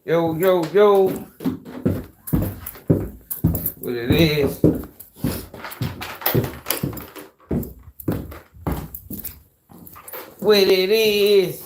Yo, yo, yo. What it is. What it is.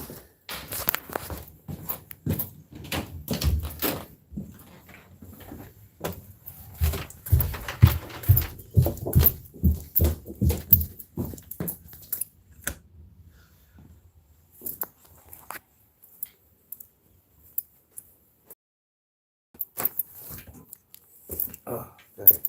Oh, God.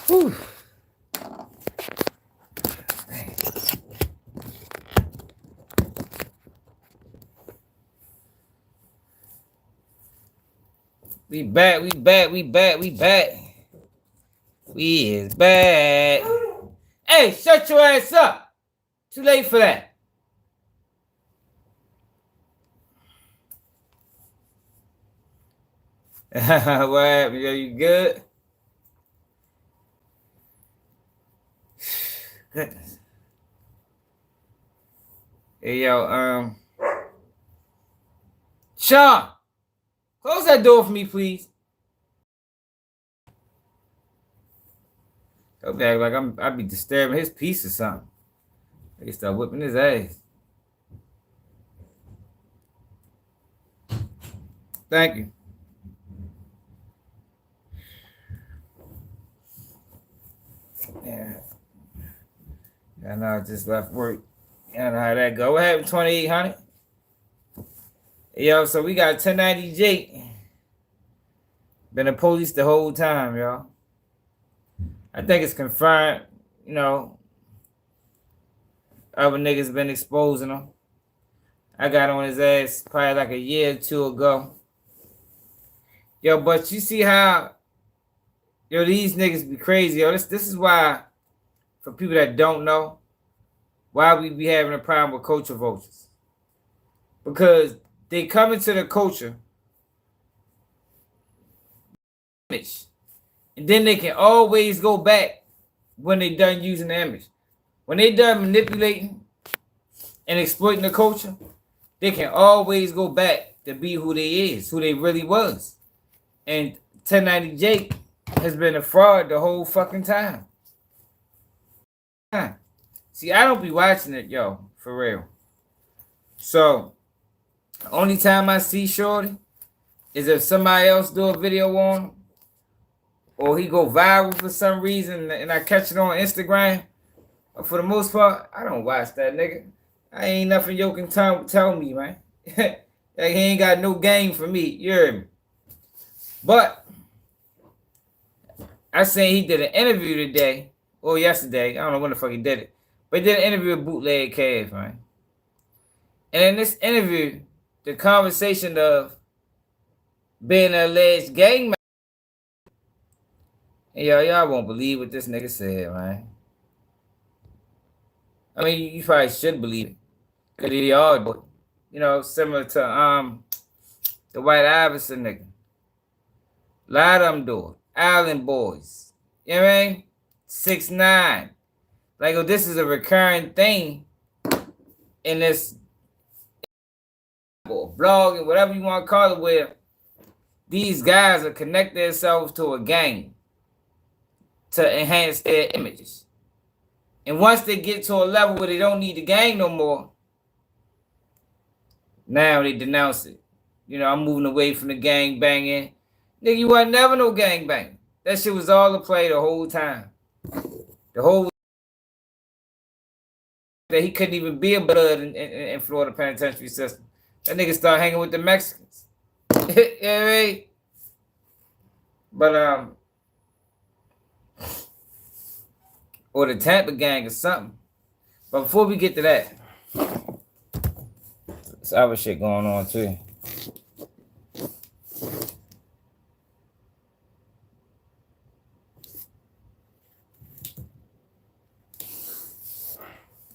Whew. We back. We is back. Hey, shut your ass up. Too late for that. What happened? Yo, you good? Goodness. Hey, yo, Sean, close that door for me, please. Go back like I'd be disturbing his peace or something. They start whipping his ass. Thank you. Yeah. I know I just left work. You know how that go. What happened, 2800? Yo, so we got 1090 Jake. Been a police the whole time, y'all. I think it's confirmed, you know, other niggas been exposing him. I got on his ass probably like a year or two ago. Yo, but you see how, yo, these niggas be crazy. Yo, this is why, for people that don't know, why we be having a problem with culture vultures. Because they come into the culture image. And then they can always go back when they done using the image. When they done manipulating and exploiting the culture, they can always go back to be who they is, who they really was. And 1090 Jake has been a fraud the whole fucking time. See, I don't be watching it, yo, for real. So, the only time I see Shorty is if somebody else do a video on him, or he go viral for some reason, and I catch it on Instagram. But for the most part, I don't watch that nigga. I ain't nothing you can tell me, man. Like, he ain't got no game for me. You heard me? But I seen he did an interview today, or yesterday. I don't know when the fuck he did it. But he did an interview with Bootleg Cash, man. And in this interview, the conversation of being an alleged gang member, and y'all won't believe what this nigga said, man. I mean, you probably should believe it. Because they all do it. You know, similar to the White Iverson nigga. A lot of them do it. Island Boys. You know what I mean? 6ix9ine. Like, oh, this is a recurring thing in this blog and whatever you want to call it, where these guys are connect themselves to a gang to enhance their images. And once they get to a level where they don't need the gang no more, now they denounce it. You know, I'm moving away from the gang banging. Nigga, you wasn't never no gang banging. That shit was all a play the whole time. The whole that he couldn't even be a blood in Florida penitentiary system. That nigga started hanging with the Mexicans. You know what I mean? But or the Tampa gang or something. But before we get to that, there's other shit going on too.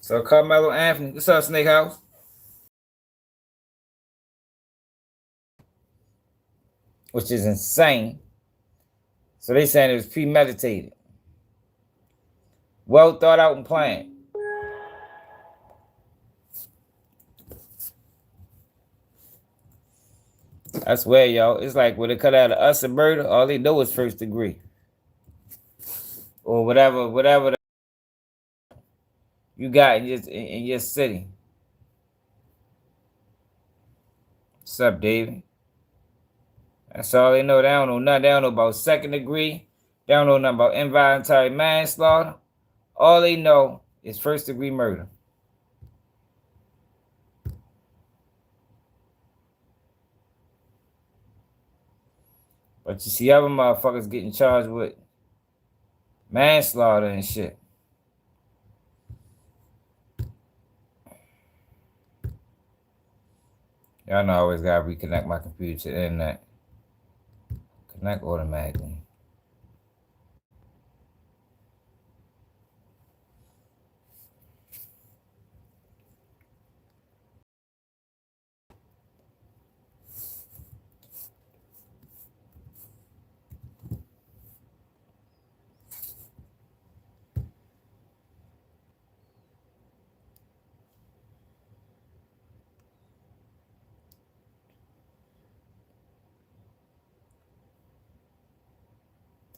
So Carmelo Anthony, what's up, Snake House? Which is insane. So they saying it was premeditated. Well thought out and planned. I swear, y'all, it's like when they cut out of us a murder, all they know is first degree. Or whatever you got in your city. What's up, David? That's all they know. They don't know nothing. They don't know about second degree. They don't know nothing about involuntary manslaughter. All they know is first degree murder. But you see other motherfuckers getting charged with manslaughter and shit. Y'all know I always gotta reconnect my computer to the internet. Connect automatically.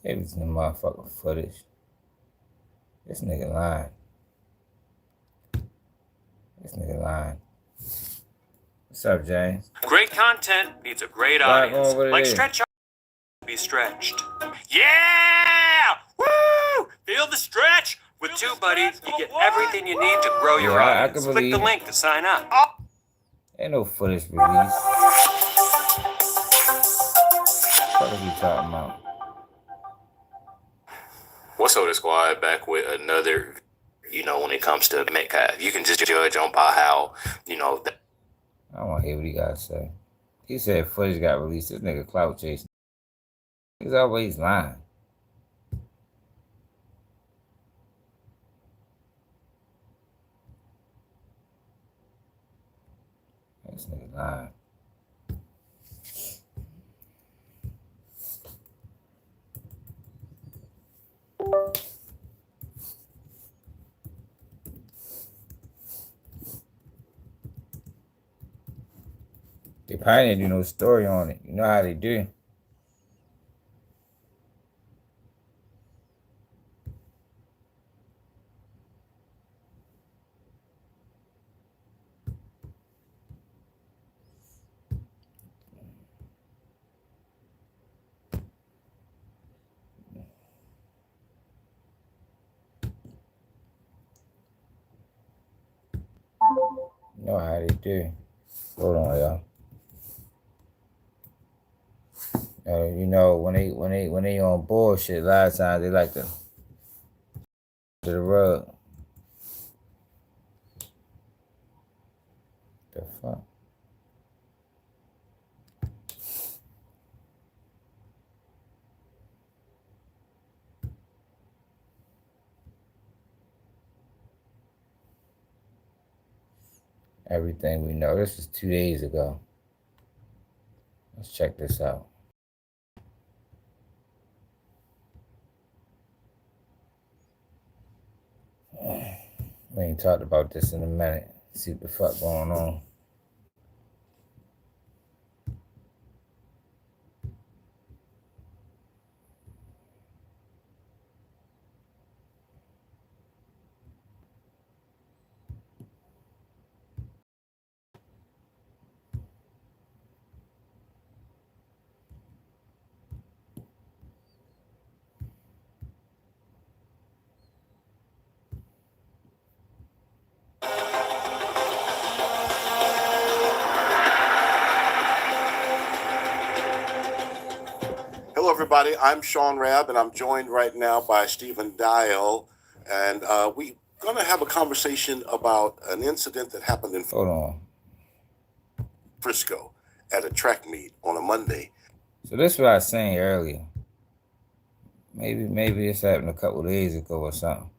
It's the motherfucking footage. This nigga lying. What's up, James? Great content needs a great audience. Like stretch be stretched. Yeah! Woo! Feel the stretch? With two buddies, you get everything you need to grow your audience. Click the link to sign up. Ain't no footage release. What are you talking about? What's up, the squad? Back with another, when it comes to Metcalf. You can just judge on by how, I don't want to hear what he got to say. He said footage got released. This nigga clout chasing. He's always lying. This nigga lying. They probably didn't do no story on it. You know how they do. You know how they do. Hold on, y'all. When they on bullshit, a lot of times they like to the rug. The fuck? Everything we know. This was 2 days ago. Let's check this out. We ain't talked about this in a minute. See what the fuck going on. Hello, everybody. I'm Sean Rabb, and I'm joined right now by Stephen Dial. And we're going to have a conversation about an incident that happened in Frisco at a track meet on a Monday. So this is what I was saying earlier. Maybe this happened a couple of days ago or something.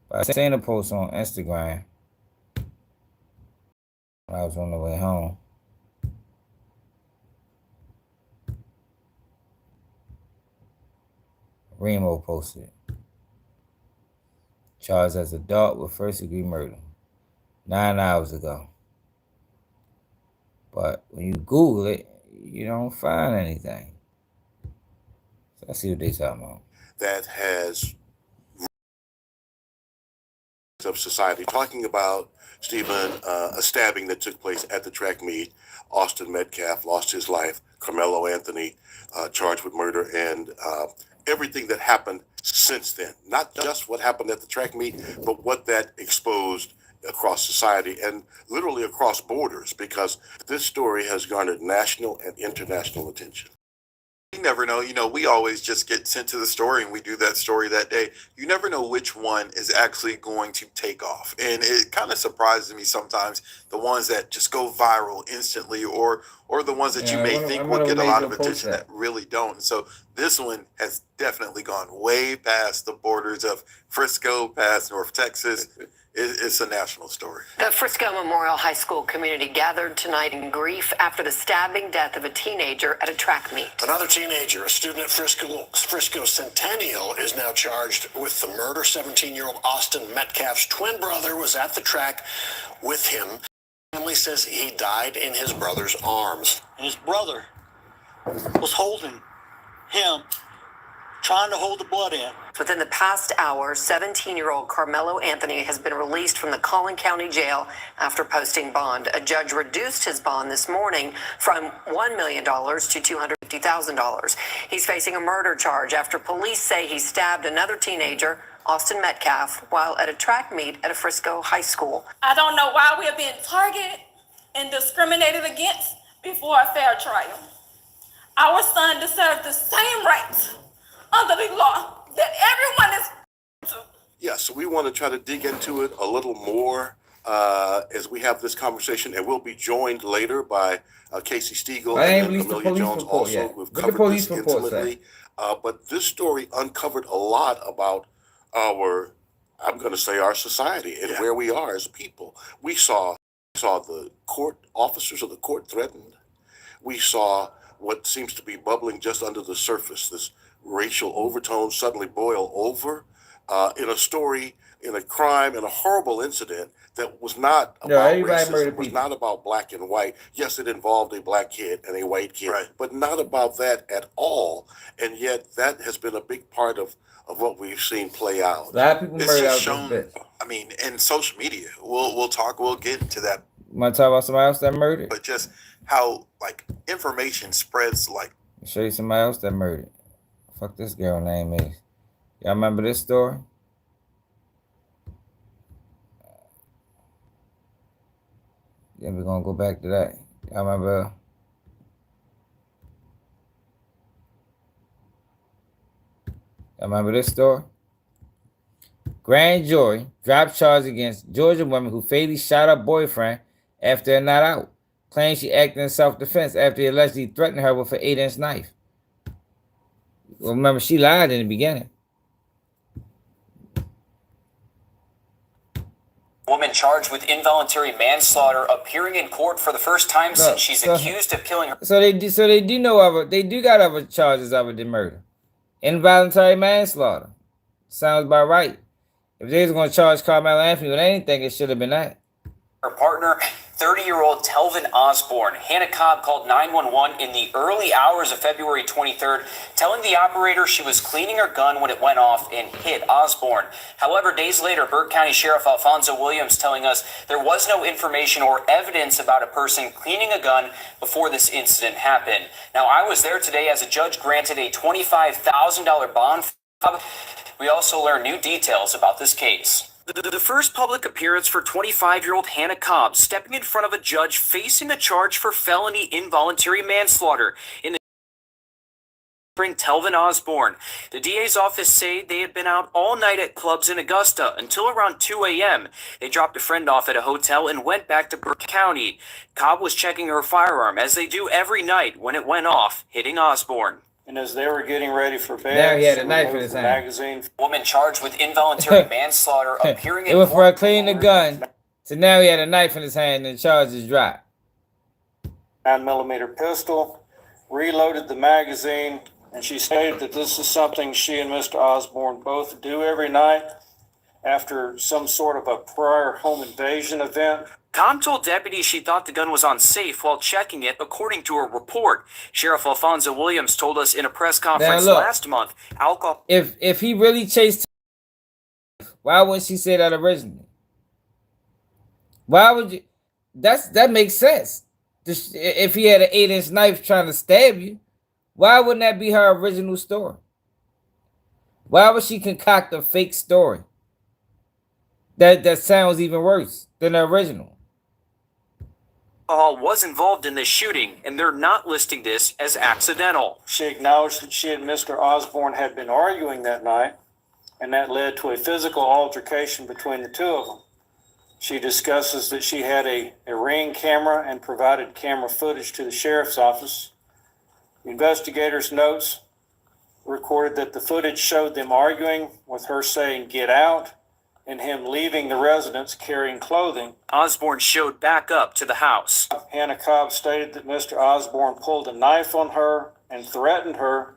But I seen a post on Instagram when I was on the way home. Remo posted it. Charged as adult with first-degree murder 9 hours ago. But when you Google it, you don't find anything. So let's see what they're talking about. That has of society, talking about, Stephen, a stabbing that took place at the track meet. Austin Metcalf lost his life. Carmelo Anthony charged with murder, and everything that happened since then. Not just what happened at the track meet, but what that exposed across society and literally across borders, because this story has garnered national and international attention. You never know. We always just get sent to the story and we do that story that day. You never know which one is actually going to take off. And it kind of surprises me sometimes, the ones that just go viral instantly, or the ones that you may think will get a lot of attention that really don't. And so this one has definitely gone way past the borders of Frisco, past North Texas. It's a national story. The Frisco Memorial High School community gathered tonight in grief after the stabbing death of a teenager at a track meet. Another teenager, a student at Frisco Centennial, is now charged with the murder. 17-year-old Austin Metcalf's twin brother was at the track with him. Family says he died in his brother's arms. And his brother was holding him, trying to hold the blood in. Within the past hour, 17-year-old Carmelo Anthony has been released from the Collin County Jail after posting bond. A judge reduced his bond this morning from $1 million to $250,000. He's facing a murder charge after police say he stabbed another teenager, Austin Metcalf, while at a track meet at a Frisco high school. I don't know why we are being targeted and discriminated against before a fair trial. Our son deserves the same rights under the law that everyone is. Yeah, so we want to try to dig into it a little more as we have this conversation, and we'll be joined later by Casey Stiegel and Amelia Jones also, who've covered this intimately. But this story uncovered a lot about our society and where we are as people. We saw the court officers of the court threatened. We saw what seems to be bubbling just under the surface, this racial overtones suddenly boil over in a story, in a crime, in a horrible incident that was not about racism. It was not about black and white. Yes, it involved a black kid and a white kid, right, but not about that at all. And yet that has been a big part of what we've seen play out. A lot of people it's just shown, I mean, in social media, we'll get into that. You want to talk about somebody else that murdered? But just how, like, information spreads, like. I'll show you somebody else that murdered. Fuck this girl name is. Y'all remember this story? Yeah, we're gonna go back to that. Y'all remember? Y'all remember this story? Grand jury dropped charge against Georgia woman who fatally shot her boyfriend after a night out. Claims she acted in self-defense after he allegedly threatened her with an 8-inch knife. Well, remember, she lied in the beginning. Woman charged with involuntary manslaughter appearing in court for the first time since she's accused of killing her. So they do know of it. They do got other charges other than murder. Involuntary manslaughter. Sounds about right. If they was going to charge Carmelo Anthony with anything, it should have been that. Her partner, 30-year-old Telvin Osborne. Hannah Cobb called 911 in the early hours of February 23rd, telling the operator she was cleaning her gun when it went off and hit Osborne. However, days later, Burke County Sheriff Alfonso Williams telling us there was no information or evidence about a person cleaning a gun before this incident happened. Now, I was there today as a judge granted a $25,000 bond. We also learned new details about this case. The first public appearance for 25-year-old Hannah Cobb, stepping in front of a judge facing a charge for felony involuntary manslaughter in the Telvin Osborne. The DA's office say they had been out all night at clubs in Augusta until around 2 a.m. They dropped a friend off at a hotel and went back to Burke County. Cobb was checking her firearm, as they do every night, when it went off, hitting Osborne. And as they were getting ready for bed, now he had a knife in his hand. Magazine. Woman charged with involuntary manslaughter appearing in it was for her cleaning the gun. So now he had a knife in his hand and the charges dropped. 9mm pistol, reloaded the magazine, And she stated that this is something she and Mr. Osborne both do every night after some sort of a prior home invasion event. Cobb told deputies she thought the gun was on safe while checking it, according to a report. Sheriff Alfonso Williams told us in a press conference last month, alcohol. If he really chased, why would she say that originally? Why would you? That makes sense. If he had an 8-inch knife trying to stab you, why wouldn't that be her original story? Why would she concoct a fake story that sounds even worse than the original? Was involved in this shooting, and they're not listing this as accidental. She acknowledged that she and Mr. Osborne had been arguing that night, and that led to a physical altercation between the two of them. She discusses that she had a Ring camera and provided camera footage to the sheriff's office. The investigators' notes recorded that the footage showed them arguing, with her saying, "Get out," and him leaving the residence carrying clothing. Osborne showed back up to the house. Hannah Cobb stated that Mr. Osborne pulled a knife on her and threatened her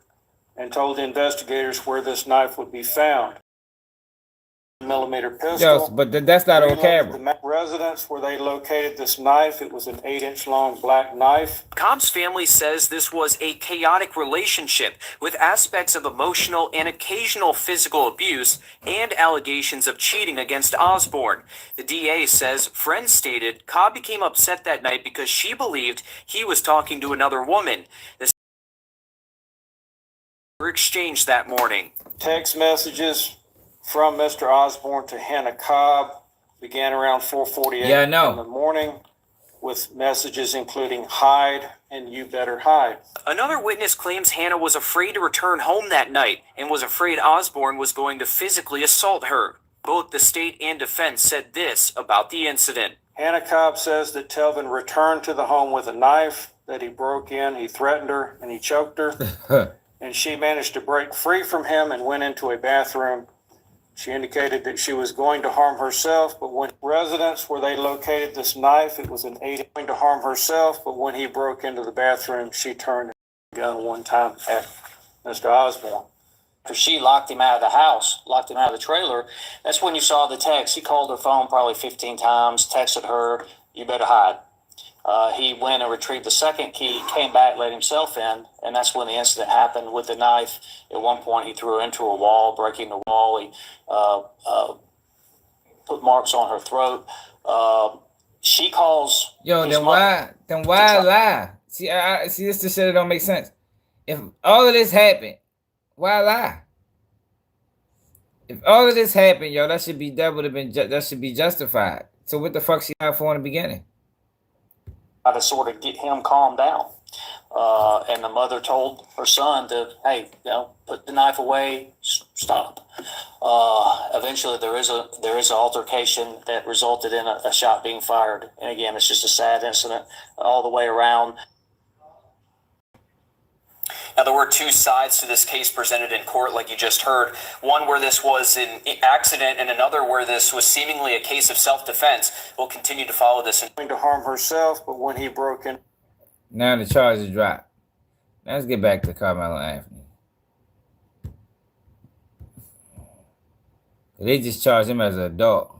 and told the investigators where this knife would be found. Millimeter pistol. Yes, but that's not on camera. The residence where they located this knife, it was an 8-inch long black knife. Cobb's family says this was a chaotic relationship with aspects of emotional and occasional physical abuse and allegations of cheating against Osborne. The DA says friends stated Cobb became upset that night because she believed he was talking to another woman. The were exchanged that morning. Text messages from Mr. Osborne to Hannah Cobb began around 4:48 in the morning, with messages including "hide" and "you better hide." Another witness claims Hannah was afraid to return home that night and was afraid Osborne was going to physically assault her. Both the state and defense said this about the incident. Hannah Cobb says that Telvin returned to the home with a knife, that he broke in, he threatened her, and he choked her. And she managed to break free from him and went into a bathroom. She indicated that she was going to harm herself, but when residence where they located this knife, it was an 8-inch going to harm herself, but when he broke into the bathroom, she turned the gun one time at Mr. Osborne. After she locked him out of the house, locked him out of the trailer, that's when you saw the text. He called her phone probably 15 times, texted her, "You better hide." He went and retrieved the second key, came back, let himself in, and that's when the incident happened with the knife. At one point, he threw her into a wall, breaking the wall. He put marks on her throat. She calls. Then why lie? See, see, this the shit that don't make sense. If all of this happened, why lie? If all of this happened, that should be that should be justified. So what the fuck she lied for in the beginning? To sort of get him calmed down. And the mother told her son to, "Hey, put the knife away, stop." Eventually there is an altercation that resulted in a shot being fired. And again, it's just a sad incident all the way around. Now, there were two sides to this case presented in court, like you just heard. One where this was an accident and another where this was seemingly a case of self-defense. We'll continue to follow this. Going to harm herself, but when he broke in. Now the charges dropped. Let's get back to Carmelo Anthony. They just charged him as an adult.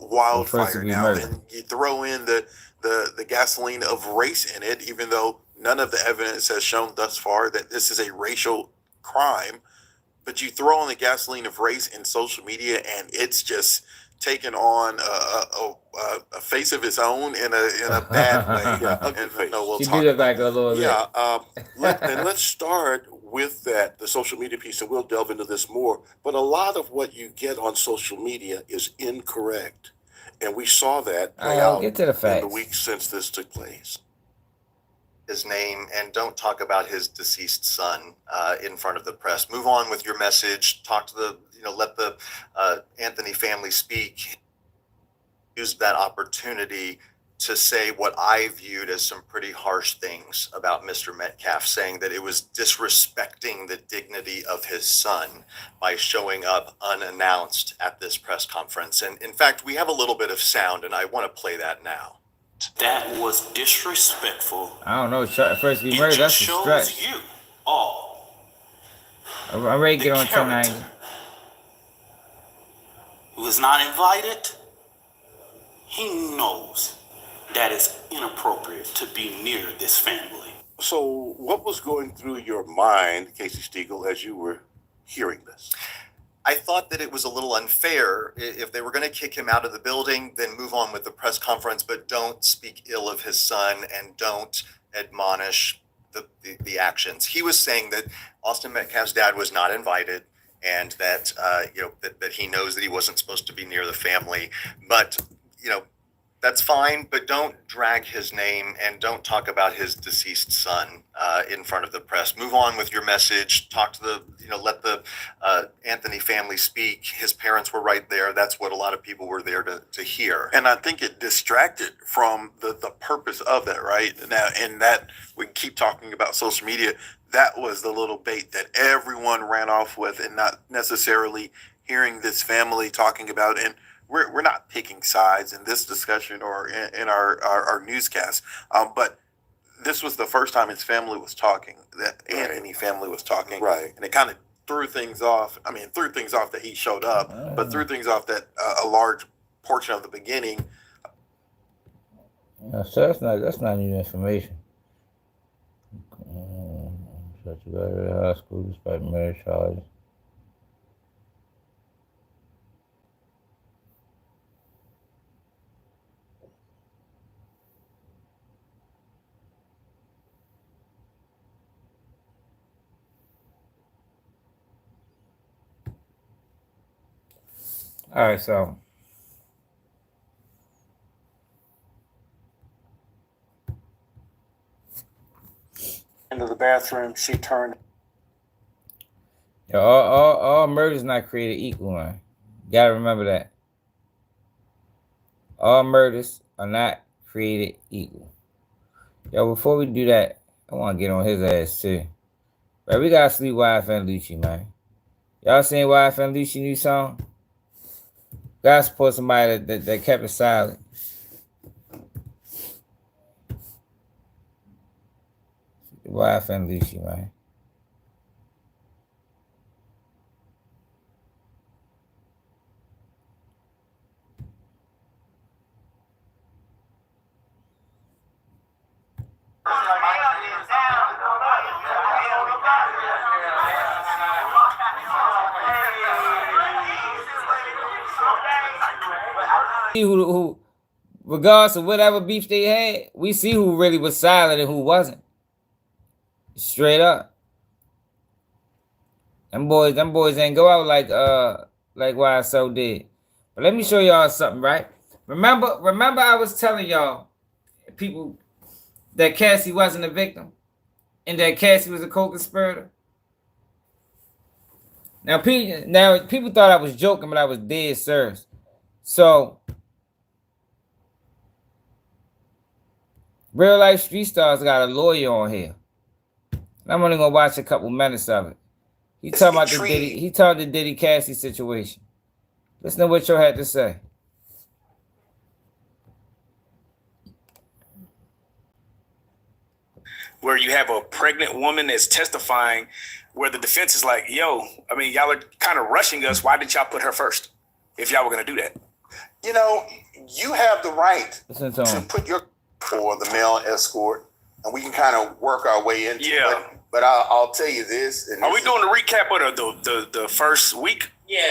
Wildfire now. And you throw in the gasoline of race in it, even though none of the evidence has shown thus far that this is a racial crime, but you throw in the gasoline of race in social media, and it's just taken on a face of its own in a bad way. We'll talk about back a little bit. Let's start with the social media piece, and we'll delve into this more. But a lot of what you get on social media is incorrect, and we saw that play out in the weeks since this took place. His name and don't talk about his deceased son in front of the press. Move on with your message. Talk to let the Anthony family speak. Use that opportunity to say what I viewed as some pretty harsh things about Mr. Metcalf, saying that it was disrespecting the dignity of his son by showing up unannounced at this press conference. And in fact, we have a little bit of sound, and I want to play that now. That was disrespectful. I don't know. First degree murder, that's a stretch. You all. I'm ready to get on 1090. Who is not invited, he knows that it's inappropriate to be near this family. So what was going through your mind, Casey Stegall, as you were hearing this? I thought that it was a little unfair. If they were going to kick him out of the building, then move on with the press conference, but don't speak ill of his son and don't admonish the actions. He was saying that Austin Metcalf's dad was not invited, and that that he knows that he wasn't supposed to be near the family. But that's fine, but don't drag his name and don't talk about his deceased son in front of the press. Move on with your message. Talk to let the Anthony family speak. His parents were right there. That's what a lot of people were there to hear. And I think it distracted from the purpose of that, right? Now, and that we keep talking about social media. That was the little bait that everyone ran off with, and not necessarily hearing this family talking about. And we're not picking sides in this discussion or in our newscast, but this was the first time his family was talking, that Anthony family was talking, right? And it kind of threw things off. I mean, threw things off that he showed up, but threw things off that a large portion of the beginning. So that's not new information. Such a high school despite marriage charges. All right, so into the bathroom, she turned. Yeah, all murders not created equal, man. You gotta remember that. All murders are not created equal. Yo, before we do that, I want to get on his ass too. But we gotta sleep YF and Lucci, man. Y'all seen YF and Lucci new song? Gotta support somebody that kept it silent. YF and Lucci, man. Who, regardless of whatever beef they had, we see who really was silent and who wasn't. Straight up. Them boys ain't go out like YSO did. But let me show y'all something, right? Remember I was telling y'all, people, that Cassie wasn't a victim and that Cassie was a co-conspirator. Now people thought I was joking, but I was dead serious. So real life street stars got a lawyer on here. And I'm only gonna watch a couple minutes of it. He talking about the Diddy Cassie situation. Listen to what Joe had to say. Where you have a pregnant woman that's testifying, where the defense is like, yo, I mean, y'all are kind of rushing us. Why didn't y'all put her first if y'all were going to do that? You know, you have the right to put your for the male escort, and we can kind of work our way into it. But I'll tell you this. Are we doing the recap of the first week? Yeah.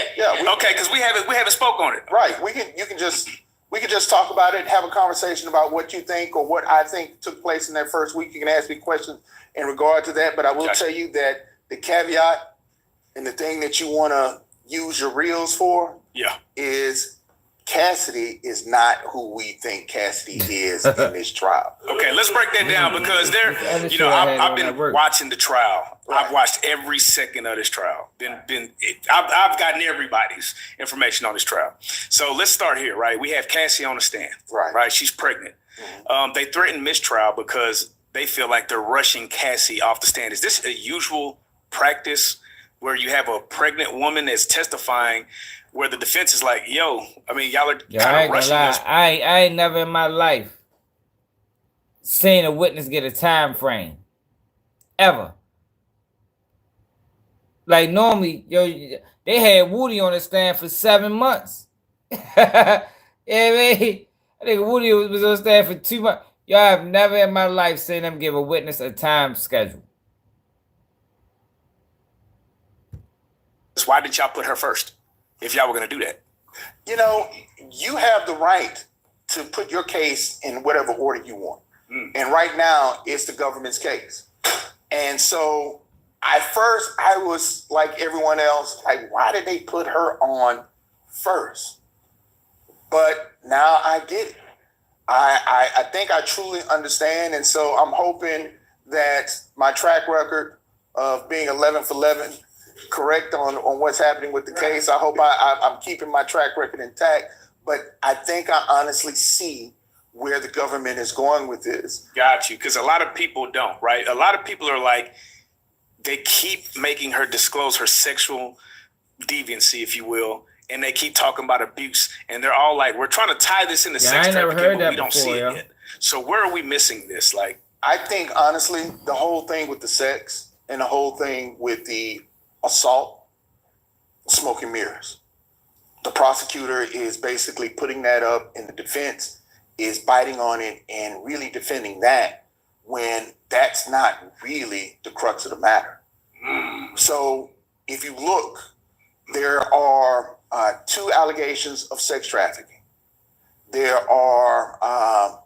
Okay, because we haven't spoke on it. Right. We can just talk about it, have a conversation about what you think or what I think took place in that first week. You can ask me questions in regard to that, but I will tell you that the caveat and the thing that you want to use your reels for is Cassidy is not who we think Cassidy is in this trial. Okay, let's break that down because I've been watching the trial. Right. I've watched every second of this trial. I've gotten everybody's information on this trial. So let's start here, right? We have Cassie on the stand, right? She's pregnant. Mm-hmm. They threatened mistrial because they feel like they're rushing Cassie off the stand. Is this a usual practice where you have a pregnant woman that's testifying, where the defense is like, yo, I mean, y'all are kind of rushing us? I ain't never in my life seen a witness get a time frame. Ever. Like normally, yo, they had Woody on the stand for 7 months. Yeah, man. I think Woody was on the stand for 2 months. Y'all have never in my life seen them give a witness a time schedule. Why did y'all put her first if y'all were going to do that? You know, you have the right to put your case in whatever order you want. And right now, it's the government's case. And so I was like everyone else, like, why did they put her on first? But now I get it. I think I truly understand. And so I'm hoping that my track record of being 11 for 11 correct on what's happening with the case. I hope I'm keeping my track record intact. But I think I honestly see where the government is going with this. Got you. Because a lot of people don't, right? A lot of people are like, they keep making her disclose her sexual deviancy, if you will. And they keep talking about abuse, and they're all like, "We're trying to tie this into sex trafficking, but we don't see it yet." So where are we missing this? Like, I think honestly, the whole thing with the sex and the whole thing with the assault, smoke and mirrors. The prosecutor is basically putting that up, and the defense is biting on it and really defending that when that's not really the crux of the matter. So if you look, there are 2 allegations of sex trafficking. There are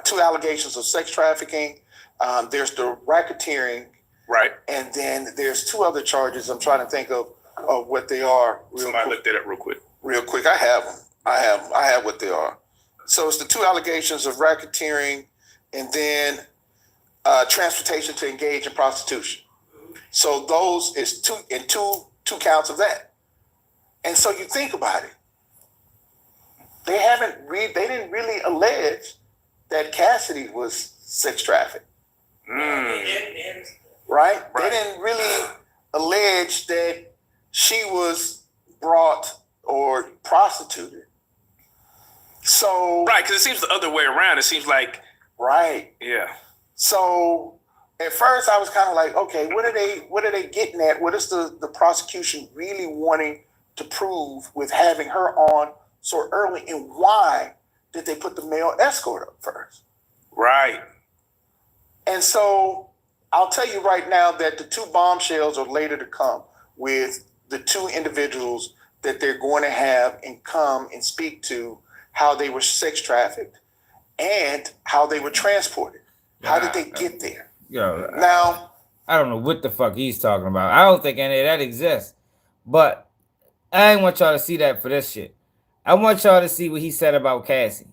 2 allegations of sex trafficking. There's the racketeering. Right. And then there's 2 other charges. I'm trying to think of what they are. Somebody looked at it real quick. Real quick. I have them. I have what they are. So it's the 2 allegations of racketeering and then transportation to engage in prostitution. So those is 2 counts of that. And so you think about it. They didn't really allege that Cassidy was sex trafficked. Right? They didn't really allege that she was brought or prostituted. So right, because it seems the other way around. It seems like yeah. So at first I was kind of like, okay, what are they getting at? What is the prosecution really wanting to prove with having her on so early, and why did they put the male escort up first? Right. And so I'll tell you right now that the 2 bombshells are later to come with the 2 individuals that they're going to have and come and speak to how they were sex trafficked and how they were transported. How did they get there? Now, I don't know what the fuck he's talking about. I don't think any of that exists. But I ain't want y'all to see that for this shit. I want y'all to see what he said about Cassie.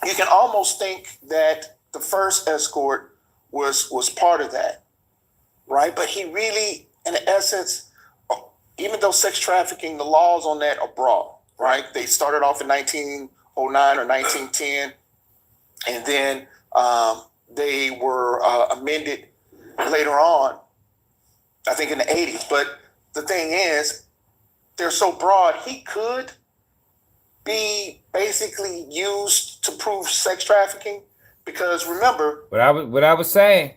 You can almost think that the first escort was part of that, right? But he really, in essence, even though sex trafficking, the laws on that are broad, right? They started off in 1909 or 1910, and then they were amended later on, I think in the 80s. But the thing is, they're so broad, he could be basically used to prove sex trafficking. Because remember, what I was saying,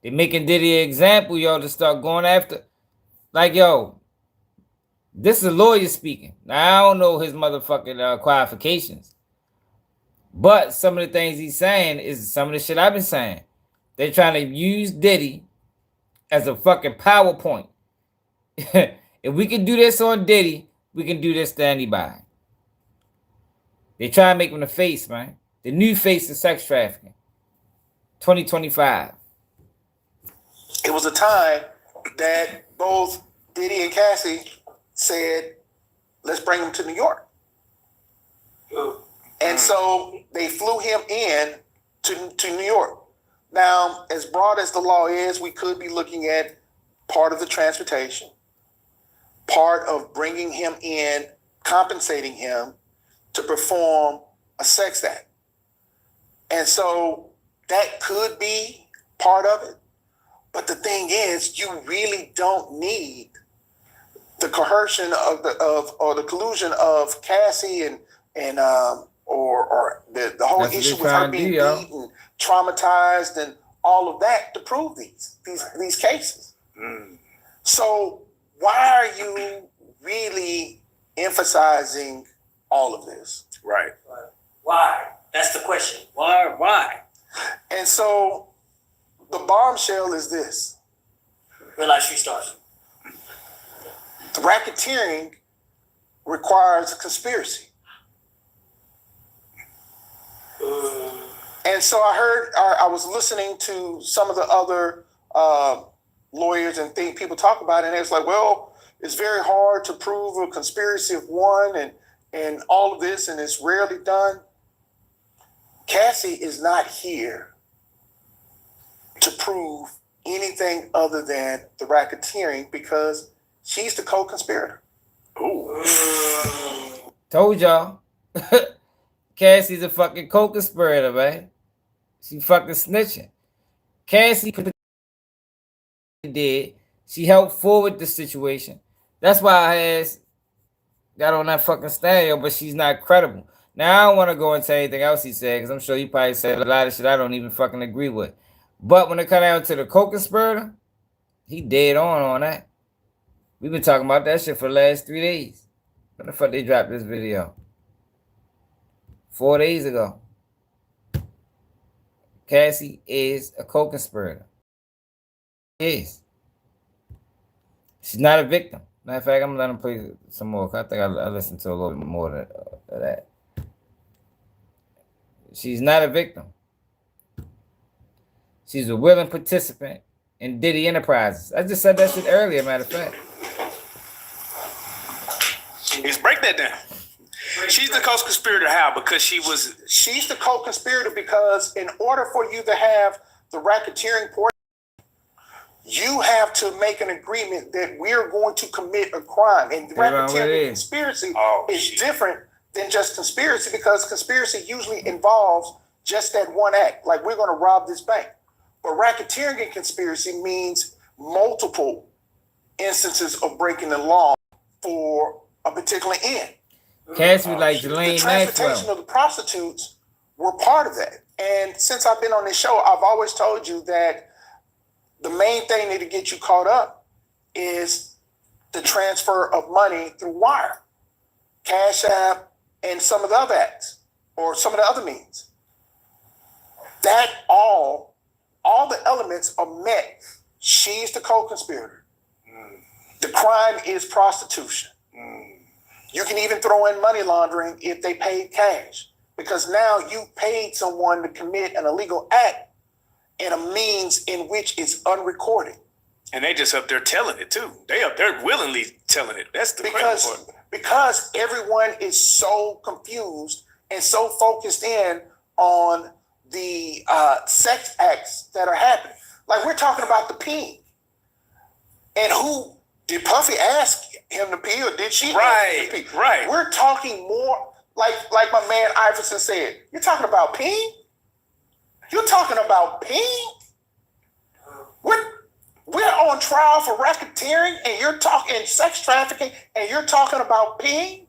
they're making Diddy an example, yo, to start going after. Like, yo, this is a lawyer speaking. Now, I don't know his motherfucking qualifications. But some of the things he's saying is some of the shit I've been saying. They're trying to use Diddy as a fucking PowerPoint. If we can do this on Diddy, we can do this to anybody. They try to make him the face, man. The new face of sex trafficking. 2025. It was a time that both Diddy and Cassie said, let's bring him to New York. And so they flew him in to New York. Now, as broad as the law is, we could be looking at part of the transportation, part of bringing him in, compensating him to perform a sex act. And so that could be part of it. But the thing is, you really don't need the coercion or the collusion of Cassie or the whole issue with her being beaten, traumatized, and all of that to prove these cases. So why are you really emphasizing all of this? Right. Why? That's the question. Why? And so the bombshell is this. Real life street stars. Racketeering requires conspiracy. And so I was listening to some of the other lawyers and people talk about it, and it's like, well, it's very hard to prove a conspiracy of one and all of this, and it's rarely done. Cassie is not here to prove anything other than the racketeering because she's the co-conspirator. Ooh. Told y'all. Cassie's a fucking co-conspirator, man. She fucking snitching. Cassie did. She helped forward the situation. That's why I asked, got on that fucking stereo, but she's not credible. Now, I don't want to go into anything else he said, because I'm sure he probably said a lot of shit I don't even fucking agree with. But when it comes down to the co-conspirator, he dead on that. We've been talking about that shit for the last 3 days. When the fuck they dropped this video? 4 days ago. Cassie is a co-conspirator. She is. She's not a victim. Matter of fact, I'm gonna let him play some more. I think I listened to a little bit more of that. She's not a victim. She's a willing participant in Diddy Enterprises. I just said that shit earlier, matter of fact. Let's break that down. She's the co-conspirator how? Because she's the co-conspirator because in order for you to have the racketeering portion, you have to make an agreement that we're going to commit a crime. And racketeering conspiracy is different than just conspiracy because conspiracy usually involves just that one act. Like, we're going to rob this bank. But racketeering and conspiracy means multiple instances of breaking the law for a particular end. Cassie like Jelaine The transportation of the prostitutes were part of that. And since I've been on this show, I've always told you that the main thing that to get you caught up is the transfer of money through wire, Cash App, and some of the other acts, or some of the other means. That all the elements are met. She's the co-conspirator. The crime is prostitution. You can even throw in money laundering if they paid cash, because now you paid someone to commit an illegal act in a means in which it's unrecorded. And they just up there telling it too. They up there willingly telling it. That's the crazy part. Because everyone is so confused and so focused in on the sex acts that are happening. Like, we're talking about the pee. And who did Puffy ask him to pee, or did she ask him to pee? Right. We're talking more like my man Iverson said. You're talking about peeing? You're talking about peeing? We're on trial for racketeering, and you're talking sex trafficking, and you're talking about peeing?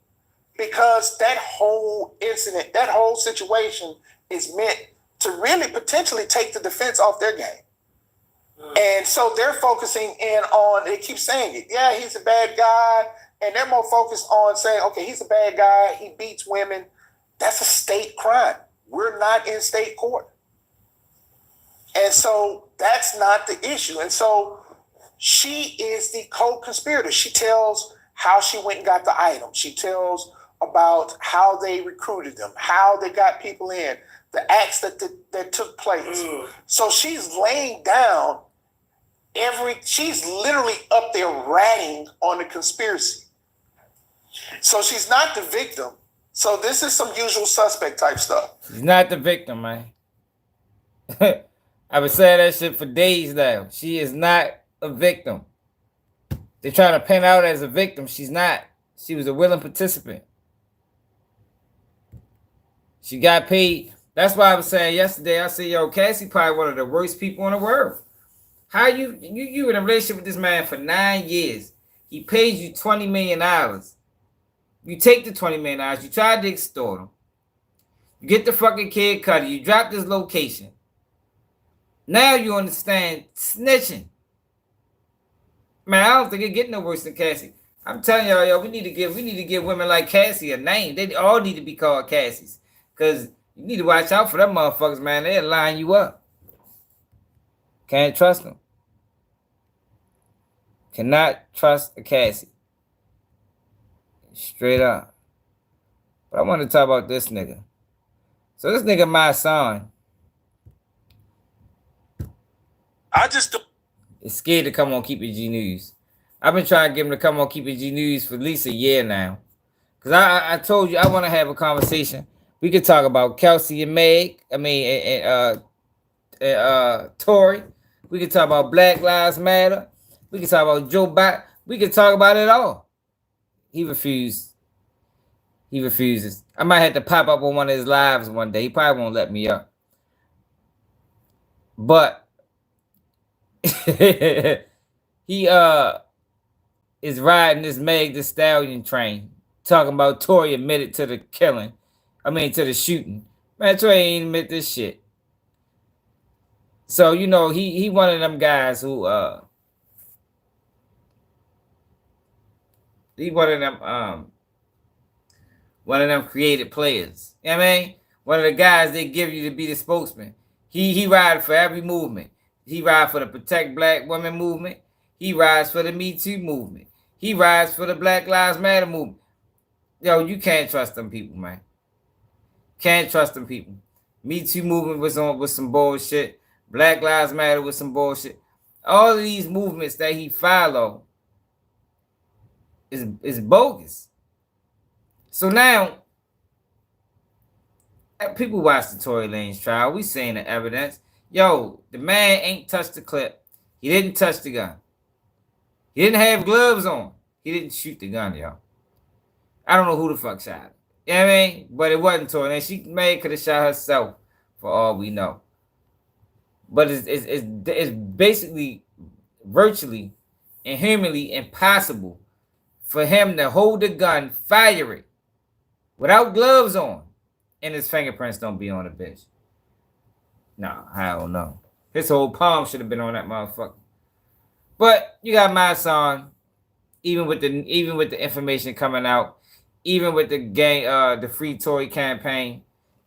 Because that whole incident, that whole situation is meant to really potentially take the defense off their game. And so they're focusing in on, they keep saying it. Yeah, he's a bad guy. And they're more focused on saying, okay, he's a bad guy. He beats women. That's a state crime. We're not in state court. And so that's not the issue. And so she is the co-conspirator. She tells how she went and got the item. She tells about how they recruited them, how they got people in, the acts that took place. So she's laying down she's literally up there ratting on the conspiracy. So she's not the victim. So this is some usual suspect type stuff. She's not the victim, man. I've been saying that shit for days now. She is not a victim. They're trying to pin out as a victim. She's not. She was a willing participant. She got paid. That's why I was saying yesterday, I said, yo, Cassie probably one of the worst people in the world. How you in a relationship with this man for 9 years. He pays you $20 million. You take the $20 million. You tried to extort him. You get the fucking Kid Cudi. You drop this location. Now you understand snitching. Man, I don't think it get no worse than Cassie. I'm telling y'all, yo, we need to give women like Cassie a name. They all need to be called Cassies. Cause you need to watch out for them motherfuckers, man. They'll line you up. Can't trust them. Cannot trust a Cassie. Straight up. But I want to talk about this nigga. So this nigga, my son, I just is scared to come on Keep It G News. I've been trying to get him to come on Keep It G News for at least a year now. Because I told you I want to have a conversation. We could talk about Kelsey and Meg. And Tory. We could talk about Black Lives Matter. We could talk about Joe Biden. We could talk about it all. He refused. He refuses. I might have to pop up on one of his lives one day. He probably won't let me up. But he is riding this Meg Thee Stallion train, talking about Tory admitted to the killing. To the shooting. Man, Tory ain't admit this shit. So, you know, he one of them guys who he one of them creative players. You know what I mean? One of the guys they give you to be the spokesman. He rides for every movement. He rides for the Protect Black Women movement. He rides for the Me Too movement. He rides for the Black Lives Matter movement. Yo, you can't trust them people, man. Can't trust them people. Me Too movement was on with some bullshit. Black Lives Matter with some bullshit. All of these movements that he follow is bogus. So now, people watch the Tory Lanez trial. We seeing the evidence. Yo, the man ain't touched the clip. He didn't touch the gun. He didn't have gloves on. He didn't shoot the gun, y'all. I don't know who the fuck shot it. You know what I mean? But it wasn't Tory Lanez. She may could have shot herself, for all we know. But it's basically, virtually, and humanly impossible for him to hold the gun, fire it, without gloves on, and his fingerprints don't be on the bitch. No, I don't know. His whole palm should have been on that motherfucker. But you got my son, even with the information coming out, even with the Free Tory campaign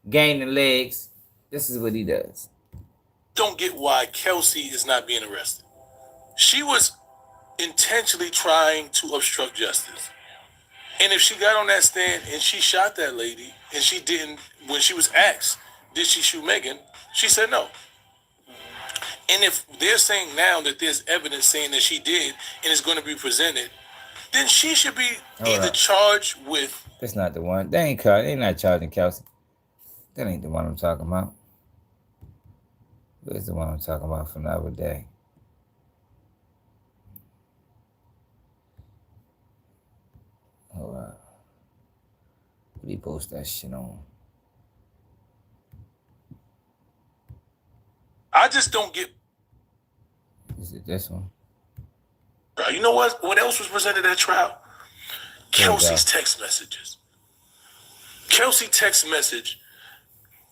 gaining legs, this is what he does. Don't get why Kelsey is not being arrested. She was intentionally trying to obstruct justice. And if she got on that stand and she shot that lady, and she didn't, when she was asked, did she shoot Megan? She said no. And if they're saying now that there's evidence saying that she did and it's going to be presented, then she should be either charged with. That's not the one. They not charging Kelsey. That ain't the one I'm talking about. Where's the one I'm talking about from the other day? Hold on. What did he post that shit on? I just don't get. Is it this one? You know what else was presented at trial? Kelsey's text messages. Kelsey text message.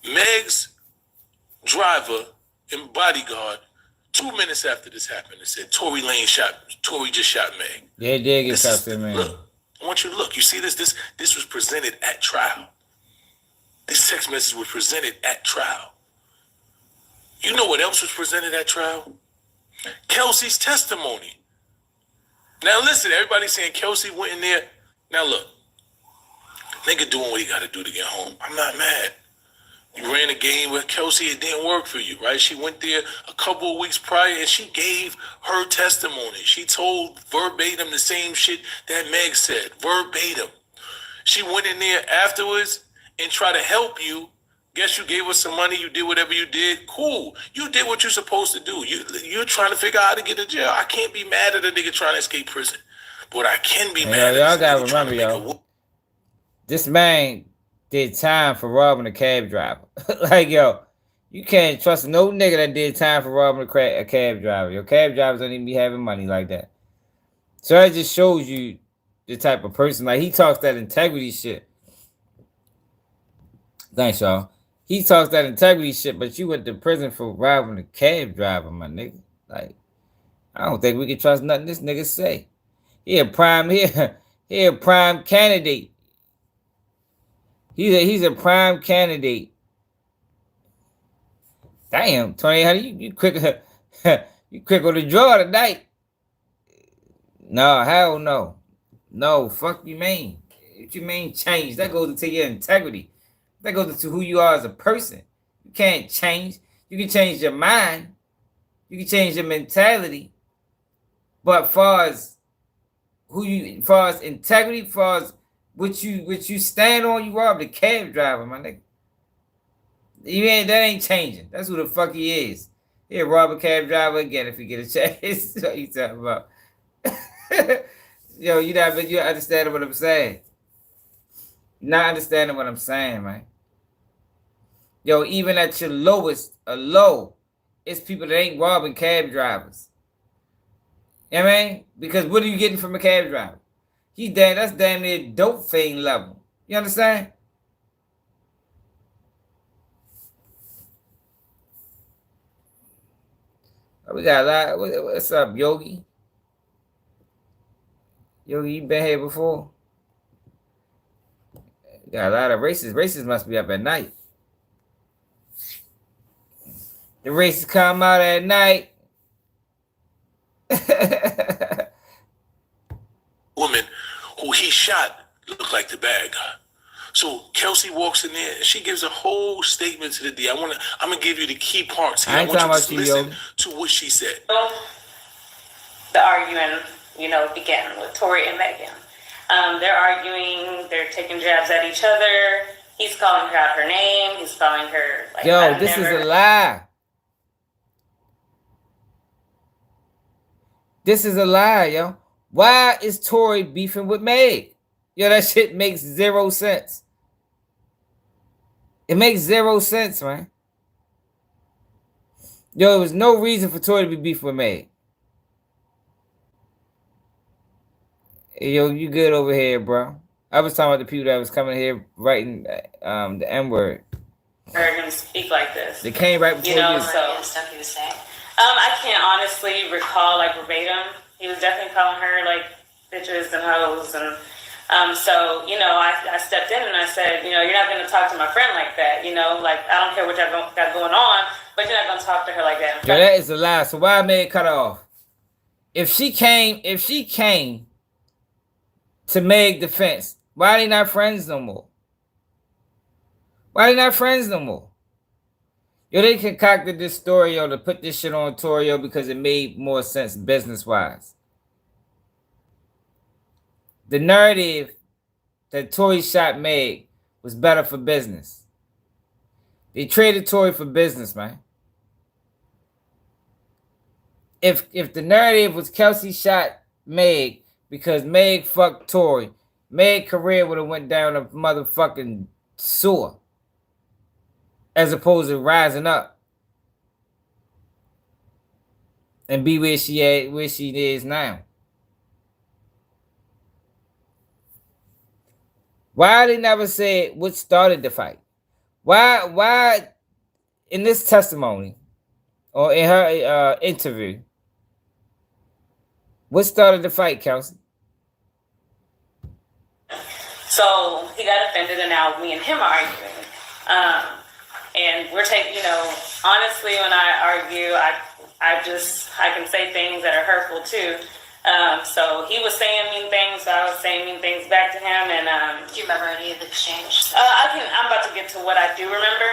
Meg's driver and bodyguard 2 minutes after this happened and said Tory just shot Meg. Yeah, they did get shot, man. Look, I want you to look. You see this? This was presented at trial. This text message was presented at trial. You know what else was presented at trial? Kelsey's testimony. Now listen, everybody's saying Kelsey went in there. Now look, nigga doing what he got to do to get home. I'm not mad. You ran a game with Kelsey, it didn't work for you, right? She went there a couple of weeks prior and she gave her testimony. She told verbatim the same shit that Meg said, verbatim. She went in there afterwards and tried to help you. Guess you gave us some money, you did whatever you did. Cool. You did what you're supposed to do. You're trying to figure out how to get to jail. I can't be mad at a nigga trying to escape prison. But I can be mad at y'all gotta remember, y'all. This man did time for robbing a cab driver. Like, yo, you can't trust no nigga that did time for robbing a cab driver. Your cab drivers don't even be having money like that. So that just shows you the type of person. Like, he talks that integrity shit. Thanks, y'all. He talks that integrity shit, but you went to prison for robbing a cab driver, my nigga. Like, I don't think we can trust nothing this nigga say. He a prime candidate. He's a prime candidate. Damn, Tony, how do you quick you quick on the draw tonight? No, hell no. No, fuck you mean. What you mean change? That goes into your integrity. That goes into who you are as a person. You can't change. You can change your mind. You can change your mentality. But far as integrity, far as what you stand on, you are the cab driver, my nigga. That ain't changing. That's who the fuck he is. He'll rob a cab driver again if he get a chance. What you talking about? Yo, you understand what I'm saying? Not understanding what I'm saying, man. Yo, even at your lowest, it's people that ain't robbing cab drivers. You know what I mean? Because what are you getting from a cab driver? That's damn near dope fiend level. You understand? We got a lot. What's up, Yogi? Yogi, you been here before? We got a lot of races. Races must be up at night. The races come out at night. Woman who he shot looked like the bad guy. So Kelsey walks in there and she gives a whole statement to the D. I'm gonna give you the key parts here. I want you to listen to what she said. The argument, began with Tory and Megan. They're arguing, they're taking jabs at each other. He's calling her out her name. He's calling her like, yo, this is a lie. This is a lie, yo. Why is Tory beefing with Meg? Yo, that shit makes 0 sense. It makes 0 sense, man. Yo, there was no reason for Tory to be beefing with Meg. Hey, yo, you good over here, bro? I was talking about the people that was coming here writing the N-word. They're going to speak like this. They came right before you. So stuff he was saying. I can't honestly recall like verbatim. He was definitely calling her like bitches and hoes and so I stepped in and I said, you're not going to talk to my friend like that. Like I don't care what y'all got going on, but you're not going to talk to her like that. Yo, that is a lie. So why Meg cut off? If she came to Meg's defense, why are they not friends no more? Why are they not friends no more? Yo, they concocted this story, to put this shit on Tory, because it made more sense business-wise. The narrative that Tory shot Meg was better for business. They traded Tory for business, man. If the narrative was Kelsey shot Meg because Meg fucked Tory, Meg's career would have went down a motherfucking sewer. As opposed to rising up and be where she is now. Why they never said what started the fight? Why in this testimony or in her interview, what started the fight, Kelsey? So he got offended and now me and him are arguing. And we're taking, honestly, when I argue, I can say things that are hurtful too. So he was saying mean things, so I was saying mean things back to him. And do you remember any of the exchange? I'm about to get to what I do remember.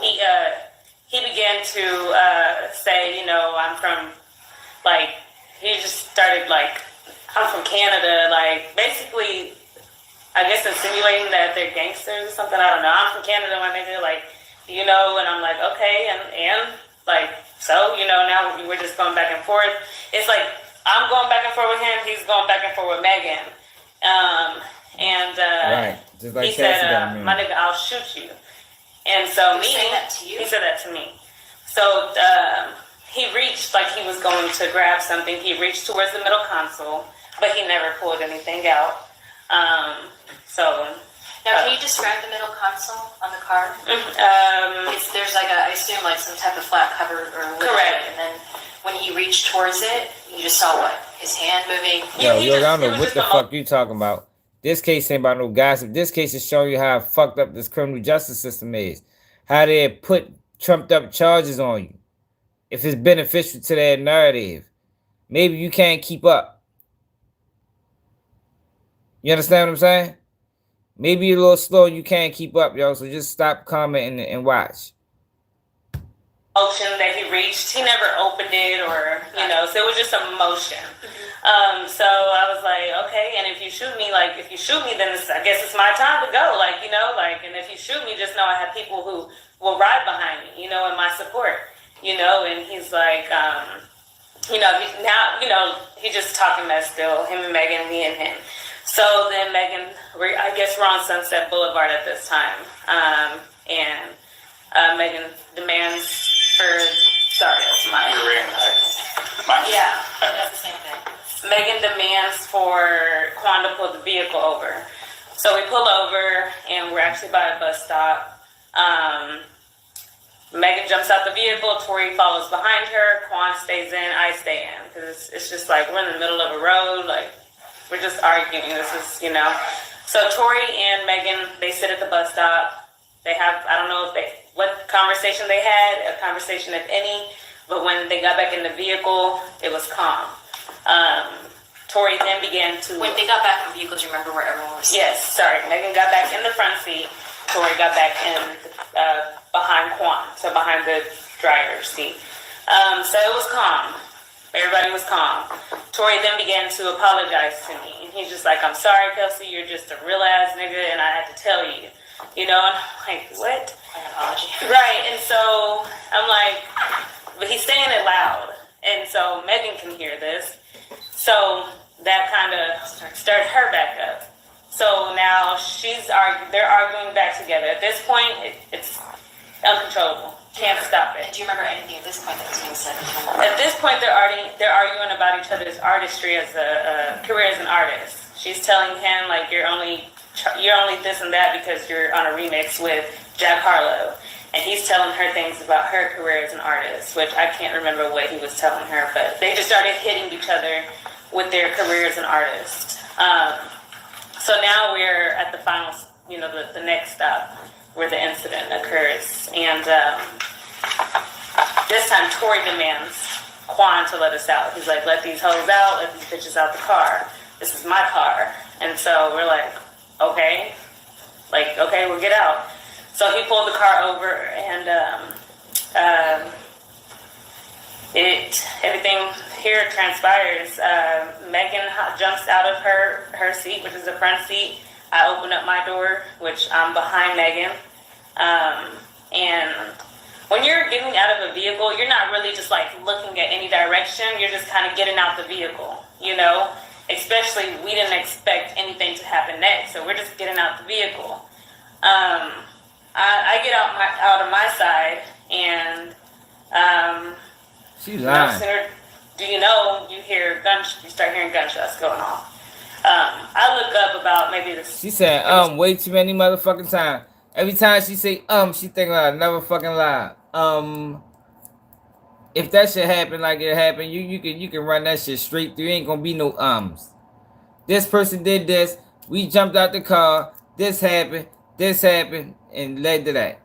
He began to say, I'm from, he just started I'm from Canada, basically. I guess insinuating that they're gangsters or something. I don't know. I'm from Canada, my nigga. And I'm like, okay, and so, now we're just going back and forth. It's like I'm going back and forth with him. He's going back and forth with Megan. Right. Just like he said, my nigga, I'll shoot you. And so He said that to you? He said that to me. So he reached he was going to grab something. He reached towards the middle console, but he never pulled anything out. So Now, can you describe the middle console on the car? There's like I assume like some type of flat cover or lid. Correct. And then when he reached towards it, you just saw what? His hand moving? Yo, I don't know what the fuck you talking about. This case ain't about no gossip. This case is showing you how fucked up this criminal justice system is. How they put trumped up charges on you. If it's beneficial to their narrative. Maybe you can't keep up. You understand what I'm saying? Maybe you're a little slow and you can't keep up, yo. So just stop commenting and watch. Motion that he reached, he never opened it or, so it was just a motion. So I was like, okay, and if you shoot me, then I guess it's my time to go, and if you shoot me, just know I have people who will ride behind me, in my support, and he's like, he's just talking mess still, him and Megan, me and him. So then Megan, I guess we're on Sunset Boulevard at this time, and Megan demands that's the same thing. Megan demands for Quan to pull the vehicle over. So we pull over, and we're actually by a bus stop. Megan jumps out the vehicle. Tory follows behind her. Quan stays in. I stay in. Because it's just like we're in the middle of a road. Like, we're just arguing. This is, So Tory and Megan, they sit at the bus stop. They have, I don't know what conversation they had, a conversation if any, but when they got back in the vehicle, it was calm. Tory then began to... When they got back in the vehicle, do you remember where everyone was sitting? Yes, sorry. Megan got back in the front seat. Tory got back in behind Quan, so behind the driver's seat. So it was calm. Everybody was calm. Tory then began to apologize to me. And he's just like, I'm sorry, Kelsey, you're just a real ass nigga, and I had to tell you. And I'm like, what? An apology. Right, and so I'm like, but he's saying it loud. And so Megan can hear this. So that kind of stirred her back up. So now they're arguing back together. At this point, it's uncontrollable. Can't stop it. And do you remember anything at this point that was being said? At this point, they're arguing about each other's artistry as a career as an artist. She's telling him, like, you're only this and that because you're on a remix with Jack Harlow. And he's telling her things about her career as an artist, which I can't remember what he was telling her, but they just started hitting each other with their career as an artist. So now we're at the final, the next stop where the incident occurs. And this time Tory demands Quan to let us out. He's like, let these hoes out, let these bitches out the car. This is my car. And so we're like, okay, we'll get out. So he pulled the car over, and everything here transpires. Megan jumps out of her seat, which is the front seat. I open up my door, which I'm behind Megan. And when you're getting out of a vehicle, you're not really just like looking at any direction. You're just kind of getting out the vehicle, Especially, we didn't expect anything to happen next, so we're just getting out the vehicle. I get out of my side, and she's lying. You start hearing gunshots going off. I look up about maybe She said way too many motherfucking times. Every time she say she think about another fucking lie. If that shit happen like it happened, you can run that shit straight through. Ain't gonna be no This person did this. We jumped out the car. This happened, and led to that.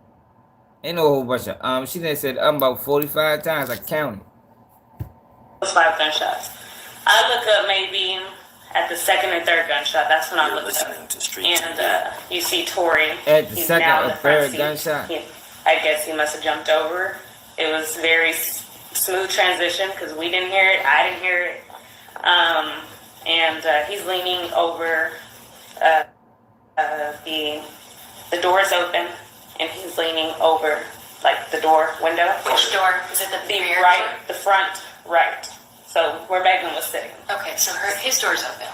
Ain't no whole bunch of She then said about 45 times. I counted. 5 gunshots. I look up maybe at the second and third gunshot. That's when I look up. And you see Tory. At the second or third gunshot. I guess he must have jumped over. It was very smooth transition because we didn't hear it. I didn't hear it. And he's leaning over. The door is open, and he's leaning over like the door window. Which door? Is it the rear right? door? The front right. So where Megan was sitting. Okay, so his door's open.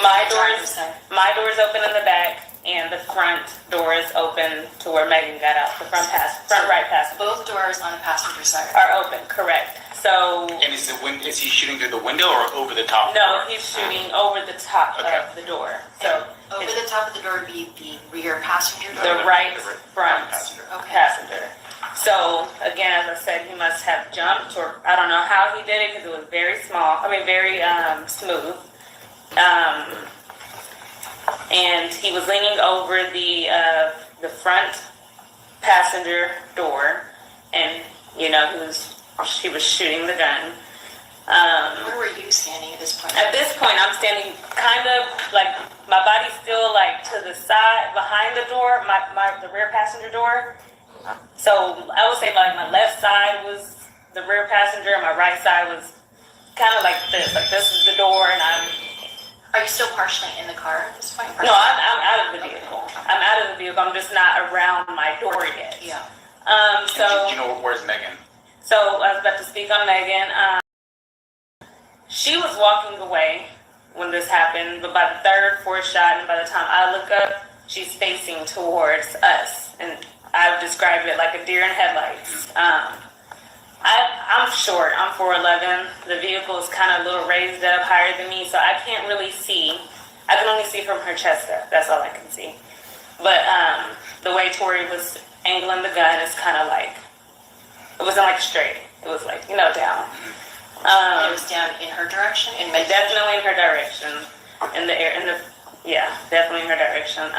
My door's open in the back, and the front door is open to where Megan got out. The front right passenger. Both doors on the passenger side are open. Correct. So. And is he shooting through the window or over the top? No, he's shooting over the top of the door. So over the top of the door would be the rear passenger door. The right front Okay. passenger. So again, as I said, he must have jumped, or I don't know how he did it because it was very small. I mean, very smooth. And he was leaning over the front passenger door, and you know he was shooting the gun. Where were you standing at this point? At this point, I'm standing kind of like my body's still like to the side behind the door, the rear passenger door. So I would say like my left side was the rear passenger, and my right side was kind of like this. Like this is the door, and I'm. Are you still partially in the car at this point? No, I'm out of the vehicle. I'm out of the vehicle. I'm just not around my door yet. Yeah. So. Do you know where's Megan? So I was about to speak on Megan. She was walking away when this happened, but by the third, fourth shot, and by the time I look up, she's facing towards us, and I've described it like a deer in headlights. I'm short. I'm 4'11". The vehicle is kind of a little raised up, higher than me, so I can't really see. I can only see from her chest up. That's all I can see. But the way Tory was angling the gun is kind of like, it wasn't like straight. It was like, down. It was down in her direction? Definitely in her direction. In the air, yeah, definitely in her direction.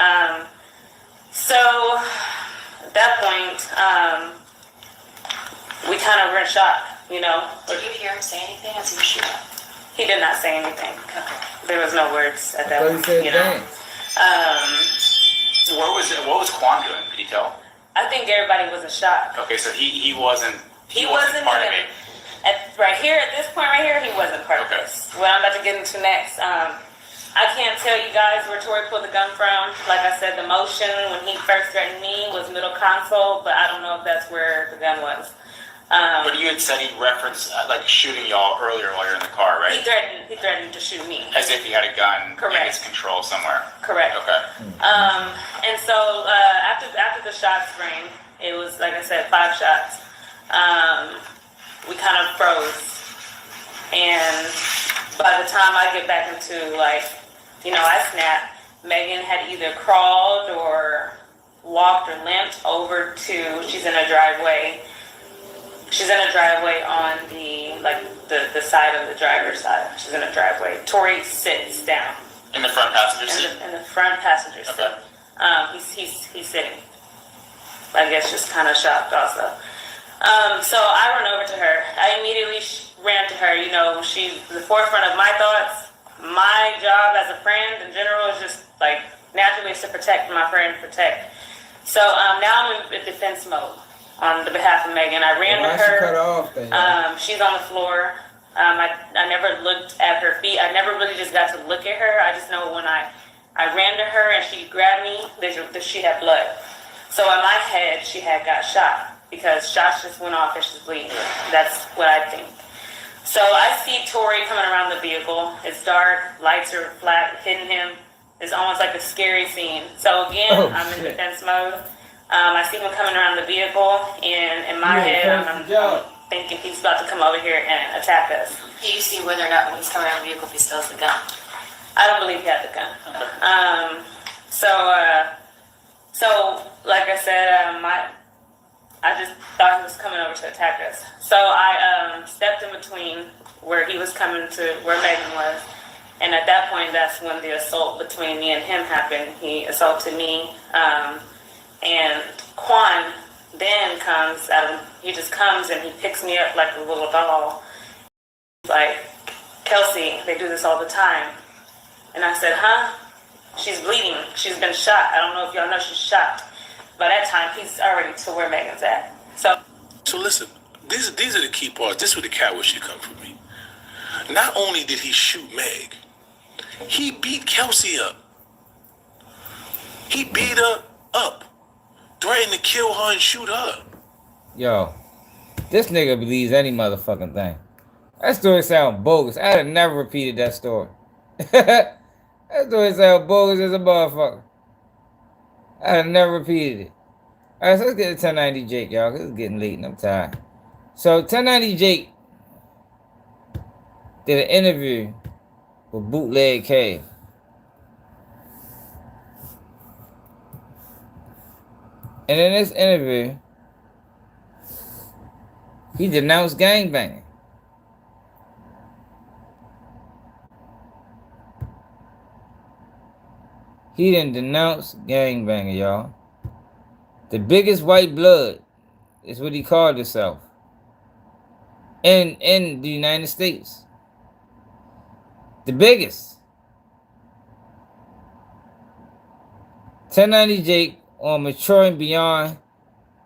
So at that point, we kind of were in shock, Did you hear him say anything as he was shooting? He did not say anything. Okay. There was no words at that point, What was Quan doing? Could you tell? I think everybody was in shock. Okay, so he wasn't. He wasn't part of even, it. Right here, at this point right here, he wasn't part of this. What I'm about to get into next, I can't tell you guys where Tory pulled the gun from. Like I said, the motion when he first threatened me was middle console, but I don't know if that's where the gun was. But you had said he referenced shooting y'all earlier while you're in the car, right? He threatened to shoot me. As if he had a gun Correct. in his control somewhere. Correct. Okay. And so after the shots rang, it was like I said, 5 shots. We kind of froze, and by the time I get back into I snapped. Megan had either crawled or walked or limped over to. She's in a driveway. She's in a driveway on the side of the driver's side. She's in a driveway. Tory sits down. In the front passenger seat? In the front passenger seat. Okay. He's sitting. I guess just kind of shocked also. So I run over to her. I immediately ran to her. She's the forefront of my thoughts. My job as a friend in general is just naturally is to protect my friend, protect. So now I'm in defense mode on the behalf of Megan. I ran to her. Cut off then, she's on the floor. I never looked at her feet. I never really just got to look at her. I just know when I ran to her and she grabbed me, she had blood. So in my head, she had got shot because shots just went off and she's bleeding. That's what I think. So I see Tory coming around the vehicle. It's dark, lights are flat, hitting him. It's almost like a scary scene. So again, I'm in defense mode. I see him coming around the vehicle, and in my head, I'm thinking he's about to come over here and attack us. Do you see whether or not when he's coming around the vehicle, if he still has the gun? I don't believe he had the gun. So like I said, I just thought he was coming over to attack us. So I stepped in between where he was coming to where Megan was. And at that point, that's when the assault between me and him happened. He assaulted me. And Quan then comes out. He just comes and he picks me up like a little doll. He's like, Kelsey, they do this all the time. And I said, huh? She's bleeding. She's been shot. I don't know if y'all know she's shot. By that time, he's already to where Megan's at. So listen, these are the key parts. This is where the coward should come from me. Not only did he shoot Meg, he beat Kelsey up. He beat her up. Threatened to kill her and shoot her. Yo, this nigga believes any motherfucking thing. That story sound bogus. I'd have never repeated that story. That story sound bogus as a motherfucker. I'd have never repeated it. Alright, so let's get to 1090 Jake, y'all, because it's getting late and I'm tired. So 1090 Jake did an interview with Bootleg Cave. And in this interview, he denounced gangbanging. He didn't denounce gangbanging, y'all. The biggest white blood is what he called himself in the United States. The biggest. 1090 Jake on maturing beyond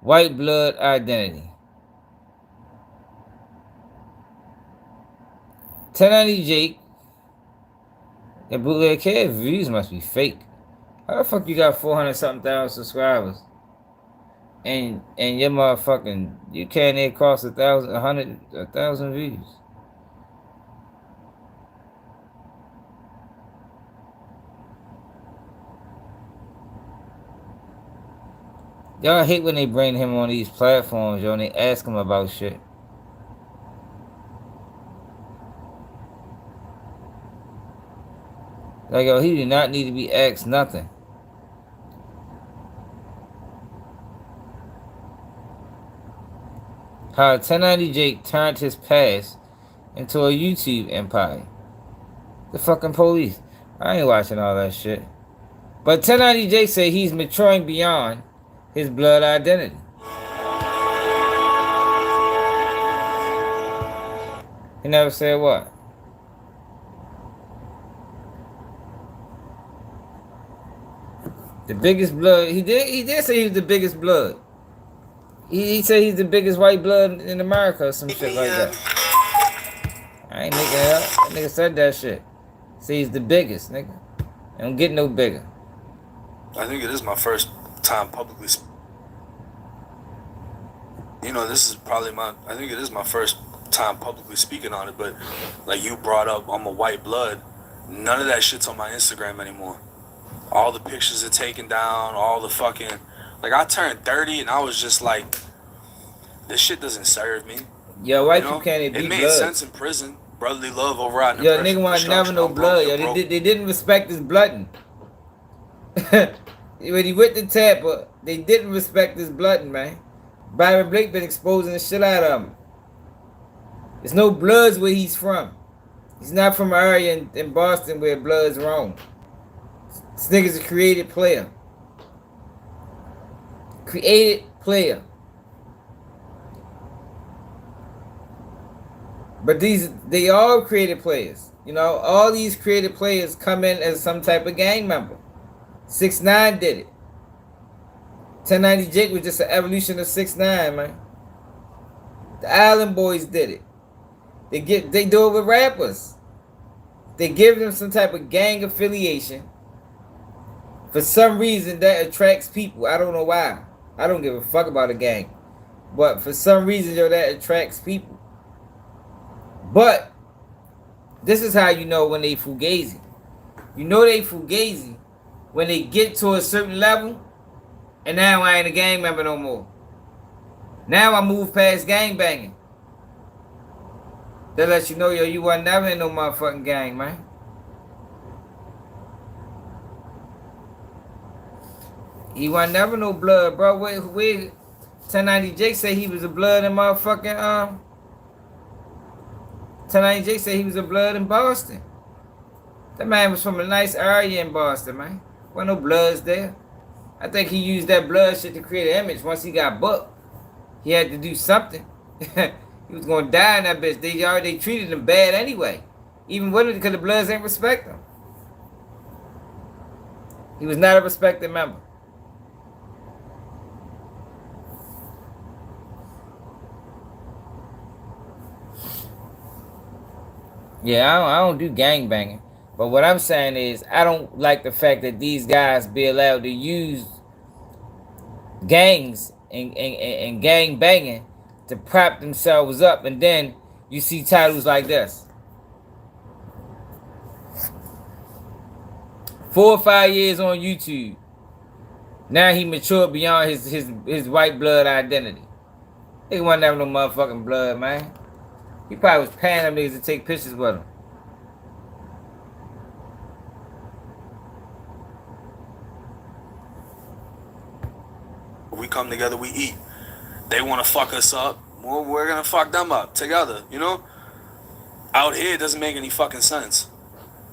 white blood identity. 1090 Jake. That Bootleg Cave views must be fake. How the fuck you got 400-something thousand subscribers? And your motherfucking, you can't even cross 1,000 views. Y'all hate when they bring him on these platforms, yo, and they ask him about shit. Like, yo, he did not need to be asked nothing. How 1090 Jake turned his past into a YouTube empire. The fucking police. I ain't watching all that shit. But 1090 Jake say he's maturing beyond his blood identity. He never said what? The biggest blood. He did say he was the biggest blood. He said he's the biggest white blood in America or some shit like that. I ain't making it up. That nigga said that shit. Say he's the biggest, nigga. It don't get no bigger. I think it is my first time publicly. You know, this is probably I think it is my first time publicly speaking on it, but like you brought up, I'm a white blood. None of that shit's on my Instagram anymore. All the pictures are taken down, all the fucking... Like, I turned 30 and I was just like, this shit doesn't serve me. Yo, white people can't even be blood. It made blood. sense in prison. Brotherly love over out in Yo, nigga want never no blood. Yo, they didn't respect his blooding. When he went to Tampa, they didn't respect his blooding, man. Byron Blake been exposing the shit out of him. There's no bloods where he's from. He's not from an area in Boston where blood's wrong. This nigga's a created player. Created player. But they all created players. You know, all these created players come in as some type of gang member. 6ix9ine did it. 1090 Jake was just an evolution of 6ix9ine, man. The Island Boys did it. They do it with rappers. They give them some type of gang affiliation. For some reason that attracts people. I don't know why. I don't give a fuck about a gang. But for some reason, yo, that attracts people. But this is how you know when they fugazi. You know they fugazi when they get to a certain level, and now I ain't a gang member no more. Now I move past gang banging. That lets you know, yo, you wasn't never in no motherfucking gang, man. He wasn't never no blood, bro. Where 1090 Jake say he was a blood in motherfucking 1090 Jake say he was a blood in Boston. That man was from a nice area in Boston, man. Wasn't no bloods there. I think he used that blood shit to create an image. Once he got booked, he had to do something. He was gonna die in that bitch. They treated him bad anyway. Even with it, because the Bloods ain't respect him. He was not a respected member. Yeah, I don't do gang banging. But what I'm saying is, I don't like the fact that these guys be allowed to use gangs and gang banging to prop themselves up. And then you see titles like this. 4 or 5 years on YouTube. Now he matured beyond his white blood identity. He wasn't having no motherfucking blood, man. He probably was paying them niggas to take pictures with him. We come together, we eat. They want to fuck us up. Well, we're going to fuck them up together, you know? Out here, it doesn't make any fucking sense.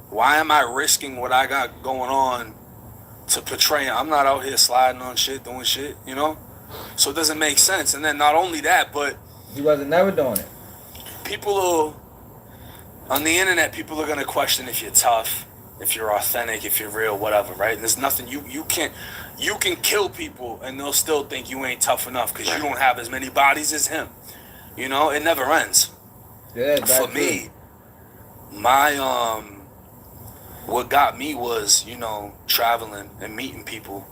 Why am I risking what I got going on to portray? I'm not out here sliding on shit, doing shit, you know? So it doesn't make sense. And then not only that, but... He wasn't never doing it. On the internet, people are going to question if you're tough, if you're authentic, if you're real, whatever, right? And there's nothing, you can kill people and they'll still think you ain't tough enough because you don't have as many bodies as him. You know, it never ends. Yeah, for me, my, what got me was, you know, traveling and meeting people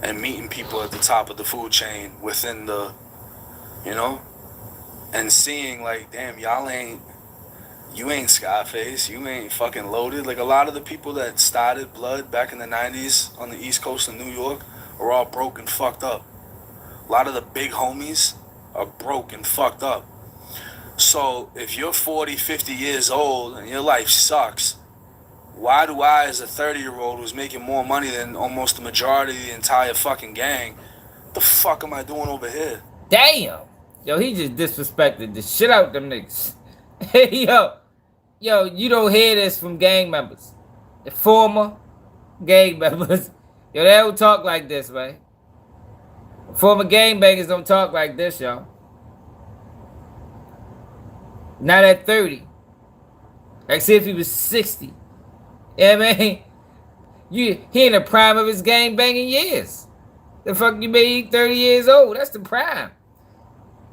at the top of the food chain within the, you know, and seeing like, damn, you ain't Scarface, you ain't fucking loaded. Like a lot of the people that started Blood back in the 90s on the East Coast of New York are all broke and fucked up. A lot of the big homies are broke and fucked up. So if you're 40, 50 years old and your life sucks, why do I, as a 30-year-old who's making more money than almost the majority of the entire fucking gang, what the fuck am I doing over here? Damn! Yo, he just disrespected the shit out them niggas. Yo, you don't hear this from gang members. The former gang members. Yo, they don't talk like this, man. Former gangbangers don't talk like this, y'all. Not at 30. Like, see if he was 60. Yeah, man. He in the prime of his gangbanging years. The fuck you made 30 years old. That's the prime.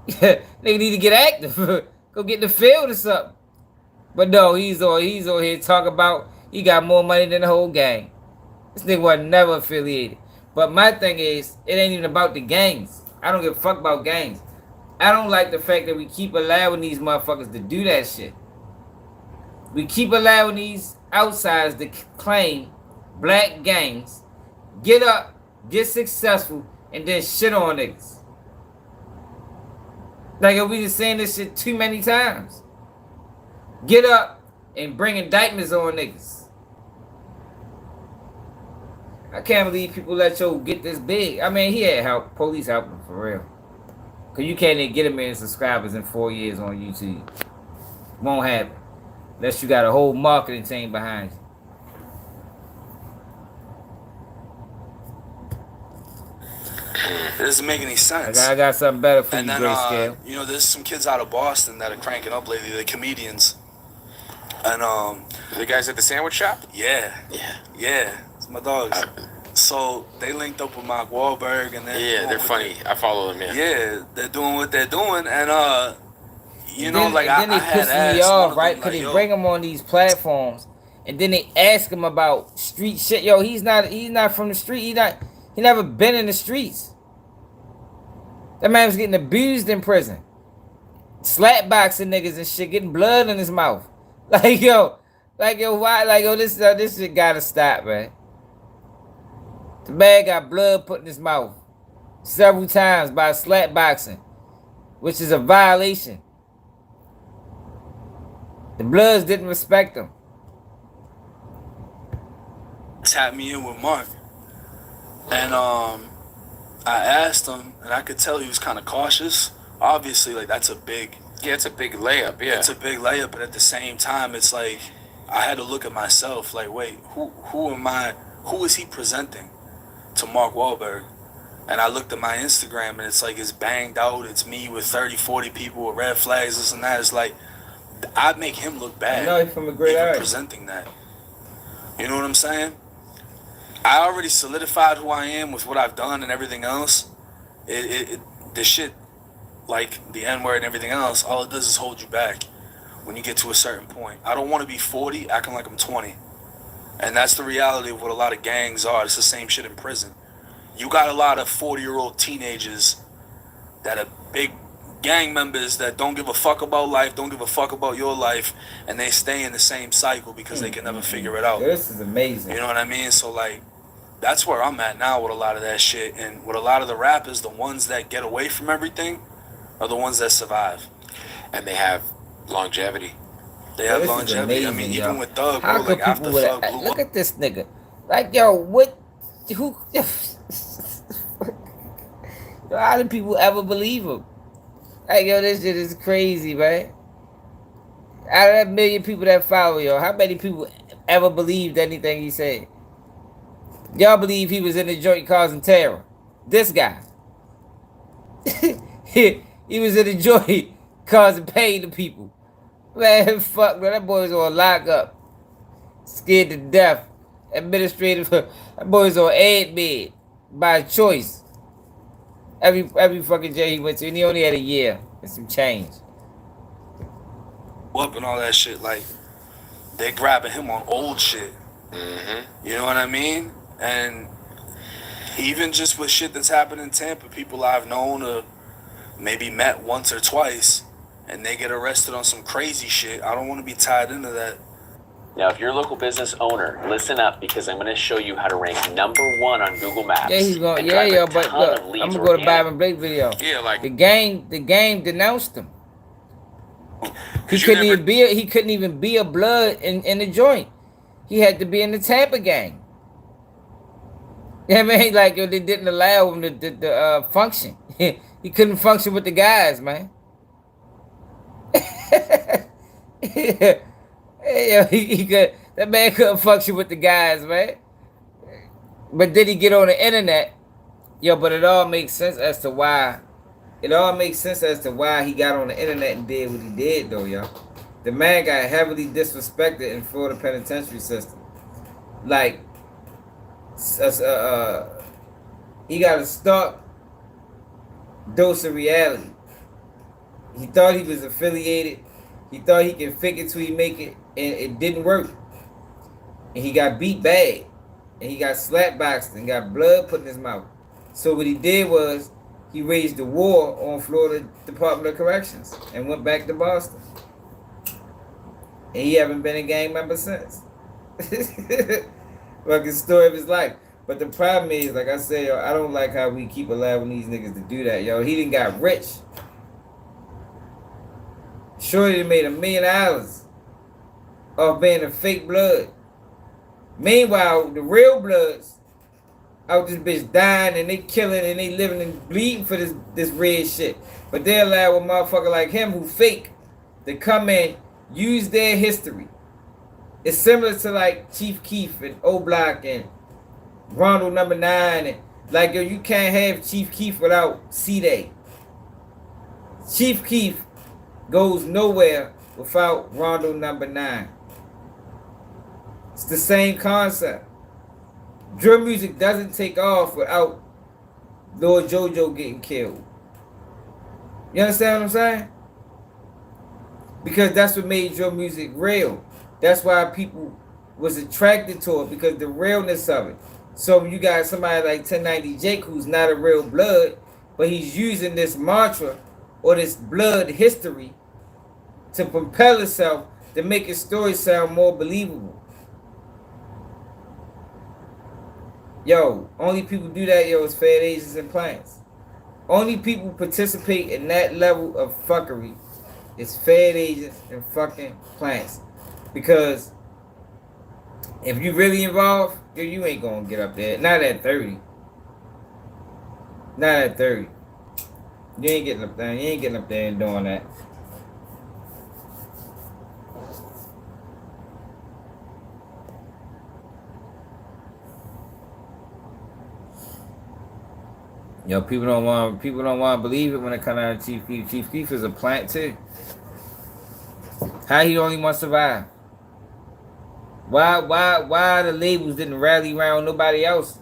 Nigga need to get active. Go get in the field or something. But no, he's on here talking about he got more money than the whole gang. This nigga was never affiliated. But my thing is, it ain't even about the gangs. I don't give a fuck about gangs. I don't like the fact that we keep allowing these motherfuckers to do that shit. We keep allowing these outsiders to claim black gangs, get up, get successful, and then shit on niggas. Like, we just saying this shit too many times. Get up and bring indictments on niggas. I can't believe people let Joe get this big. I mean, he had help. Police helped him for real. Because you can't even get a million subscribers in 4 years on YouTube. Won't happen. Unless you got a whole marketing team behind you. It doesn't make any sense. I got something better for and you, then, Grayscale. You know, there's some kids out of Boston that are cranking up lately. They're comedians. And, the guys at the sandwich shop? Yeah. It's my dogs. So, they linked up with Mark Wahlberg and they're funny. I follow them, Yeah, they're doing what they're doing. And, you know, like, then they piss me off, right? Because they bring them on these platforms. And then they ask him about street shit. Yo, he's not from the street. He never been in the streets. That man was getting abused in prison. Slapboxing niggas and shit, getting blood in his mouth. Like, yo, why? Like, yo, this shit gotta stop, man. The man got blood put in his mouth several times by slapboxing, which is a violation. The Bloods didn't respect him. Tapped me in with Mark. And, I asked him, and I could tell he was kind of cautious. Obviously, like, that's a big... Yeah, it's a big layup, yeah. It's a big layup, but at the same time, it's like, I had to look at myself, like, wait, who is he presenting to Mark Wahlberg? And I looked at my Instagram, and it's like, it's banged out, it's me with 30, 40 people with red flags, this and that. It's like, I'd make him look bad. I know he's from a great area. Presenting that. You know what I'm saying? I already solidified who I am with what I've done and everything else. The shit, like the N-word and everything else, all it does is hold you back when you get to a certain point. I don't want to be 40 acting like I'm 20. And that's the reality of what a lot of gangs are. It's the same shit in prison. You got a lot of 40-year-old teenagers that are big gang members that don't give a fuck about life, don't give a fuck about your life, and they stay in the same cycle because they can never figure it out. This is amazing. You know what I mean? So, like, that's where I'm at now with a lot of that shit. And with a lot of the rappers, the ones that get away from everything are the ones that survive. And they have longevity. They have longevity. I mean, even with Thug, how bro, like after Thug blew look at this nigga. Like, yo, what? Who? How do people ever believe him? Like, yo, this shit is crazy, man. Out of that million people that follow, yo, how many people ever believed anything he said? Y'all believe he was in the joint causing terror? This guy. he was in the joint causing pain to people. Man, fuck, man, that boy's on lockup. Scared to death. Administrative. That boy's on admit by choice. Every fucking jail he went to, and he only had a year and some change. Up and all that shit, like they grabbing him on old shit. You know what I mean? And even just with shit that's happened in Tampa, people I've known or maybe met once or twice, and they get arrested on some crazy shit. I don't want to be tied into that. Now, if you're a local business owner, listen up because I'm going to show you how to rank #1 on Google Maps. Yeah, he's going. Yeah, yo, but look, I'm gonna go to Byron Blake video. Yeah, like the game denounced him. He couldn't even be a blood in the joint. He had to be in the Tampa gang. Yeah, man, like, yo, they didn't allow him to function. He couldn't function with the guys, man. Yo, that man couldn't function with the guys, man. But did he get on the internet? Yo, but it all makes sense as to why. It all makes sense as to why he got on the internet and did what he did, though, yo. The man got heavily disrespected in Florida penitentiary system. Like, he got a stark dose of reality. He thought he was affiliated. He thought he could fake it till he make it, and it didn't work. And he got beat bad, and he got slapboxed and got blood put in his mouth. So what he did was he waged a war on Florida Department of Corrections and went back to Boston. And he haven't been a gang member since. Fucking story of his life. But the problem is, like I said, yo, I don't like how we keep allowing these niggas to do that, yo. He done got rich. Shorty made $1 million off being a fake blood. Meanwhile, the real bloods out this bitch dying and they killing and they living and bleeding for this red shit. But they allow a motherfucker like him who fake to come in, use their history. It's similar to like Chief Keef and O-Block and Rondo number 9. And like, yo, you can't have Chief Keef without C-Day. Chief Keef goes nowhere without Rondo number 9. It's the same concept. Drill music doesn't take off without Lord JoJo getting killed. You understand what I'm saying? Because that's what made drill music real. That's why people was attracted to it, because the realness of it. So you got somebody like 1090 Jake who's not a real blood, but he's using this mantra or this blood history to propel himself to make his story sound more believable. Yo, only people do that, yo, is fed agents and plants. Only people participate in that level of fuckery is fed agents and fucking plants. Because if you really involved, yo, you ain't gonna get up there. Not at 30. Not at 30. You ain't getting up there. You ain't getting up there and doing that. Yo, people don't want to believe it when it comes out of Chief Keef. Chief Keef is a plant too. How he the only one survive? Why the labels didn't rally around nobody else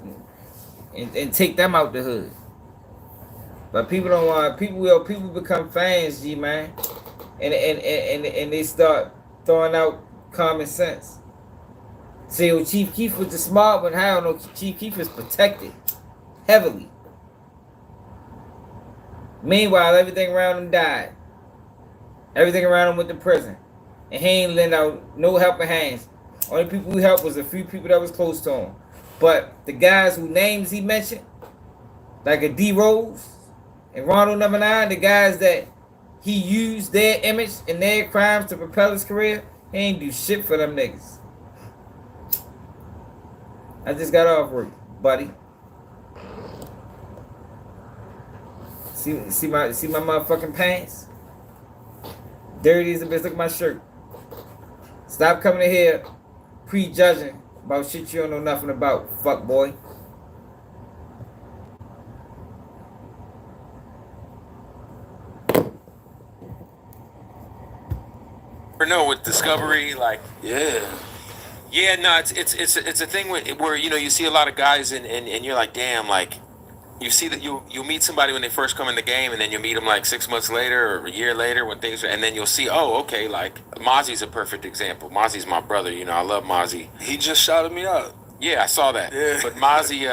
and take them out the hood? But people don't want people become fans, G man, and they start throwing out common sense. Say, oh, Chief Keef was the smart one. How no, Chief Keef is protected heavily. Meanwhile, everything around him died. Everything around him went to prison, and he ain't lend out no helping hands. Only people who helped was a few people that was close to him. But the guys whose names he mentioned, like a D Rose and Rondo number 9, the guys that he used their image and their crimes to propel his career. He ain't do shit for them niggas. I just got off work, buddy. See my motherfucking pants? Dirty as a bitch. Look at my shirt. Stop coming in here prejudging about shit you don't know nothing about, fuck boy. No, with Discovery, like no, it's a thing where you see a lot of guys and you're like, damn, like you see that you meet somebody when they first come in the game, and then you meet them like 6 months later or a year later when things are, and then you'll see, oh, okay, like Mozzie's a perfect example. Mozzie's my brother, I love Mozzie. He just shouted me out. Yeah, I saw that. Yeah. But Mozzie,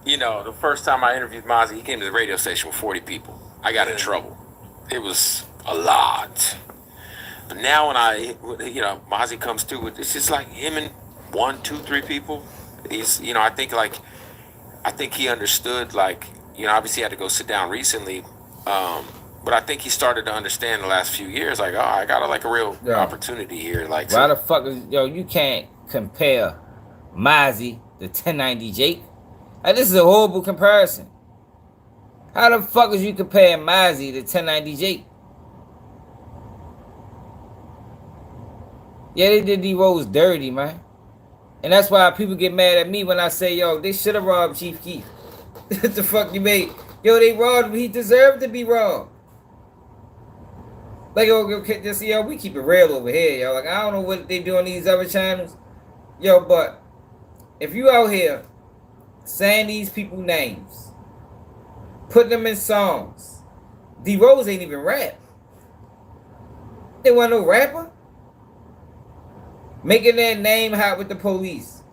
the first time I interviewed Mozzie, he came to the radio station with 40 people. I got in trouble. It was a lot. But now when Mozzie comes through, it's just like him and 1, 2, 3 people. He's, I think he understood, obviously he had to go sit down recently, but I think he started to understand the last few years, like, oh, I got a real opportunity here. Like, why the fuck is, you can't compare Mozzie to 1090 Jake? This is a horrible comparison. How the fuck is you comparing Mozzie to 1090 Jake? Yeah, they did D-Rose dirty, man. And that's why people get mad at me when I say, they should have robbed Chief Keef. What the fuck you made? They robbed him. He deserved to be robbed. Like, just we keep it real over here, Like, I don't know what they do on these other channels. But if you out here saying these people names, putting them in songs, D-Rose ain't even rap. They want no rapper. Making their name hot with the police.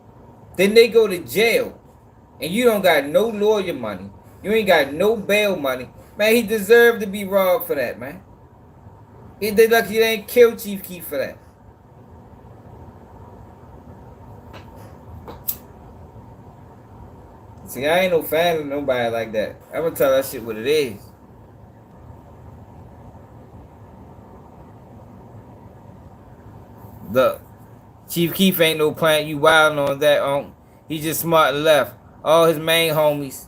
Then they go to jail. And you don't got no lawyer money. You ain't got no bail money. Man, he deserved to be robbed for that, man. They lucky they ain't killed Chief Keef for that. See, I ain't no fan of nobody like that. I'm gonna tell that shit what it is. Look. Chief Keef ain't no plant. You wildin' on that, He just smart and left. All his main homies.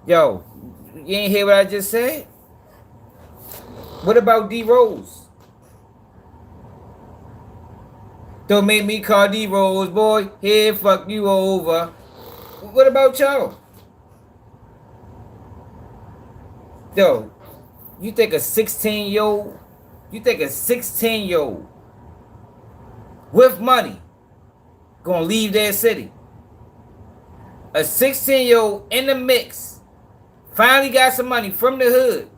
You ain't hear what I just said? What about D-Rose? Don't make me call D-Rose, boy. Here, fuck you over. What about y'all? You think a 16-year-old? You think a 16-year-old with money gonna leave their city? A 16-year-old in the mix finally got some money from the hood,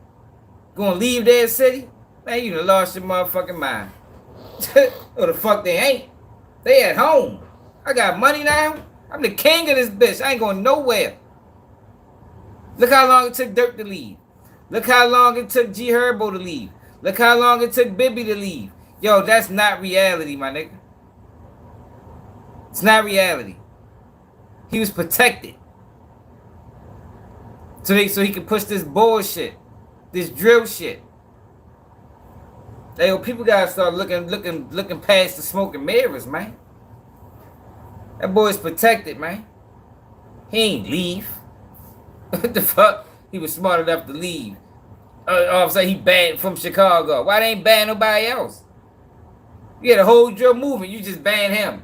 gonna leave their city? Man, you done lost your motherfucking mind. Oh, the fuck they ain't. They at home. I got money now. I'm the king of this bitch. I ain't going nowhere. Look how long it took Dirk to leave. Look how long it took G Herbo to leave. Look how long it took Bibby to leave. That's not reality, my nigga. It's not reality. He was protected. So he could push this bullshit. This drill shit. People gotta start looking past the smoke and mirrors, man. That boy's protected, man. He ain't leave. What the fuck? He was smart enough to leave. All of a sudden he banned from Chicago. Why they ain't ban nobody else? You had a whole drill movement. You just banned him.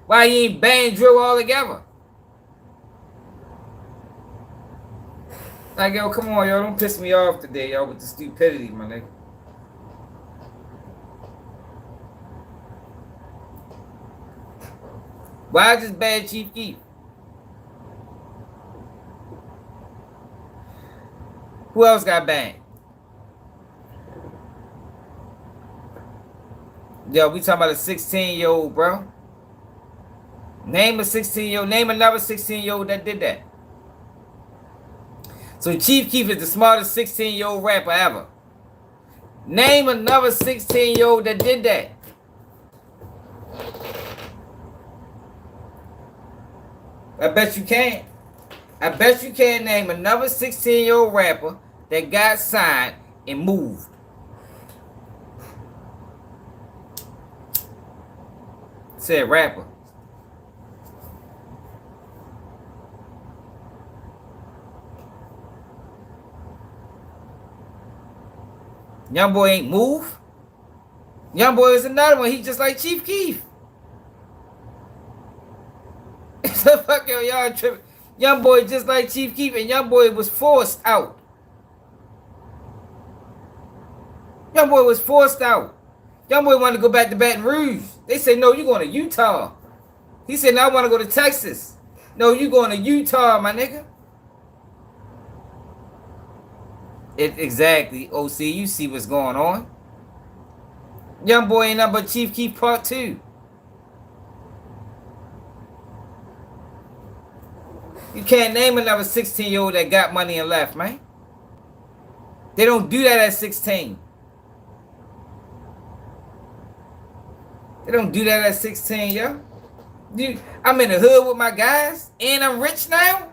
Why you ain't ban drill altogether? Like, come on, don't piss me off today, with the stupidity, my nigga. Why just ban Chief Keef? Who else got banned? We talking about a 16-year-old, bro. Name a 16-year-old. Name another 16-year-old that did that. So Chief Keef is the smartest 16-year-old rapper ever. Name another 16-year-old that did that. I bet you can. I bet you can name another 16-year-old rapper that got signed and moved Said rapper. Young boy ain't move. Young boy is another one. He just like Chief Keef. So fuck y'all tripping. Young boy just like Chief Keef, and young boy was forced out. Young boy was forced out. Young boy wanted to go back to Baton Rouge. They said, no, you're going to Utah. He said, no, I want to go to Texas. No, you going to Utah, my nigga. Exactly, OC. You see what's going on. Young boy ain't nothing but Chief Keef Part 2. You can't name another 16-year-old that got money and left, man. They don't do that at 16. They don't do that at 16, yo. I'm in the hood with my guys, and I'm rich now,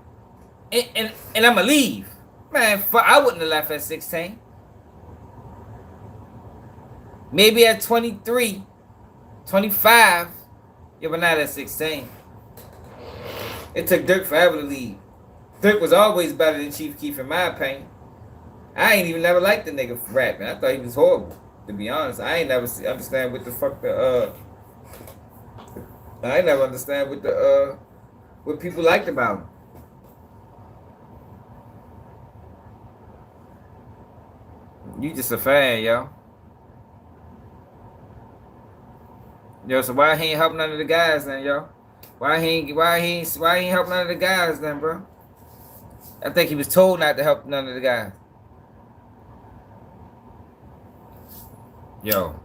and I'm going to leave. Man, I wouldn't have left at 16. Maybe at 23, 25, yeah, but not at 16. It took Dirk forever to leave. Dirk was always better than Chief Keef, in my opinion. I ain't even never liked the nigga for rapping. I thought he was horrible, to be honest. I ain't never understand what the fuck I ain't never understand what people liked about him. You just a fan, yo. Yo, so why he ain't help none of the guys then, yo? Why he ain't help none of the guys then, bro? I think he was told not to help none of the guys. Yo,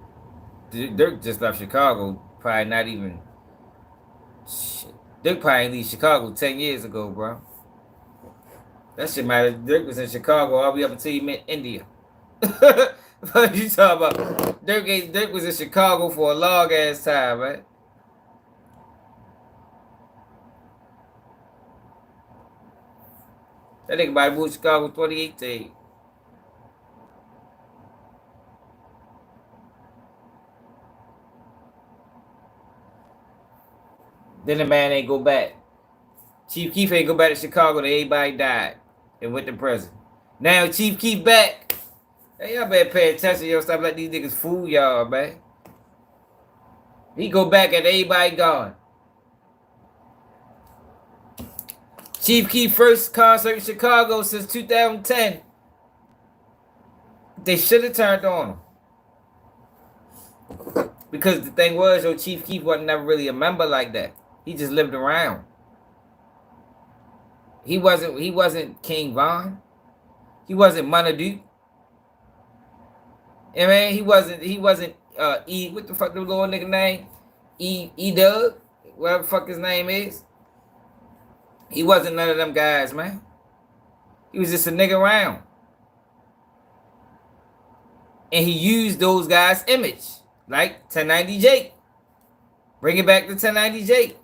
Dirk just left Chicago, probably not even. Shit. Dirk probably leave Chicago 10 years ago, bro. That shit matter. Dirk was in Chicago all the way up until he met India. What you talking about? Dirk was in Chicago for a long ass time, right? That nigga might moved to Chicago 2018. Then the man ain't go back. Chief Keef ain't go back to Chicago. Everybody died and went to prison. Now Chief Keef back. Hey, y'all better pay attention. Y'all stop letting these niggas fool y'all, man. He go back and everybody gone. Chief Keef first concert in Chicago since 2010. They should have turned on him. Because the thing was, yo, Chief Keef wasn't never really a member like that. He just lived around. He wasn't King Von. He wasn't Monadoo. I mean, he wasn't E, what the fuck the little nigga name? E Doug, whatever the fuck his name is. He wasn't none of them guys, man. He was just a nigga around. And he used those guys' image. Like 1090 Jake. Bring it back to 1090 Jake.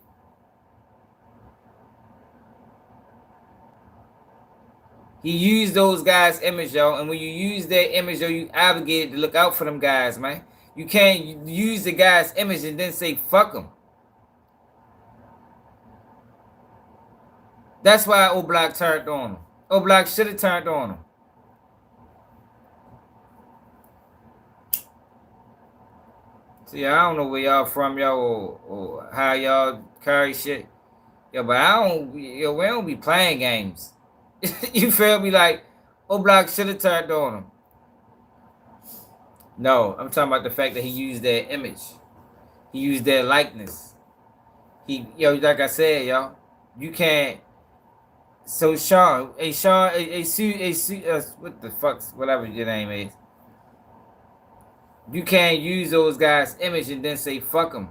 He used those guys' image, yo. And when you use their image, yo, you obligated to look out for them guys, man. You can't use the guy's image and then say, fuck them. That's why O-Block turned on him. O-Block should have turned on him. See, I don't know where y'all from, y'all, or how y'all carry shit. Yo, but we don't be playing games. You feel me? Like, O-Block should have turned on him. No, I'm talking about the fact that he used their image. He used their likeness. Like I said, y'all, you can't. So Sean, what the fuck, whatever your name is. You can't use those guys' image and then say fuck them.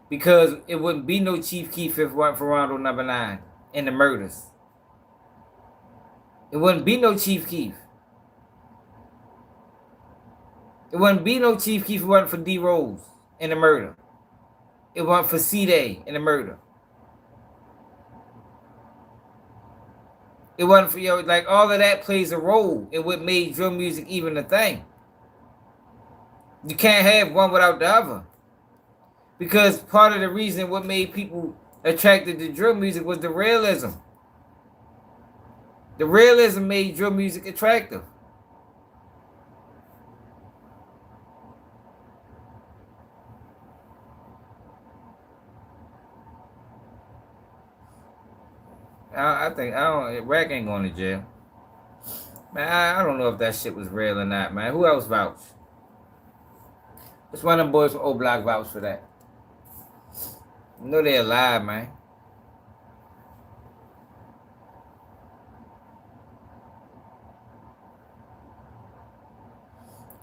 Because it wouldn't be no Chief Keef if it weren't for Rondo number 9 and the murders. It wouldn't be no Chief Keef. It wouldn't be no Chief Keef if it wasn't for D Rose and the murder. It wasn't for C-Day and the murder. It wasn't for, like, all of that plays a role in what made drill music even a thing. You can't have one without the other. Because part of the reason what made people attracted to drill music was the realism. The realism made drill music attractive. I think Rack ain't going to jail. Man, I don't know if that shit was real or not, man. Who else vouched? It's one of them boys from O Block vouched for that. You know they alive, man.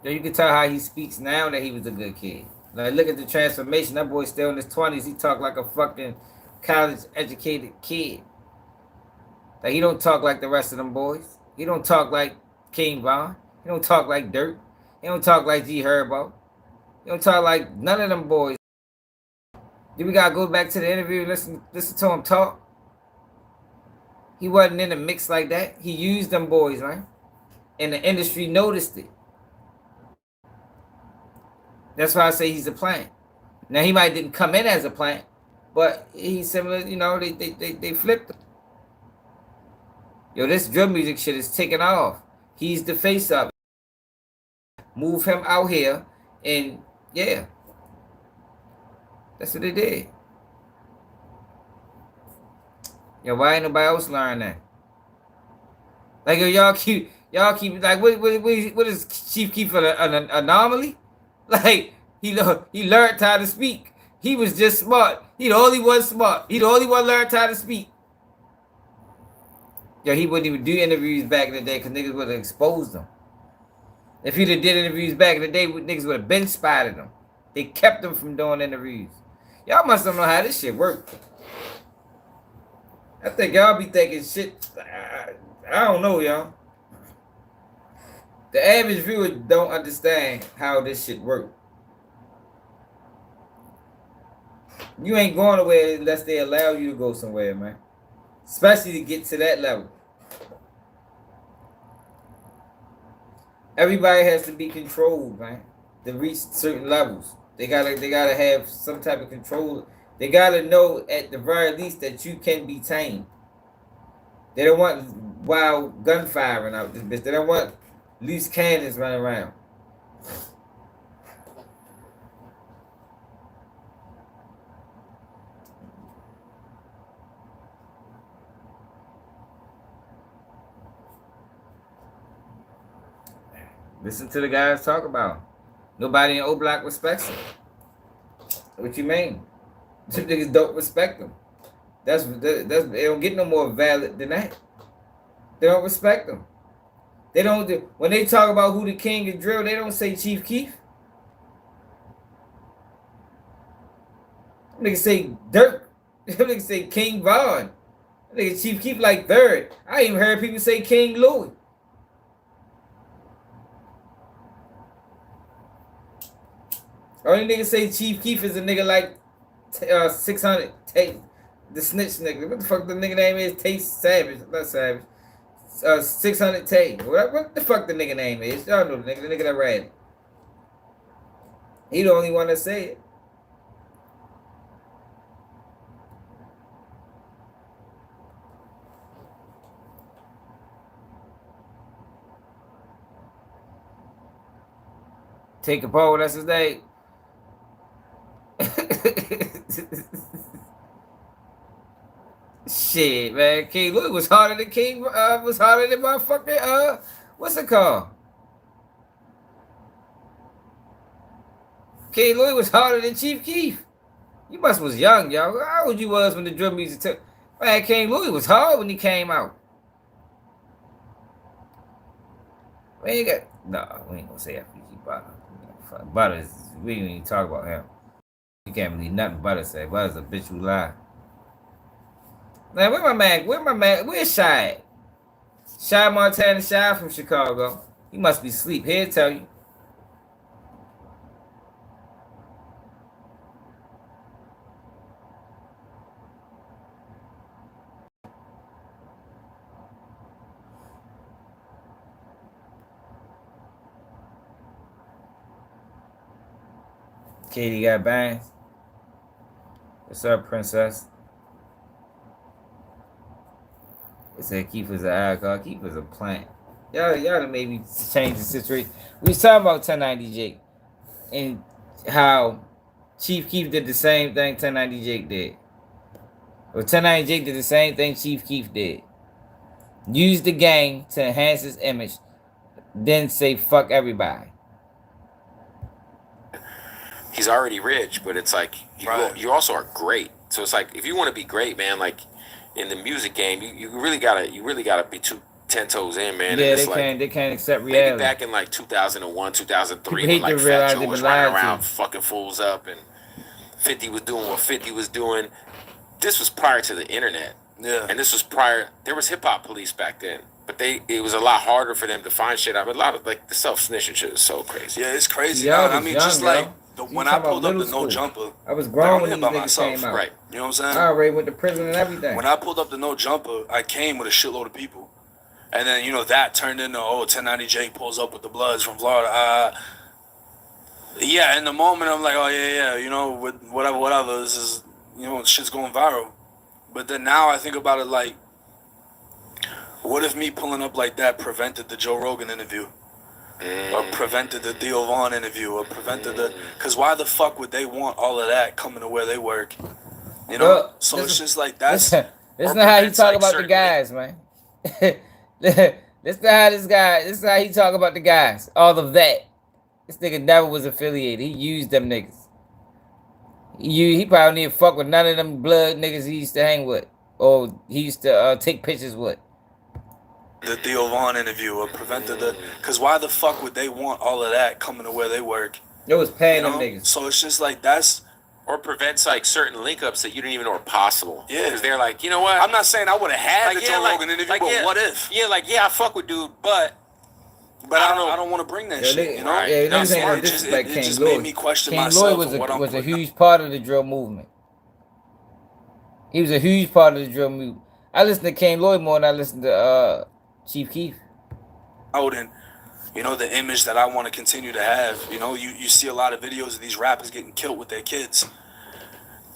So you can tell how he speaks now that he was a good kid. Like, look at the transformation. That boy's still in his 20s. He talk like a fucking college-educated kid. Like, he don't talk like the rest of them boys. He don't talk like King Von. He don't talk like Dirt. He don't talk like G Herbo. He don't talk like none of them boys. Then we gotta go back to the interview and listen to him talk. He wasn't in the mix like that. He used them boys, right? And the industry noticed it. That's why I say he's a plant. Now, he might didn't come in as a plant, but he's similar, you know, they flipped him. Yo, this drill music shit is taking off. He's the face of it. Move him out here, and yeah. That's what they did. Yo, why ain't nobody else learn that? Like, yo, y'all keep like, what is Chief Keef an anomaly? Like, he learned how to speak. He was just smart. He the only one smart. He the only one learned how to speak. Yo, he wouldn't even do interviews back in the day because niggas would have exposed him. If he'd have did interviews back in the day, niggas would have been spotted him. They kept him from doing interviews. Y'all must don't know how this shit works. I think y'all be thinking shit. I don't know, y'all. The average viewer don't understand how this shit works. You ain't going nowhere unless they allow you to go somewhere, man. Especially to get to that level. Everybody has to be controlled, man. To reach certain levels. They gotta have some type of control. They gotta know at the very least that you can be tamed. They don't want wild gunfire out this bitch. They don't want loose cannons running around. Listen to the guys talk about. Nobody in O Block respects him. What you mean? Some niggas don't respect them. That's they don't get no more valid than that. They don't respect them. They don't do, when they talk about who the king of drill, they don't say Chief Keef. Niggas say Dirk. Niggas say King Von. Niggas Chief Keef like third. I even heard people say King Louis. Only nigga say Chief Keef is a nigga like 600 Tate, the snitch nigga. What the fuck the nigga name is? Tate Savage, not Savage. 600 Tate. What the fuck the nigga name is? Y'all know the nigga that ran. He the only one that say it. Take a poll, that's his name. Shit, man. King Louis was harder than motherfucking what's it called? King Louis was harder than Chief Keef. You must was young, y'all. How old you was when the drum music took? Man, King Louis was hard when he came out. Man, you got we ain't gonna say FPG Butter. Butter, we ain't even talk about him. You can't believe nothing Butter say. Butter's a bitch who lie. Man, where my man? Where's Shy at? Shy Montana Shy from Chicago. He must be asleep. He'll tell you. Katie got bangs. What's up, princess? It said Keith was an alcohol. Keith was a plant. Y'all done made me change the situation. We was talking about 1090 Jake and how Chief Keef did the same thing 1090 Jake did. Well, 1090 Jake did the same thing Chief Keef did. Use the gang to enhance his image, then say fuck everybody. He's already rich, but it's like you also are great. So it's like if you want to be great, man, like in the music game, you really gotta be 10 toes in, man. Yeah, they can't accept reality. Maybe back in like 2001, 2003, when like Fat Joe was running around fucking fools up, and 50 was doing what 50 was doing. This was prior to the internet. Yeah. And this was prior. There was hip hop police back then, but it was a lot harder for them to find shit. I mean, a lot of like the self snitching shit is so crazy. Yeah, it's crazy. I mean, just like when I pulled up the No Jumper, I was grown when these by niggas myself, came out. Right. You know what I'm saying? I already went to prison and everything. When I pulled up the No Jumper, I came with a shitload of people, and then that turned into 1090 Jake pulls up with the Bloods from Florida. Yeah, in the moment I'm like, oh yeah, with whatever. This is shit's going viral. But then now I think about it like, what if me pulling up like that prevented the Joe Rogan interview? Or prevented the Theo Vaughn interview? Or prevented because why the fuck would they want all of that coming to where they work? So it's just like that's... This is not how he talk about the guys, man. This is how he talk about the guys. All of that. This nigga never was affiliated. He used them niggas. He probably didn't fuck with none of them blood niggas he used to hang with. Or he used to take pictures with. The Theo Vaughn interview or prevented because why the fuck would they want all of that coming to where they work? It was paying them niggas. So it's just like that's... Or prevents like certain link ups that you didn't even know were possible. Yeah. Because they're like, you know what? I'm not saying I would have had the Joe Rogan interview, but what if? Yeah, I fuck with dude, but I don't know. I don't want to bring that shit, Yeah, it just made me question King myself. Lloyd was a huge part of the drill movement. He was a huge part of the drill movement. I listen to King Lloyd more than I listen to Chief Keef. And the image that I want to continue to have. You see a lot of videos of these rappers getting killed with their kids.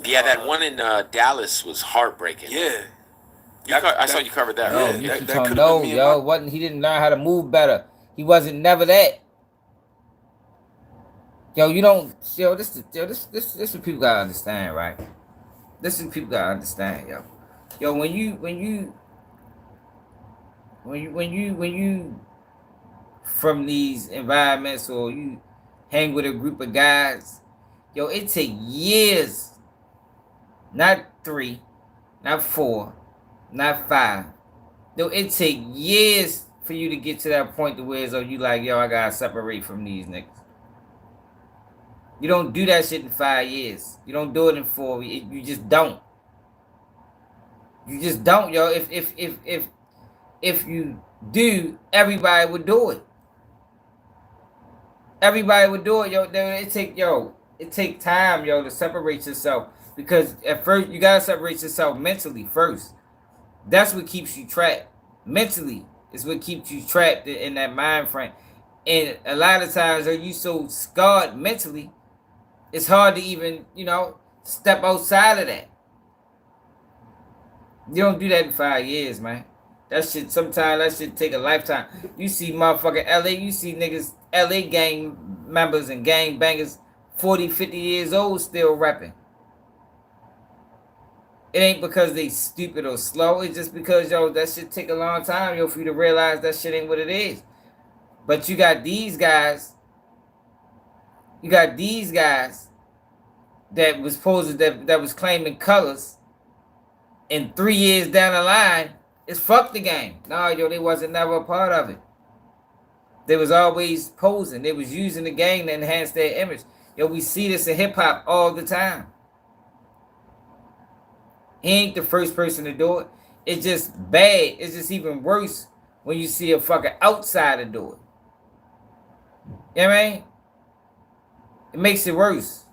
Yeah, that one in Dallas was heartbreaking. Yeah. I saw you covered that. Right? He didn't learn how to move better. He wasn't never that. This is what people gotta understand, right? This is what people gotta understand, yo. When you from these environments or you hang with a group of guys, it take years, not 3, not 4, not 5. It take years for you to get to that point to where you like, I gotta separate from these niggas. You don't do that shit in 5 years. You don't do it in 4. You just don't. You just don't, yo. If you do, everybody would do it. Everybody would do it, yo. It take time, yo, to separate yourself. Because at first, you gotta separate yourself mentally first. That's what keeps you trapped. Mentally is what keeps you trapped in that mind frame. And a lot of times, are you so scarred mentally, it's hard to even, step outside of that. You don't do that in 5 years, man. Sometimes that shit take a lifetime. You see motherfucking LA, you see niggas, LA gang members and gang bangers, 40, 50 years old still rapping. It ain't because they stupid or slow. It's just because, that shit take a long time, for you to realize that shit ain't what it is. But you got these guys. That was that was claiming colors. And 3 years down the line, it's fuck the game. No, they wasn't never a part of it. They was always posing. They was using the game to enhance their image. We see this in hip hop all the time. He ain't the first person to do it. It's just bad. It's just even worse when you see a fucking outsider do it. You know what I mean? It makes it worse.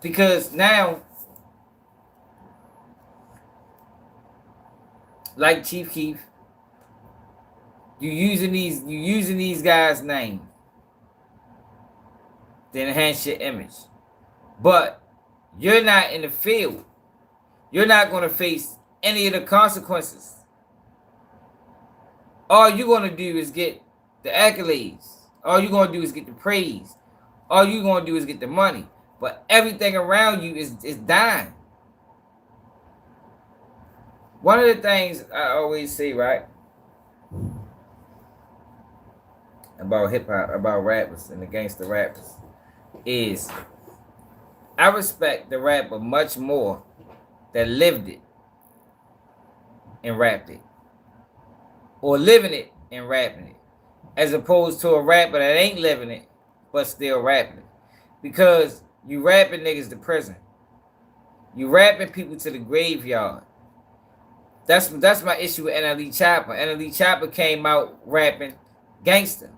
Because now, like Chief Keef, you using these guys' names to enhance your image. But you're not in the field. You're not going to face any of the consequences. All you're going to do is get the accolades. All you're going to do is get the praise. All you're going to do is get the money. But everything around you is dying. One of the things I always say, right, about hip-hop, about rappers and the gangster rappers, is I respect the rapper much more that lived it and rapped it, or living it and rapping it, as opposed to a rapper that ain't living it but still rapping it. Because you rapping niggas to prison, you rapping people to the graveyard. That's my issue with NLE Chopper. NLE Chopper came out rapping gangster,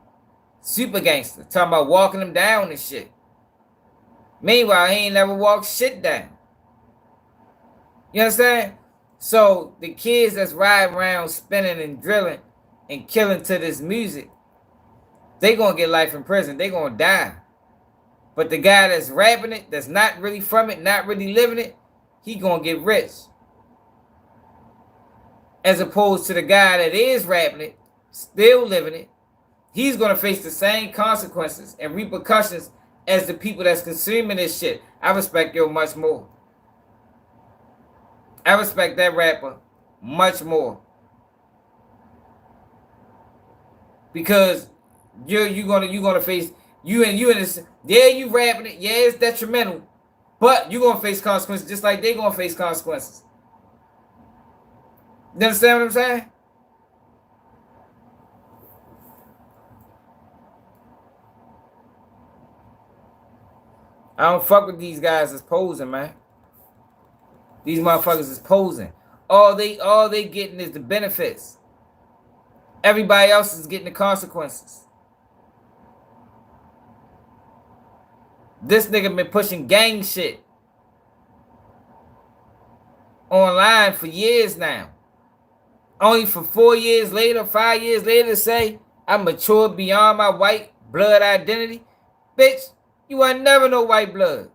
super gangster, talking about walking them down and shit. Meanwhile, he ain't never walked shit down. You understand? So the kids that's riding around spinning and drilling and killing to this music, they gonna get life in prison. They gonna die. But the guy that's rapping it, that's not really from it, not really living it, he gonna get rich. As opposed to the guy that is rapping it, still living it, he's gonna face the same consequences and repercussions as the people that's consuming this shit. I respect you much more. I respect that rapper much more. Because you're gonna face you in this. Yeah, you rapping it. Yeah, it's detrimental, but you're gonna face consequences just like they gonna face consequences. You understand what I'm saying? I don't fuck with these guys that's posing, man. These motherfuckers is posing. All they getting is the benefits. Everybody else is getting the consequences. This nigga been pushing gang shit online for years now. Only for 4 years later, 5 years later to say I'm matured beyond my white blood identity. Bitch, you ain't never no white blood.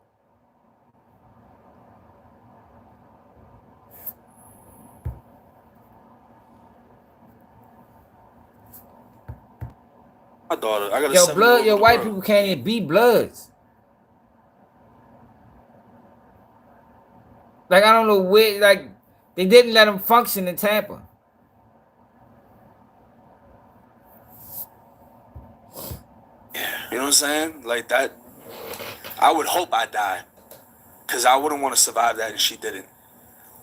My daughter, I got a your blood, your white people can't even be bloods. Like, I don't know where, like, they didn't let them function in Tampa. You know what I'm saying? Like that, I would hope I die. Because I wouldn't want to survive that and she didn't.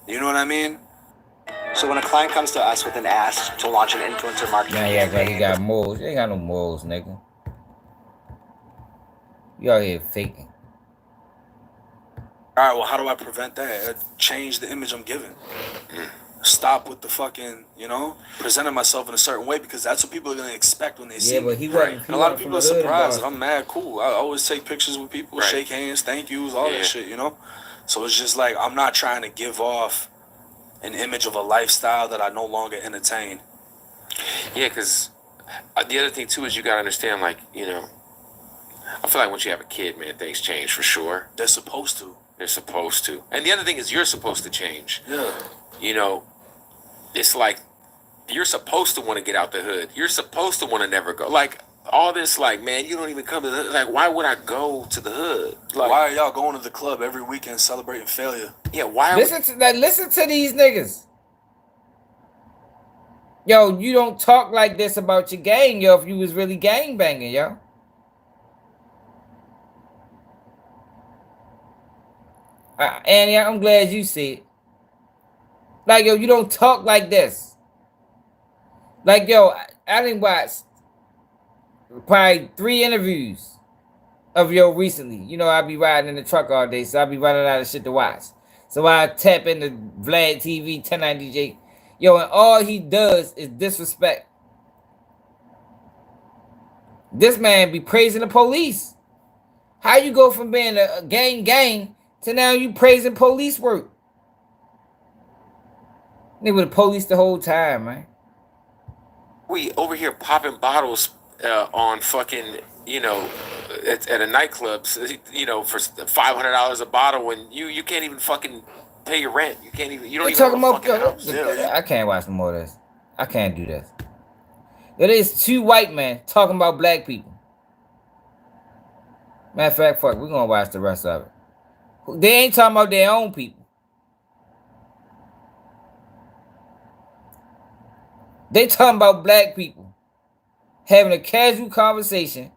You know what I mean? So when a client comes to us with an ask to launch an influencer marketing campaign, he got morals. You ain't got no morals, nigga. You out here faking. All right, well, how do I prevent that? Change the image I'm giving. Stop with the fucking, presenting myself in a certain way, because that's what people are going to expect when they see me. But he wasn't. And a lot of people are surprised. I'm mad cool. I always take pictures with people, shake hands, thank yous, all that shit, So it's just like, I'm not trying to give off an image of a lifestyle that I no longer entertain. Yeah, because the other thing, too, is you got to understand, like, I feel like once you have a kid, man, things change for sure. They're supposed to. They're supposed to. And the other thing is you're supposed to change. Yeah. It's like you're supposed to want to get out the hood. You're supposed to want to never go. Like, all this, like, man, you don't even come to the hood. Like, why would I go to the hood? Like, why are y'all going to the club every weekend celebrating failure? Yeah, why? Listen to these niggas. Yo, you don't talk like this about your gang, yo, if you was really gang banging, yo. Annie, I'm glad you see it. Like, yo, you don't talk like this. Like, yo, I didn't watch probably 3 interviews of yo recently. I be riding in the truck all day, so I be running out of shit to watch. So I tap into Vlad TV, 1090J. Yo, and all he does is disrespect. This man be praising the police. How you go from being a gang to now you praising police work? They were the police the whole time, man. We over here popping bottles on fucking, at a nightclub, you know, for $500 a bottle when you can't even fucking pay your rent. You can't even. You don't even talking have a about fucking house. I can't watch no more of this. I can't do this. It is 2 white men talking about black people. Matter of fact, fuck, we're gonna watch the rest of it. They ain't talking about their own people. They talking about black people having a casual conversation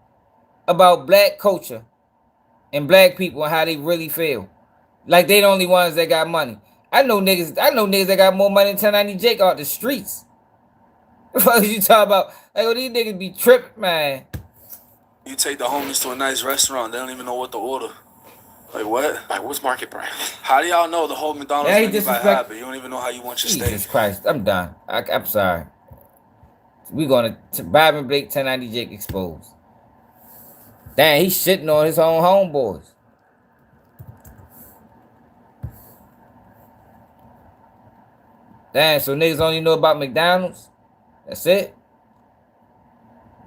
about black culture and black people and how they really feel. Like they the only ones that got money. I know niggas that got more money than 1090 Jake out the streets. What the fuck you talking about? Like, oh, these niggas be tripping, man. You take the homies to a nice restaurant, they don't even know what to order. Like what? Like what's market price? How do y'all know the whole McDonald's menu by heart, but you don't even know how you want your steak? Jesus Christ, I'm done. I'm sorry. We gonna Bob and Blake 1090 Jake exposed. Damn, he's shitting on his own homeboys. Damn, so niggas only know about McDonald's? That's it?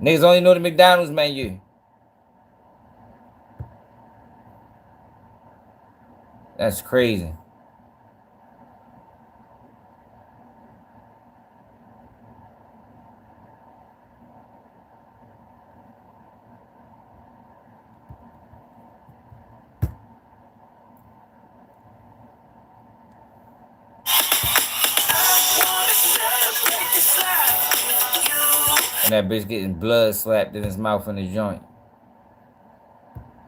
Niggas only know the McDonald's menu. That's crazy. And that bitch getting blood slapped in his mouth in the joint.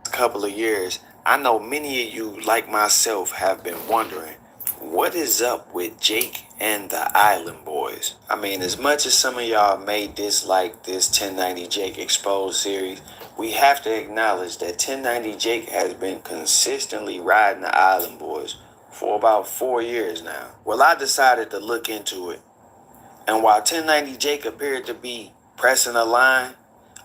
A couple of years, I know many of you, like myself, have been wondering, what is up with Jake and the Island Boys? I mean, as much as some of y'all may dislike this 1090 Jake Exposed series, we have to acknowledge that 1090 Jake has been consistently riding the Island Boys for about 4 years now. Well, I decided to look into it. And while 1090 Jake appeared to be pressing a line,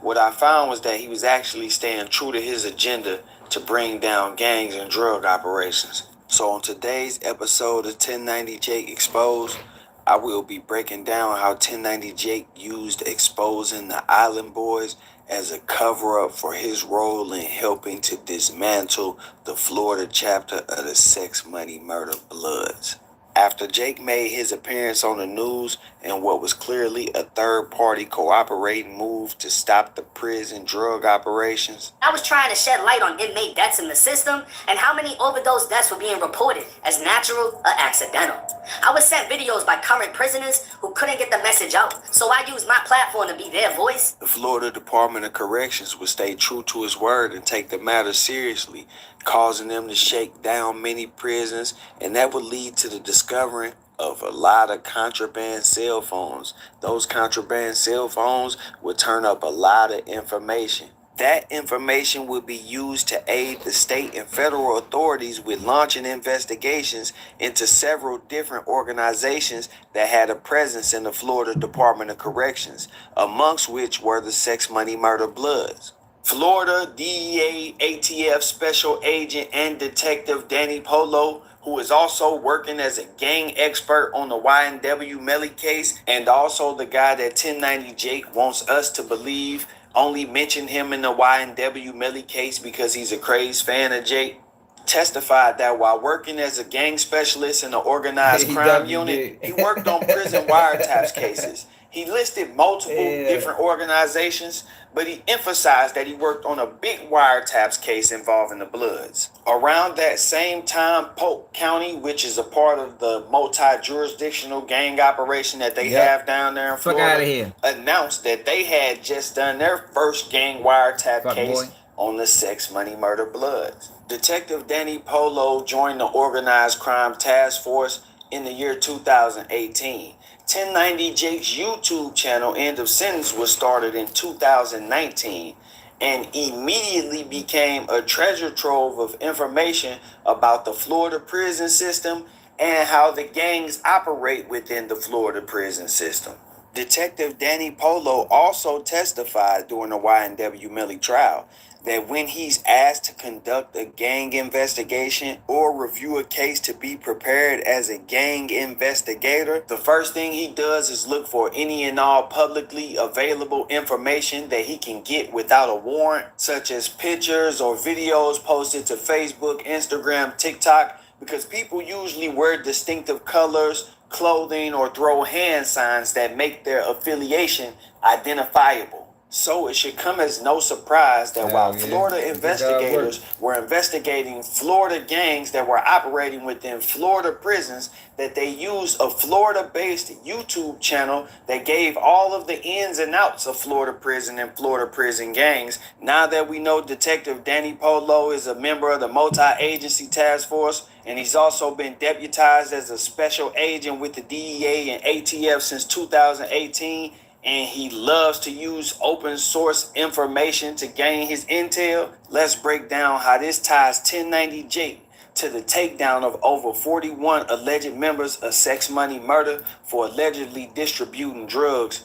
what I found was that he was actually staying true to his agenda to bring down gangs and drug operations. So on today's episode of 1090 Jake Exposed, I will be breaking down how 1090 Jake used exposing the Island Boys as a cover-up for his role in helping to dismantle the Florida chapter of the Sex Money Murder Bloods. After Jake made his appearance on the news in what was clearly a third-party cooperating move to stop the prison drug operations, I was trying to shed light on inmate deaths in the system and how many overdose deaths were being reported as natural or accidental. I was sent videos by current prisoners who couldn't get the message out, so I used my platform to be their voice. the Florida Department of Corrections would stay true to its word and take the matter seriously, causing them to shake down many prisons, and that would lead to the discovering of a lot of contraband cell phones. Those contraband cell phones would turn up a lot of information. That information would be used to aid the state and federal authorities with launching investigations into several different organizations that had a presence in the Florida Department of Corrections, amongst which were the Sex Money Murder Bloods. Florida DEA ATF Special Agent and Detective Danny Polo, who is also working as a gang expert on the YNW Melly case, and also the guy that 1090 Jake wants us to believe only mentioned him in the YNW Melly case because he's a crazed fan of Jake, testified that while working as a gang specialist in the organized crime unit, he worked on prison wiretaps cases. He listed multiple different organizations, but he emphasized that he worked on a big wiretaps case involving the Bloods. Around that same time, Polk County, which is a part of the multi-jurisdictional gang operation that they have down there in Florida, announced that they had just done their first gang wiretap case on the Sex Money Murder Bloods. Detective Danny Polo joined the Organized Crime Task Force in the year 2018. 1090 Jake's YouTube channel, End of Sentence, was started in 2019 and immediately became a treasure trove of information about the Florida prison system and how the gangs operate within the Florida prison system. Detective Danny Polo also testified during the YNW Melly trial that when he's asked to conduct a gang investigation or review a case to be prepared as a gang investigator, the first thing he does is look for any and all publicly available information that he can get without a warrant, such as pictures or videos posted to Facebook, Instagram, TikTok, because people usually wear distinctive colors, clothing, or throw hand signs that make their affiliation identifiable. So it should come as no surprise that while Florida investigators were investigating Florida gangs that were operating within Florida prisons, that they used a Florida-based YouTube channel that gave all of the ins and outs of Florida prison and Florida prison gangs. Now that we know Detective Danny Polo is a member of the multi-agency task force, and he's also been deputized as a special agent with the DEA and ATF since 2018, and he loves to use open source information to gain his intel, let's break down how this ties 1090 Jake to the takedown of over 41 alleged members of Sex Money Murder for allegedly distributing drugs.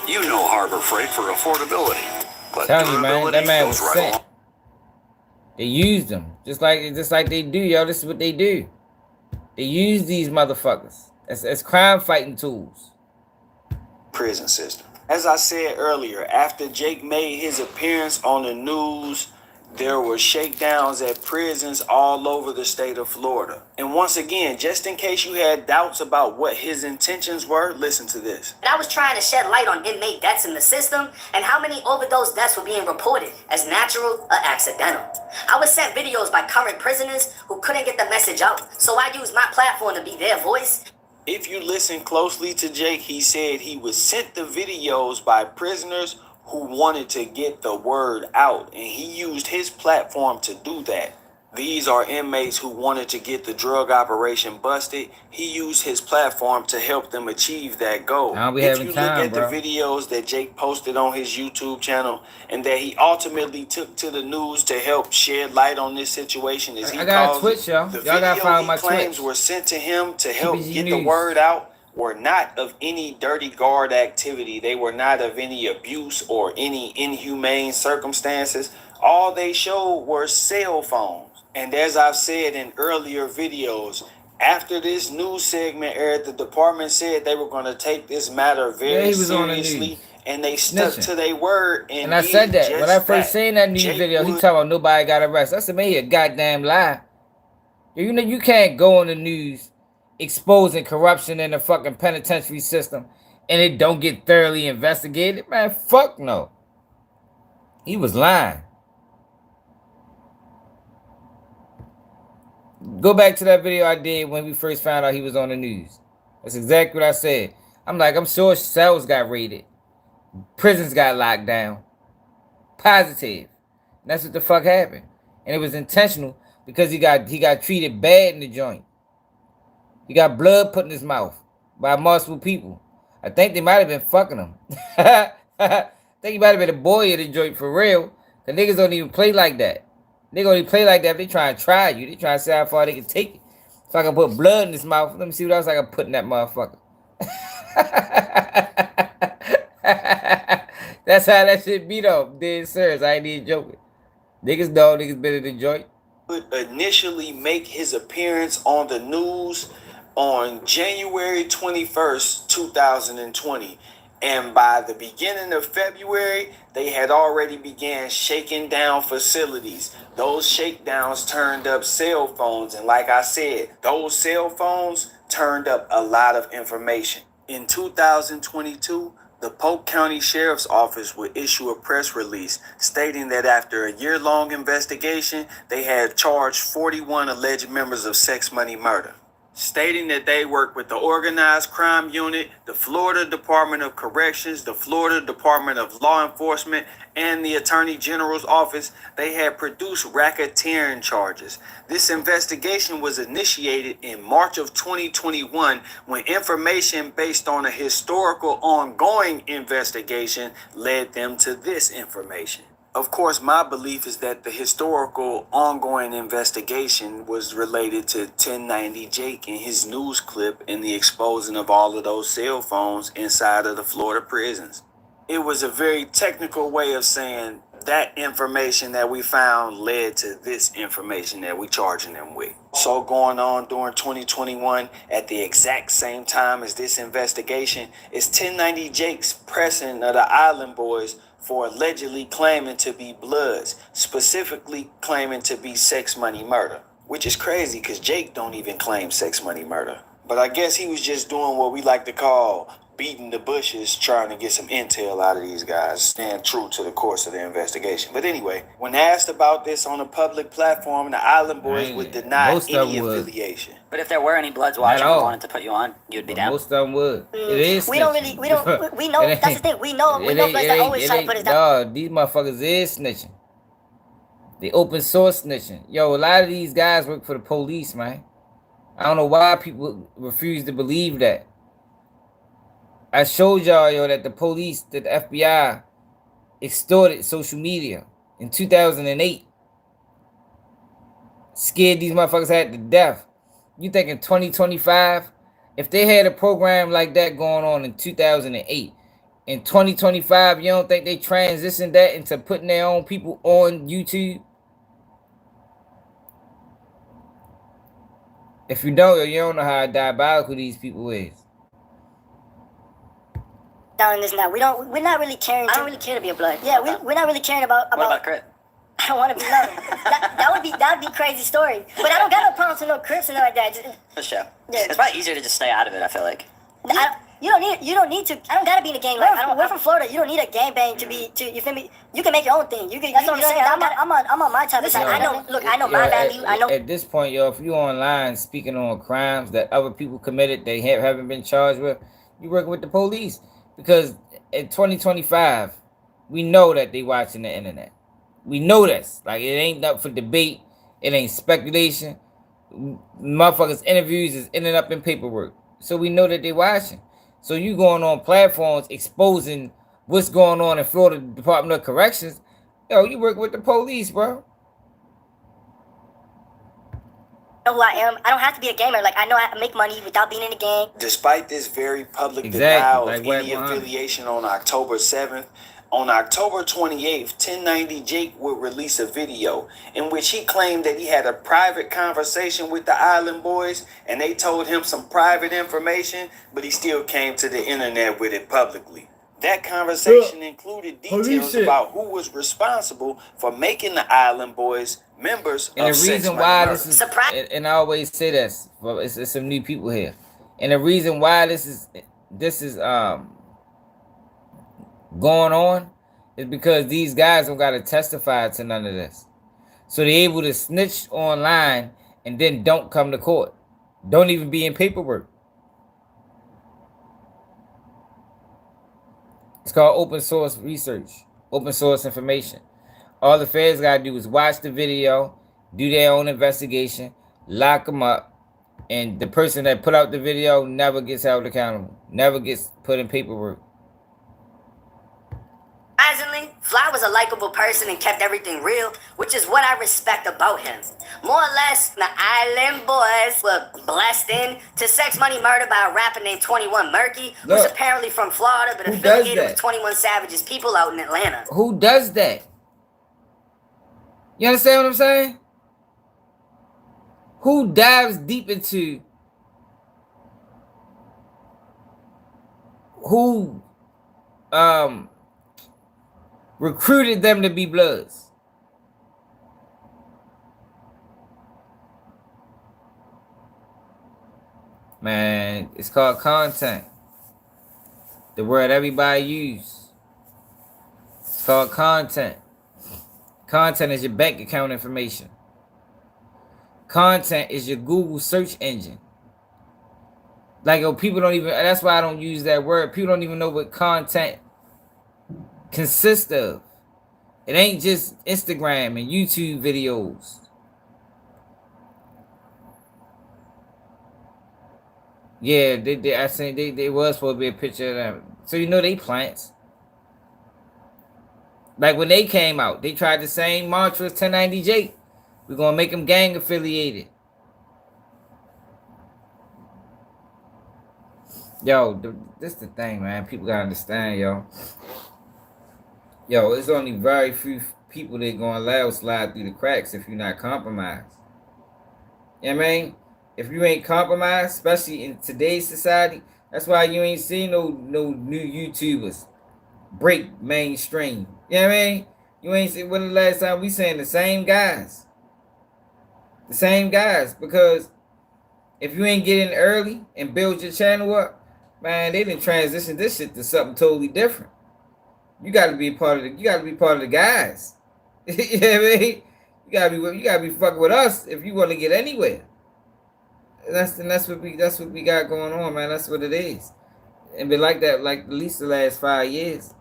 You know Harbor Freight for affordability, but Tell you, man, that man was goes sick. along. They used them just like they do, yo. This is what they do. They use these motherfuckers as crime fighting tools. Prison system. As I said earlier, after Jake made his appearance on the news, there were shakedowns at prisons all over the state of Florida. And once again, just in case you had doubts about what his intentions were, listen to this. I was trying to shed light on inmate deaths in the system and how many overdose deaths were being reported as natural or accidental. I was sent videos by current prisoners who couldn't get the message out, so I used my platform to be their voice. If you listen closely to Jake, he said he was sent the videos by prisoners who wanted to get the word out, and he used his platform to do that. These are inmates who wanted to get the drug operation busted. He used his platform to help them achieve that goal. If you look at the videos that Jake posted on his YouTube channel and that he ultimately took to the news to help shed light on this situation, as he calls it, the video he claims were sent to him to help get the word out were not of any dirty guard activity. They were not of any abuse or any inhumane circumstances. All they showed were cell phones. And as I've said in earlier videos, after this news segment aired, the department said they were going to take this matter very seriously, and they stuck to their word. And I said that when I first seen that news video. He talking about nobody got arrested. I said, man, he a goddamn lie. You know, you can't go on the news exposing corruption in the fucking penitentiary system and it don't get thoroughly investigated. Man, fuck no. He was lying. Go back to that video I did when we first found out he was on the news. That's exactly what I said. I'm like, I'm sure cells got raided. Prisons got locked down. Positive. And that's what the fuck happened. And it was intentional because he got treated bad in the joint. He got blood put in his mouth by multiple people. I think they might have been fucking him. I think he might have been a boy in the joint for real. The niggas don't even play like that. They gonna play like that if they try and try you. They try to see how far they can take it. If I can put blood in his mouth, let me see what else I can put in that motherfucker. That's how that shit be though. Dead serious. I ain't even joking. Niggas know niggas been in the joint. Would initially make his appearance on the news on January 21st, 2020. And by the beginning of February, they had already began shaking down facilities. Those shakedowns turned up cell phones. And like I said, those cell phones turned up a lot of information. In 2022, the Polk County Sheriff's Office would issue a press release stating that after a year-long investigation, they had charged 41 alleged members of Sex Money Murder, stating that they work with the Organized Crime Unit, the Florida Department of Corrections, the Florida Department of Law Enforcement, and the Attorney General's office. They had produced racketeering charges. This investigation was initiated in March of 2021 when information based on a historical ongoing investigation led them to this information. Of course, my belief is that the historical ongoing investigation was related to 1090 Jake and his news clip and the exposing of all of those cell phones inside of the Florida prisons. It was a very technical way of saying that information that we found led to this information that we charging them with. So going on during 2021, at the exact same time as this investigation, is 1090 Jake's pressing of the Island Boys for allegedly claiming to be Bloods, specifically claiming to be Sex Money Murder, which is crazy because Jake don't even claim Sex Money Murder. But I guess he was just doing what we like to call beating the bushes, trying to get some intel out of these guys, staying true to the course of the investigation. But anyway, when asked about this on a public platform, the Island Boys would deny any affiliation. But if there were any Bloods watching who wanted to put you on, you'd be down. Most of them would. It is. We know. That's the thing. We know Bloods that always try to put us down. Dog, these motherfuckers is snitching. They open source snitching. Yo, a lot of these guys work for the police, man. I don't know why people refuse to believe that. I showed y'all, yo, that the police, that the FBI extorted social media in 2008. Scared these motherfuckers had to death. You think in 2025, if they had a program like that going on in 2008, in 2025, you don't think they transitioned that into putting their own people on YouTube? If you don't, you don't know how diabolical these people is. Down this now. We're not really caring. I don't really care to be a Blood. Yeah, we're not really caring about. What about Crip? I don't want to be loved. that would be a crazy story. But I don't got no problems with no Crips and like that. For sure. Yeah. It's probably easier to just stay out of it, I feel like. You don't need to. I don't gotta be in a gang. We're from Florida. You don't need a gang bang to be. You feel me? You can make your own thing. That's what I'm saying. I'm on my type of side. I know my value. I know. At this point, yo, if you online speaking on crimes that other people committed, they haven't been charged with, you working with the police. Because in 2025, we know that they watching the internet. We know this. Like, it ain't up for debate. It ain't speculation. Motherfuckers' interviews is ending up in paperwork. So we know that they watching. So you going on platforms exposing what's going on in Florida Department of Corrections. Yo, you work with the police, bro. Who I am. I don't have to be a gamer. Like, I know I make money without being in a gang. Despite this very public denial of any affiliation on October 7th, on October 28th, 1090 Jake would release a video in which he claimed that he had a private conversation with the Island Boys and they told him some private information, but he still came to the internet with it publicly. That conversation included details about who was responsible for making the Island Boys members and of the reason why this is, and I always say this, well, it's some new people here, and the reason why this is going on is because these guys don't got to testify to none of this, so they're able to snitch online and then don't come to court, don't even be in paperwork. It's called open source research, open source information. All the feds got to do is watch the video, do their own investigation, lock them up, and the person that put out the video never gets held accountable, never gets put in paperwork. Surprisingly, Fly was a likable person and kept everything real, which is what I respect about him. More or less, the Island Boys were blessed in to Sex Money Murder by a rapper named 21 Murky, who's apparently from Florida but affiliated with 21 Savage's people out in Atlanta. Who does that? You understand what I'm saying? Who dives deep into who recruited them to be Bloods? Man, it's called content. The word everybody use. It's called content. Content is your bank account information. Content is your Google search engine. Like, oh, people don't even, that's why I don't use that word. People don't even know what content consists of. It ain't just Instagram and YouTube videos. Yeah, I think they was supposed to be a picture of them. So you know they plants. Like when they came out, they tried the same mantra as 1090 Jake. We're going to make them gang affiliated. Yo, this the thing, man. People got to understand, yo. Yo, it's only very few people that gonna allow slide through the cracks if you're not compromised. You know what I mean? If you ain't compromised, especially in today's society, that's why you ain't seen no new YouTubers break mainstream. You know what I mean? You ain't seen, when the last time we saying the same guys. The same guys. Because if you ain't get in early and build your channel up, man, they didn't transition this shit to something totally different. You gotta be part of the guys. You know what I mean? You gotta be fucking with us if you want to get anywhere. That's what we got going on, man. That's what it is. And been like that like at least the last 5 years.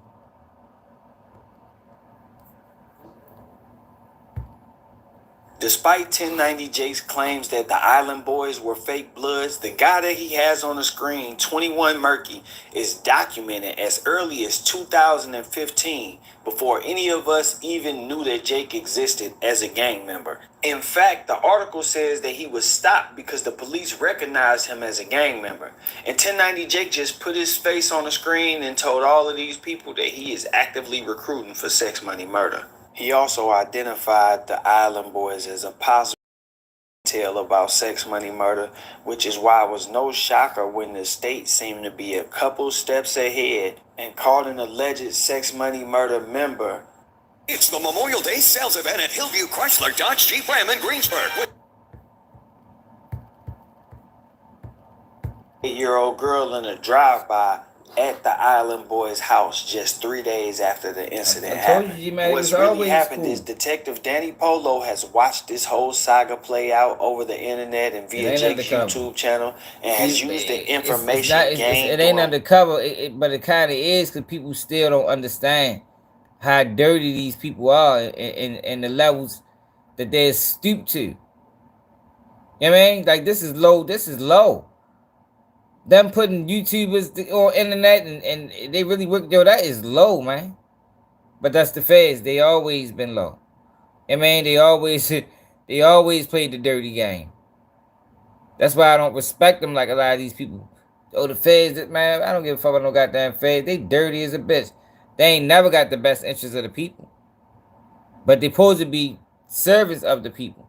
Despite 1090 Jake's claims that the Island Boys were fake bloods, the guy that he has on the screen, 21 Murky, is documented as early as 2015, before any of us even knew that Jake existed as a gang member. In fact, the article says that he was stopped because the police recognized him as a gang member. And 1090 Jake just put his face on the screen and told all of these people that he is actively recruiting for sex, money, murder. He also identified the Island Boys as a possible tale about sex, money, murder, which is why it was no shocker when the state seemed to be a couple steps ahead and called an alleged sex, money, murder member. It's the Memorial Day sales event at Hillview Chrysler Dodge Jeep Ram in Greensburg. 8-year-old girl in a drive-by at the Island Boys' house just 3 days after the incident happened. What's really happened is Detective Danny Polo has watched this whole saga play out over the internet and via Jake's YouTube channel and has used the information gained. It ain't undercover, but it kind of is because people still don't understand how dirty these people are and the levels that they're stooped to. You know what I mean? Like, this is low. Them putting YouTubers on internet and they really work, yo, that is low, man. But that's the feds. They always been low. I mean, they always played the dirty game. That's why I don't respect them like a lot of these people. Oh, the feds, man, I don't give a fuck about no goddamn feds. They dirty as a bitch. They ain't never got the best interests of the people. But they supposed to be servants of the people.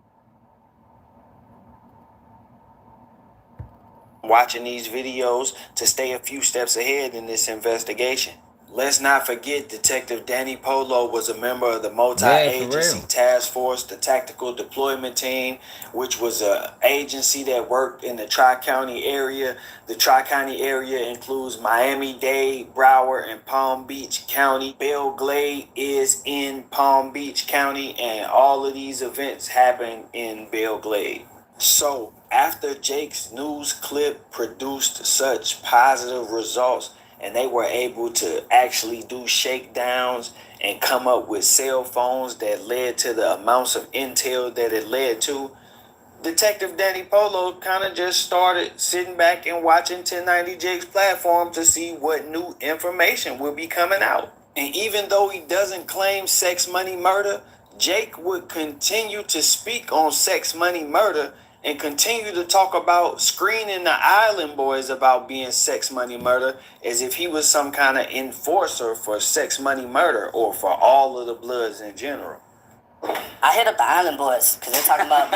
Watching these videos to stay a few steps ahead in this investigation. Let's not forget Detective Danny Polo was a member of the multi-agency task force, the tactical deployment team, which was an agency that worked in the Tri-County area. The Tri-County area includes Miami-Dade, Broward, and Palm Beach County. Belle Glade is in Palm Beach County, and all of these events happen in Belle Glade. So, after Jake's news clip produced such positive results and they were able to actually do shakedowns and come up with cell phones that led to the amounts of intel that it led to, Detective Danny Polo kind of just started sitting back and watching 1090 Jake's platform to see what new information will be coming out. And even though he doesn't claim sex, money, murder, Jake would continue to speak on sex, money, murder and continue to talk about screening the Island Boys about being sex, money, murder as if he was some kind of enforcer for sex, money, murder or for all of the Bloods in general. I hit up the Island Boys because they're talking about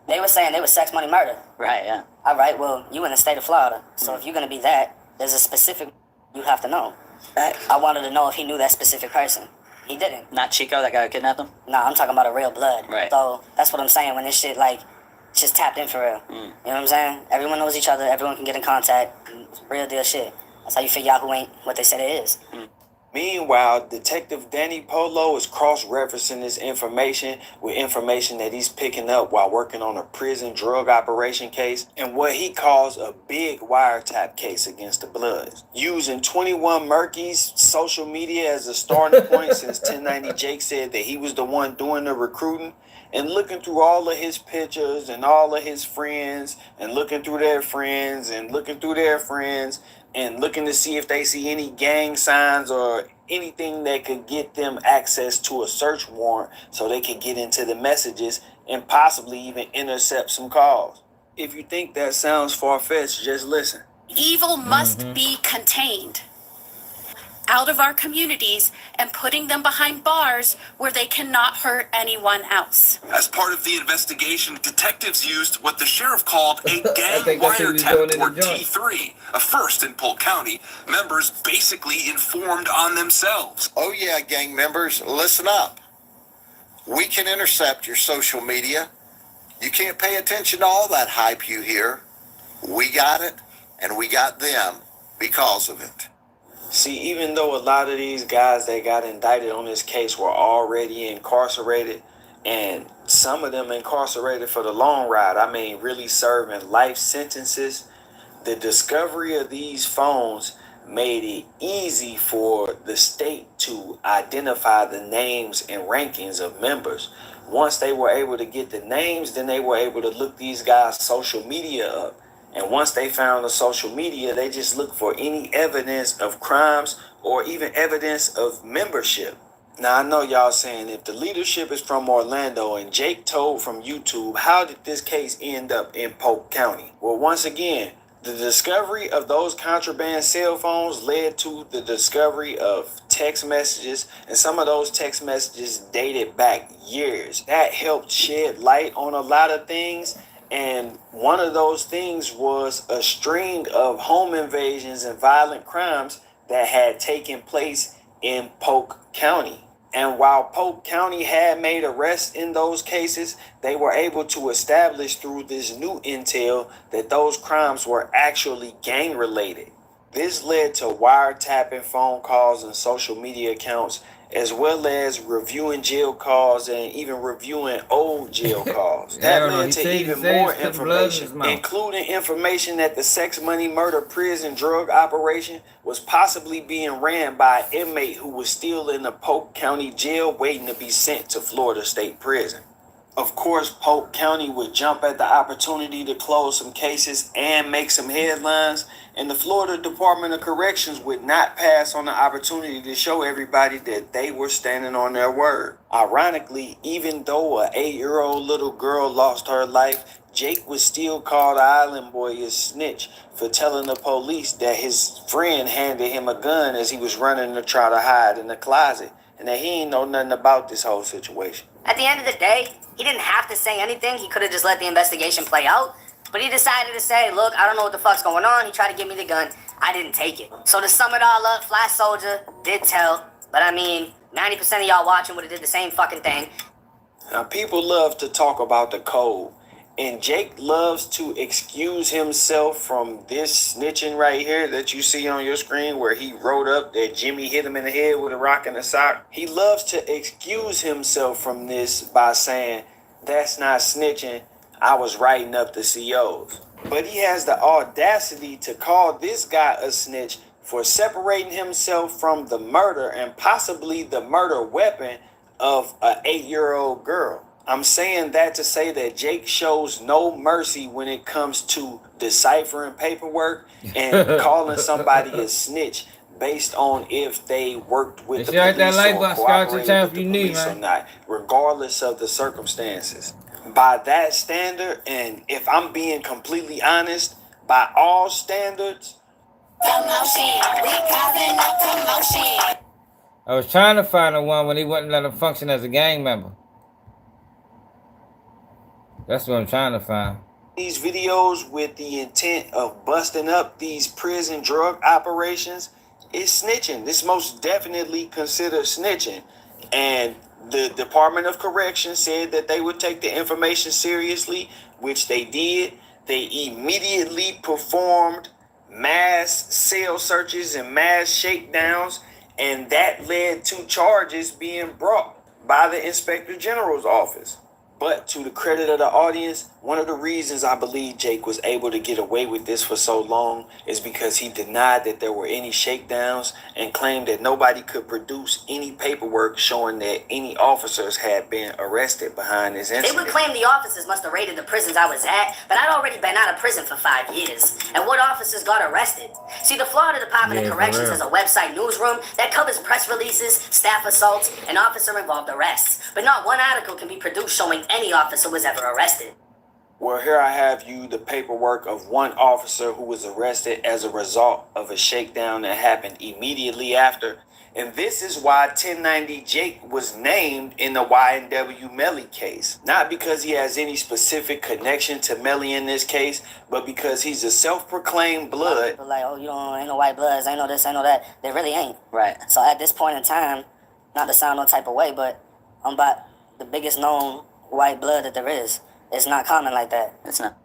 they were saying they were sex, money, murder. Right, yeah. All right, well, you in the state of Florida, so if you're going to be that, there's a specific you have to know. I wanted to know if he knew that specific person. He didn't. Not Chico, that guy who kidnapped him? Nah, I'm talking about a real blood. Right. So that's what I'm saying when this shit, like, just tapped in for real. You know what I'm saying? Everyone knows each other. Everyone can get in contact. Real deal shit. That's how you figure out who ain't what they said it is. Meanwhile, Detective Danny Polo is cross-referencing this information with information that he's picking up while working on a prison drug operation case and what he calls a big wiretap case against the Bloods. Using 21 Murky's social media as a starting point since 1090 Jake said that he was the one doing the recruiting, and looking through all of his pictures and all of his friends and looking through their friends and looking through their friends and looking to see if they see any gang signs or anything that could get them access to a search warrant so they could get into the messages and possibly even intercept some calls. If you think that sounds far-fetched, just listen. Evil must be contained. out of our communities and putting them behind bars where they cannot hurt anyone else. As part of the investigation, detectives used what the sheriff called a gang wiretap, or T3, a first in Polk County. Members basically informed on themselves. Oh yeah, gang members, listen up. We can intercept your social media. You can't pay attention to all that hype you hear. We got it, and we got them because of it. See, even though a lot of these guys that got indicted on this case were already incarcerated, and some of them incarcerated for the long ride, I mean really serving life sentences, the discovery of these phones made it easy for the state to identify the names and rankings of members. Once they were able to get the names, then they were able to look these guys' social media up. And once they found the social media, they just looked for any evidence of crimes or even evidence of membership. Now, I know y'all saying, if the leadership is from Orlando and Jake told from YouTube, how did this case end up in Polk County? Well, once again, the discovery of those contraband cell phones led to the discovery of text messages, and some of those text messages dated back years. That helped shed light on a lot of things, and one of those things was a string of home invasions and violent crimes that had taken place in Polk County. And while Polk County had made arrests in those cases, they were able to establish through this new intel that those crimes were actually gang related. This led to wiretapping phone calls and social media accounts, as well as reviewing jail calls and even reviewing old jail calls. That led to even more information, including information that the sex money murder prison drug operation was possibly being ran by an inmate who was still in the Polk County jail waiting to be sent to Florida State Prison. Of course, Polk County would jump at the opportunity to close some cases and make some headlines, and the Florida Department of Corrections would not pass on the opportunity to show everybody that they were standing on their word. Ironically, even though an 8-year-old little girl lost her life, Jake was still called the island boy a snitch for telling the police that his friend handed him a gun as he was running to try to hide in the closet, and that he ain't know nothing about this whole situation. At the end of the day, he didn't have to say anything. He could have just let the investigation play out. But he decided to say, look, I don't know what the fuck's going on. He tried to give me the gun. I didn't take it. So to sum it all up, Fly Soldier did tell. But I mean, 90% of y'all watching would have did the same fucking thing. Now, people love to talk about the code. And Jake loves to excuse himself from this snitching right here that you see on your screen, where he wrote up that Jimmy hit him in the head with a rock and a sock. He loves to excuse himself from this by saying, that's not snitching, I was writing up the COs. But he has the audacity to call this guy a snitch for separating himself from the murder and possibly the murder weapon of an 8-year-old girl. I'm saying that to say that Jake shows no mercy when it comes to deciphering paperwork and calling somebody a snitch based on if they worked with the police or cooperated with the police or not, regardless of the circumstances. By that standard, and if I'm being completely honest, by all standards, I was trying to find the one when he wouldn't let him function as a gang member. That's what I'm trying to find. These videos with the intent of busting up these prison drug operations is snitching. This most definitely considered snitching. And the Department of Corrections said that they would take the information seriously, which they did. They immediately performed mass cell searches and mass shakedowns, and that led to charges being brought by the Inspector General's office. But to the credit of the audience, one of the reasons I believe Jake was able to get away with this for so long is because he denied that there were any shakedowns and claimed that nobody could produce any paperwork showing that any officers had been arrested behind this incident. They would claim the officers must have raided the prisons I was at, but I'd already been out of prison for 5 years. And what officers got arrested? See, the Florida Department of Corrections has a website newsroom that covers press releases, staff assaults, and officer-involved arrests. But not one article can be produced showing any officer was ever arrested. Well, here I have you the paperwork of one officer who was arrested as a result of a shakedown that happened immediately after. And this is why 1090 Jake was named in the YNW Melly case. Not because he has any specific connection to Melly in this case, but because he's a self-proclaimed blood. People like, oh, you don't ain't no white bloods, ain't no this, ain't no that. There really ain't. Right. So at this point in time, not to sound no type of way, but I'm about the biggest known white blood that there is. It's not common like that. It's not.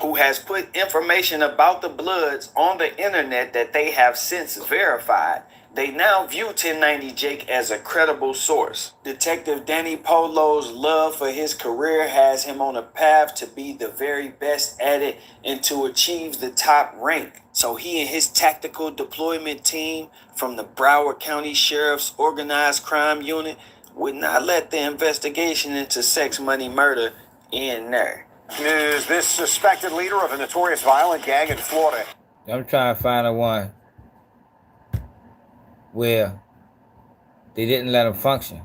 Who has put information about the Bloods on the internet that they have since verified. They now view 1090 Jake as a credible source. Detective Danny Polo's love for his career has him on a path to be the very best at it and to achieve the top rank. So he and his tactical deployment team from the Broward County Sheriff's Organized Crime Unit would not let the investigation into sex, money, murder end there. Is this suspected leader of a notorious violent gang in Florida? I'm trying to find a one where they didn't let him function.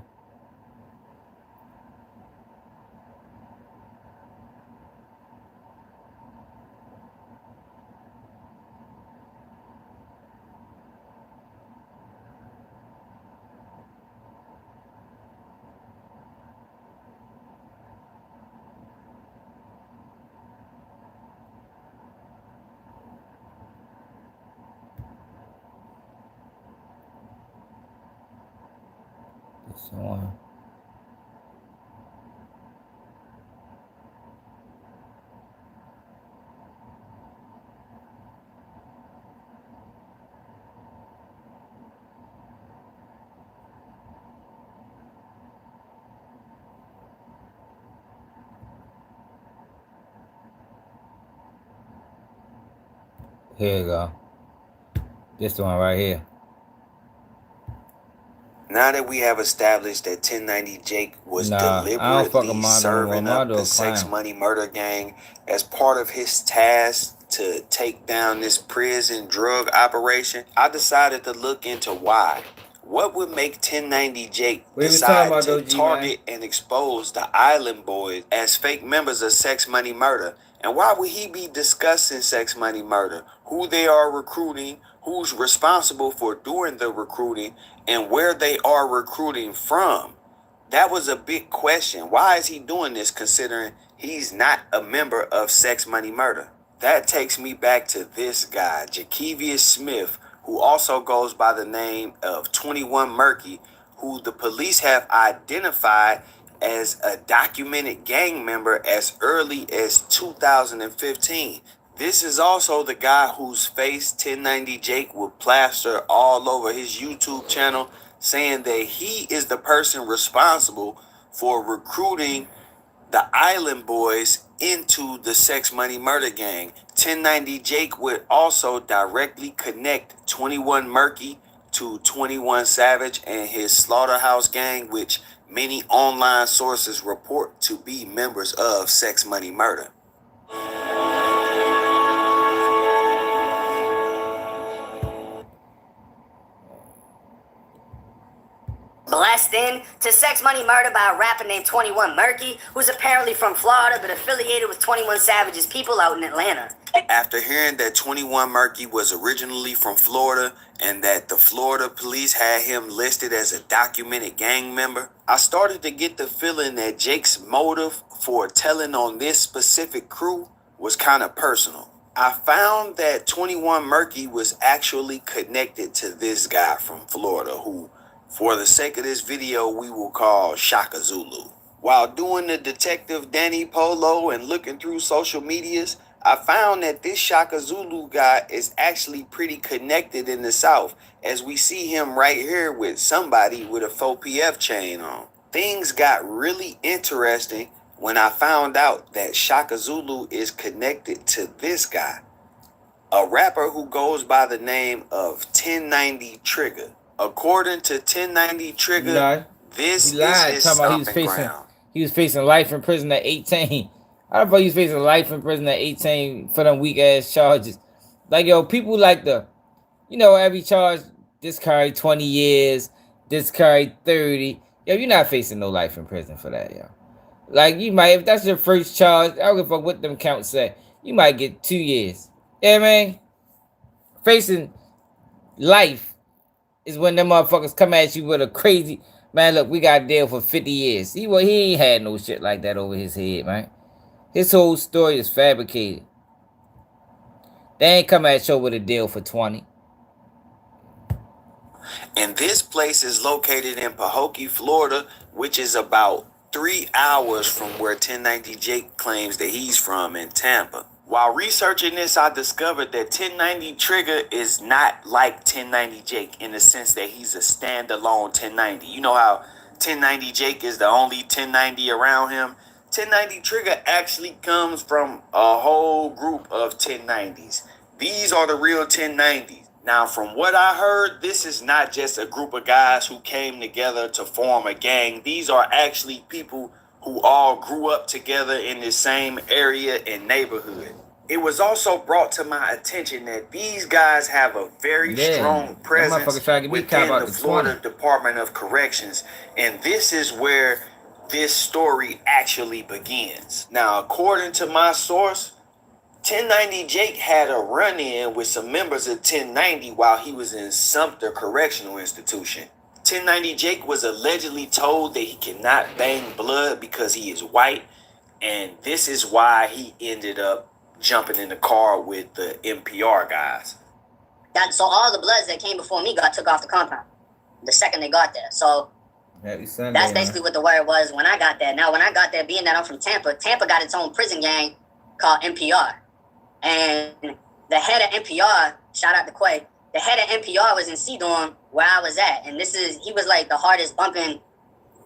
So on. Here you go. This one right here. Now that we have established that 1090 Jake was deliberately serving up the sex, money, murder gang as part of his task to take down this prison drug operation, I decided to look into why. What would make 1090 Jake decide to target and expose the Island Boys as fake members of sex, money, murder? And why would he be discussing sex, money, murder? Who they are recruiting, who's responsible for doing the recruiting, and where they are recruiting from? That was a big question. Why is he doing this considering he's not a member of sex, money, murder? That takes me back to this guy, Jakevius Smith, who also goes by the name of 21 Murky, who the police have identified as a documented gang member as early as 2015. This is also the guy whose face 1090 Jake would plaster all over his YouTube channel, saying that he is the person responsible for recruiting the Island Boys into the sex, money, murder gang. 1090 Jake would also directly connect 21 Murky to 21 Savage and his Slaughterhouse gang, which many online sources report to be members of sex, money, murder. Blessed in to Sex, Money, Murder by a rapper named 21 Murky, who's apparently from Florida but affiliated with 21 Savage's people out in Atlanta. After hearing that 21 Murky was originally from Florida and that the Florida police had him listed as a documented gang member, I started to get the feeling that Jake's motive for telling on this specific crew was kind of personal. I found that 21 Murky was actually connected to this guy from Florida who, for the sake of this video, we will call Shaka Zulu. While doing the Detective Danny Polo and looking through social medias, I found that this Shaka Zulu guy is actually pretty connected in the South, as we see him right here with somebody with a 4PF chain on. Things got really interesting when I found out that Shaka Zulu is connected to this guy, a rapper who goes by the name of 1090 Trigger. According to 1090 Trigger, this is his stomping ground. He was facing life in prison at 18. I thought he was facing life in prison at 18 for them weak ass charges. Like, yo, people like every charge, this carry 20 years, this carry 30. Yo, you're not facing no life in prison for that, yo. Like, you might, if that's your first charge, I don't give a fuck what them counts say. You might get 2 years. Yeah, man. Facing life is when them motherfuckers come at you with a crazy, man, look, we got a deal for 50 years. He ain't had no shit like that over his head, man. His whole story is fabricated. They ain't come at you with a deal for 20. And this place is located in Pahokee, Florida, which is about 3 hours from where 1090 Jake claims that he's from in Tampa. While researching this, I discovered that 1090 Trigger is not like 1090 Jake in the sense that he's a standalone 1090. You know how 1090 Jake is the only 1090 around him? 1090 Trigger actually comes from a whole group of 1090s. These are the real 1090s. Now, from what I heard, this is not just a group of guys who came together to form a gang. These are actually people who all grew up together in the same area and neighborhood. It was also brought to my attention that these guys have a very strong presence within the Florida Department of Corrections, and this is where this story actually begins. Now, according to my source, 1090 Jake had a run-in with some members of 1090 while he was in Sumter Correctional Institution. 1090 Jake was allegedly told that he cannot bang blood because he is white, and this is why he ended up jumping in the car with the NPR guys. So all the bloods that came before me got took off the compound the second they got there. So that's basically what the word was when I got there. Now, when I got there, being that I'm from Tampa, Tampa got its own prison gang called NPR. And the head of NPR, shout out to Quay, the head of NPR was in C-Dorm where I was at. And he was like the hardest bumping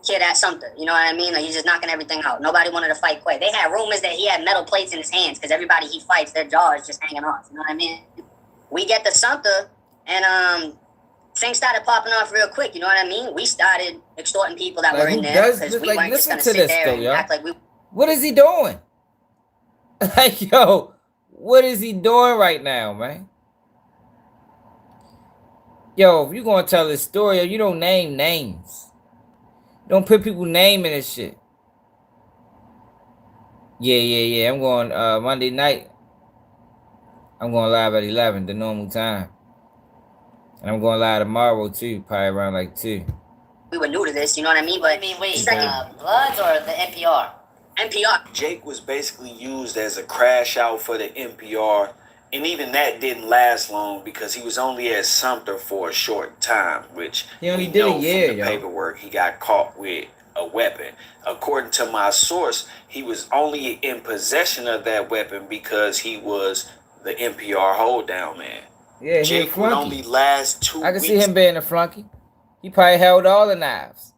kid at Sumter. You know what I mean? Like, he's just knocking everything out. Nobody wanted to fight Quay. They had rumors that he had metal plates in his hands because everybody he fights, their jaw is just hanging off. You know what I mean? We get to Sumter and things started popping off real quick. You know what I mean? We started extorting people that were in there because we weren't just going to sit there and act like we... What is he doing? Like, yo... What is he doing right now, man? Yo, if you're going to tell this story, you don't name names. You don't put people's name in this shit. Yeah. I'm going Monday night. I'm going live at 11, the normal time. And I'm going live tomorrow, too, probably around like 2. We were new to this, you know what I mean? But Bloods or the NPR? NPR. Jake was basically used as a crash out for the NPR, and even that didn't last long because he was only at Sumter for a short time, which he only did a year, from the paperwork he got caught with a weapon. According to my source, he was only in possession of that weapon because he was the NPR hold down man. Yeah, Jake would only last 2 weeks. I can see him being a flunky. He probably held all the knives.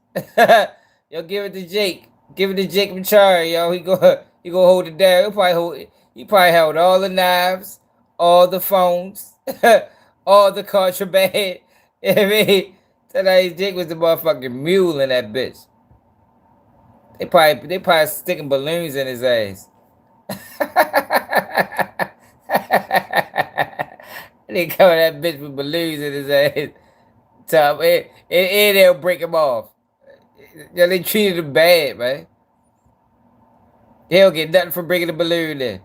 Yo, give it to Jake. Give it to Jake Machari, yo. He go hold it down. He probably held all the knives, all the phones, all the contraband. I mean, tonight Jake was the motherfucking mule in that bitch. They probably sticking balloons in his ass. They cover that bitch with balloons in his ass. Top, and they'll break him off. Yeah, they treated him bad, man. They don't get nothing for bringing the balloon in.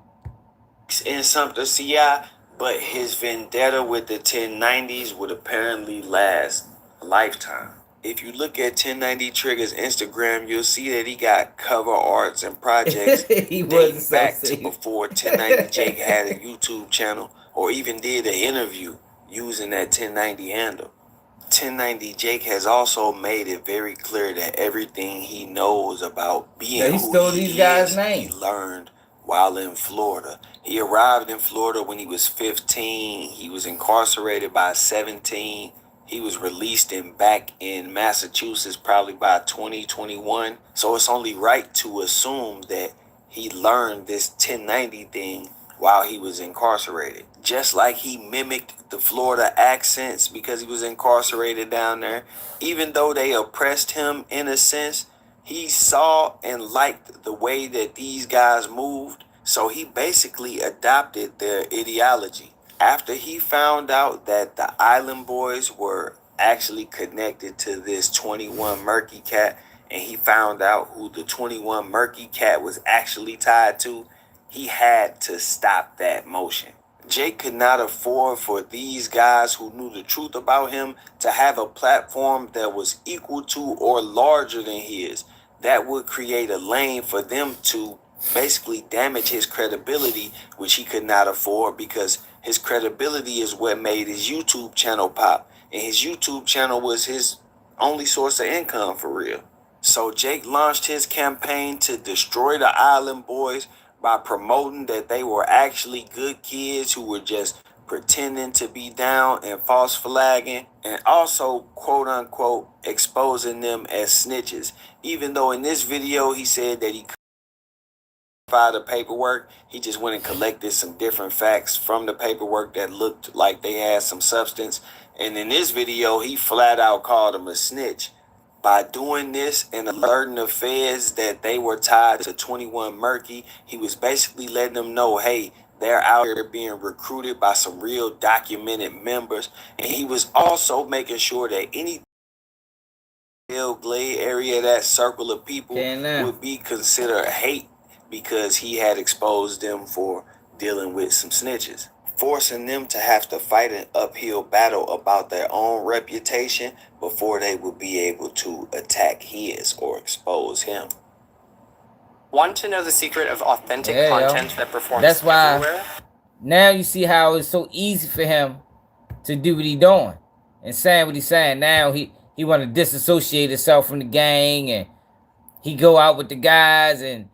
In Sumter, CI, but his vendetta with the 1090s would apparently last a lifetime. If you look at 1090 Trigger's Instagram, you'll see that he got cover arts and projects dating back to before 1090 Jake had a YouTube channel or even did an interview using that 1090 handle. 1090 Jake has also made it very clear that everything he knows about being who he is, he learned while in Florida. He arrived in Florida when he was 15. He was incarcerated by 17. He was released back in Massachusetts probably by 2021. So it's only right to assume that he learned this 1090 thing while he was incarcerated. Just like he mimicked the Florida accents because he was incarcerated down there, even though they oppressed him in a sense, he saw and liked the way that these guys moved. So he basically adopted their ideology. After he found out that the Island Boys were actually connected to this 21 Murky Cat, and he found out who the 21 Murky cat was actually tied to, he had to stop that motion. Jake could not afford for these guys who knew the truth about him to have a platform that was equal to or larger than his. That would create a lane for them to basically damage his credibility, which he could not afford because his credibility is what made his YouTube channel pop. And his YouTube channel was his only source of income for real. So Jake launched his campaign to destroy the Island Boys by promoting that they were actually good kids who were just pretending to be down and false flagging, and also quote unquote exposing them as snitches. Even though in this video he said that he filed the paperwork, he just went and collected some different facts from the paperwork that looked like they had some substance. And in this video he flat out called him a snitch. By doing this and alerting the feds that they were tied to 21 Murky, he was basically letting them know, hey, they're out here being recruited by some real documented members. And he was also making sure that any Glade area, that circle of people, would be considered hate because he had exposed them for dealing with some snitches, forcing them to have to fight an uphill battle about their own reputation before they would be able to attack his or expose him. Want to know the secret of authentic content that performs That's why everywhere? Now you see how it's so easy for him to do what he's doing and saying what he's saying. Now he want to disassociate himself from the gang, and he go out with the guys and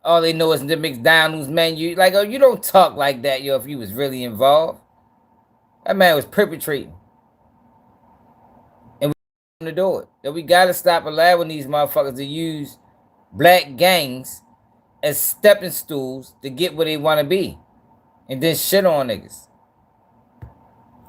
all they know is the McDonald's menu. Like, oh, you don't talk like that, yo, if you was really involved. That man was perpetrating. And we to do it. That we gotta stop allowing these motherfuckers to use black gangs as stepping stools to get where they want to be. And then shit on niggas.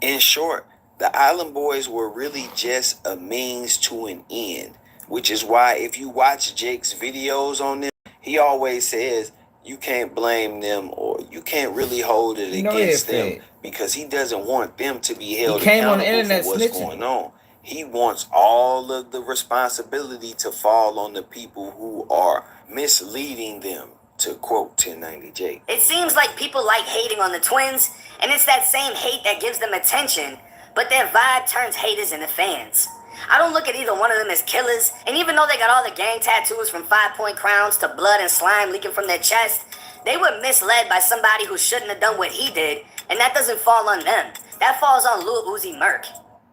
In short, the Island Boys were really just a means to an end. Which is why if you watch Jake's videos on them, he always says you can't blame them or you can't really hold it against them because he doesn't want them to be held accountable for what's going on. He wants all of the responsibility to fall on the people who are misleading them, to quote 1090 Jake. It seems like people like hating on the twins, and it's that same hate that gives them attention, but their vibe turns haters into fans. I don't look at either one of them as killers, and even though they got all the gang tattoos from 5-point crowns to blood and slime leaking from their chest, they were misled by somebody who shouldn't have done what he did, and that doesn't fall on them. That falls on Lil Uzi Murk.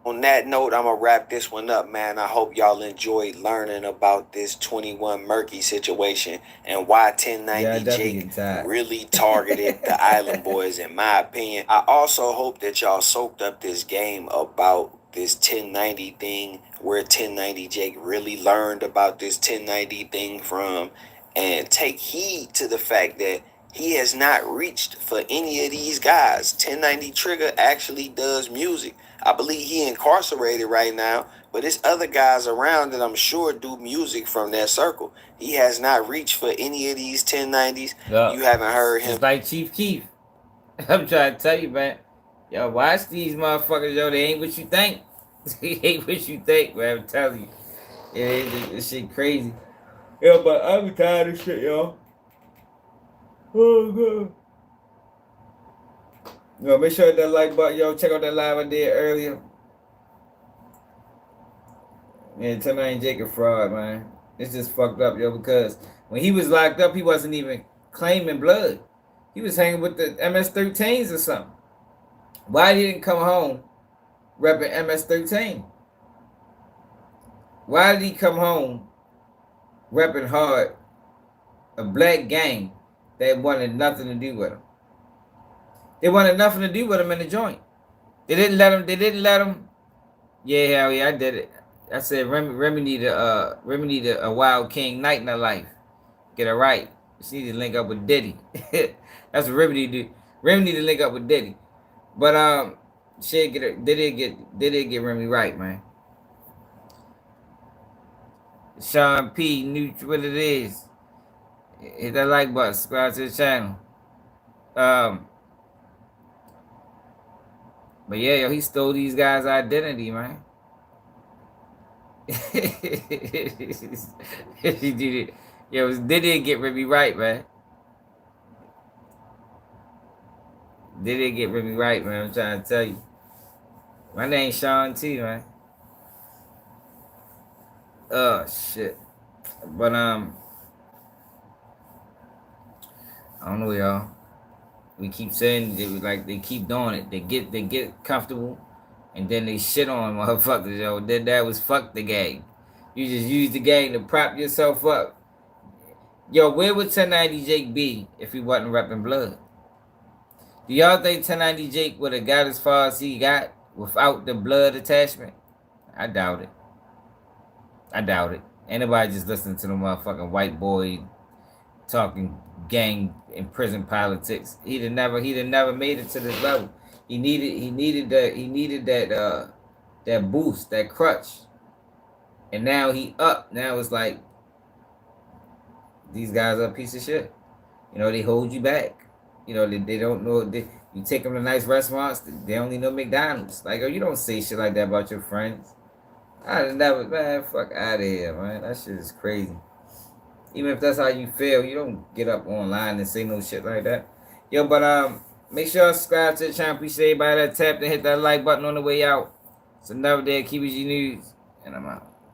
On that note, I'm going to wrap this one up, man. I hope y'all enjoyed learning about this 21 Murky situation and why 1090 Jake really targeted the Island Boys, in my opinion. I also hope that y'all soaked up this game about this 1090 thing, where 1090 Jake really learned about this 1090 thing from, and take heed to the fact that he has not reached for any of these guys. 1090 Trigger actually does music. I believe he incarcerated right now, but there's other guys around that I'm sure do music from that circle. He has not reached for any of these 1090s. Yeah. You haven't heard him. It's like Chief Keef. I'm trying to tell you, man. Yo, watch these motherfuckers, yo. They ain't what you think. They ain't what you think, man. I'm telling you. Yeah, this shit crazy. Yo, but I'm tired of shit, yo. Oh, God. Yo, make sure that like button, yo. Check out that live I did earlier. Man, 1090 Jake a fraud, man. It's just fucked up, yo, because when he was locked up, he wasn't even claiming blood. He was hanging with the MS-13s or something. Why he didn't come home repping MS-13? Why did he come home repping hard a black gang that wanted nothing to do with him? They wanted nothing to do with him in the joint. They didn't let him. Yeah, hell yeah, I did it. I said Remy need a Wild King night in her life. Get it right. She need to link up with Diddy. That's what Remy need to do. Remy need to link up with Diddy. But they did get Remy right, man. Sean P knew what it is. Hit that like button, subscribe to the channel. But yeah, yo, he stole these guys' identity, man. Yo, Diddy get Remy right, man. Diddy get Remy right, man. I'm trying to tell you. My name's Sean T, man. Oh shit. But I don't know, y'all. We keep saying they keep doing it. They get comfortable, and then they shit on motherfuckers, yo. Then that was fuck the game. You just use the game to prop yourself up. Yo, where would 1090 Jake be if he wasn't repping blood? Do y'all think 1090 Jake would have got as far as he got without the blood attachment? I doubt it. I doubt it. Anybody just listening to the motherfucking white boy talking gang and prison politics. He'd have never made it to this level. He needed that boost, that crutch. And now he up. Now it's like these guys are a piece of shit. You know, they hold you back. You know, they don't know. You take them to nice restaurants, they only know McDonald's. Like, oh, you don't say shit like that about your friends. I never, man, fuck out of here, man. That shit is crazy. Even if that's how you feel, you don't get up online and say no shit like that. Yo, but make sure you subscribe to the channel. Appreciate everybody that tapped and hit that like button on the way out. It's another day of Keep It G News, and I'm out.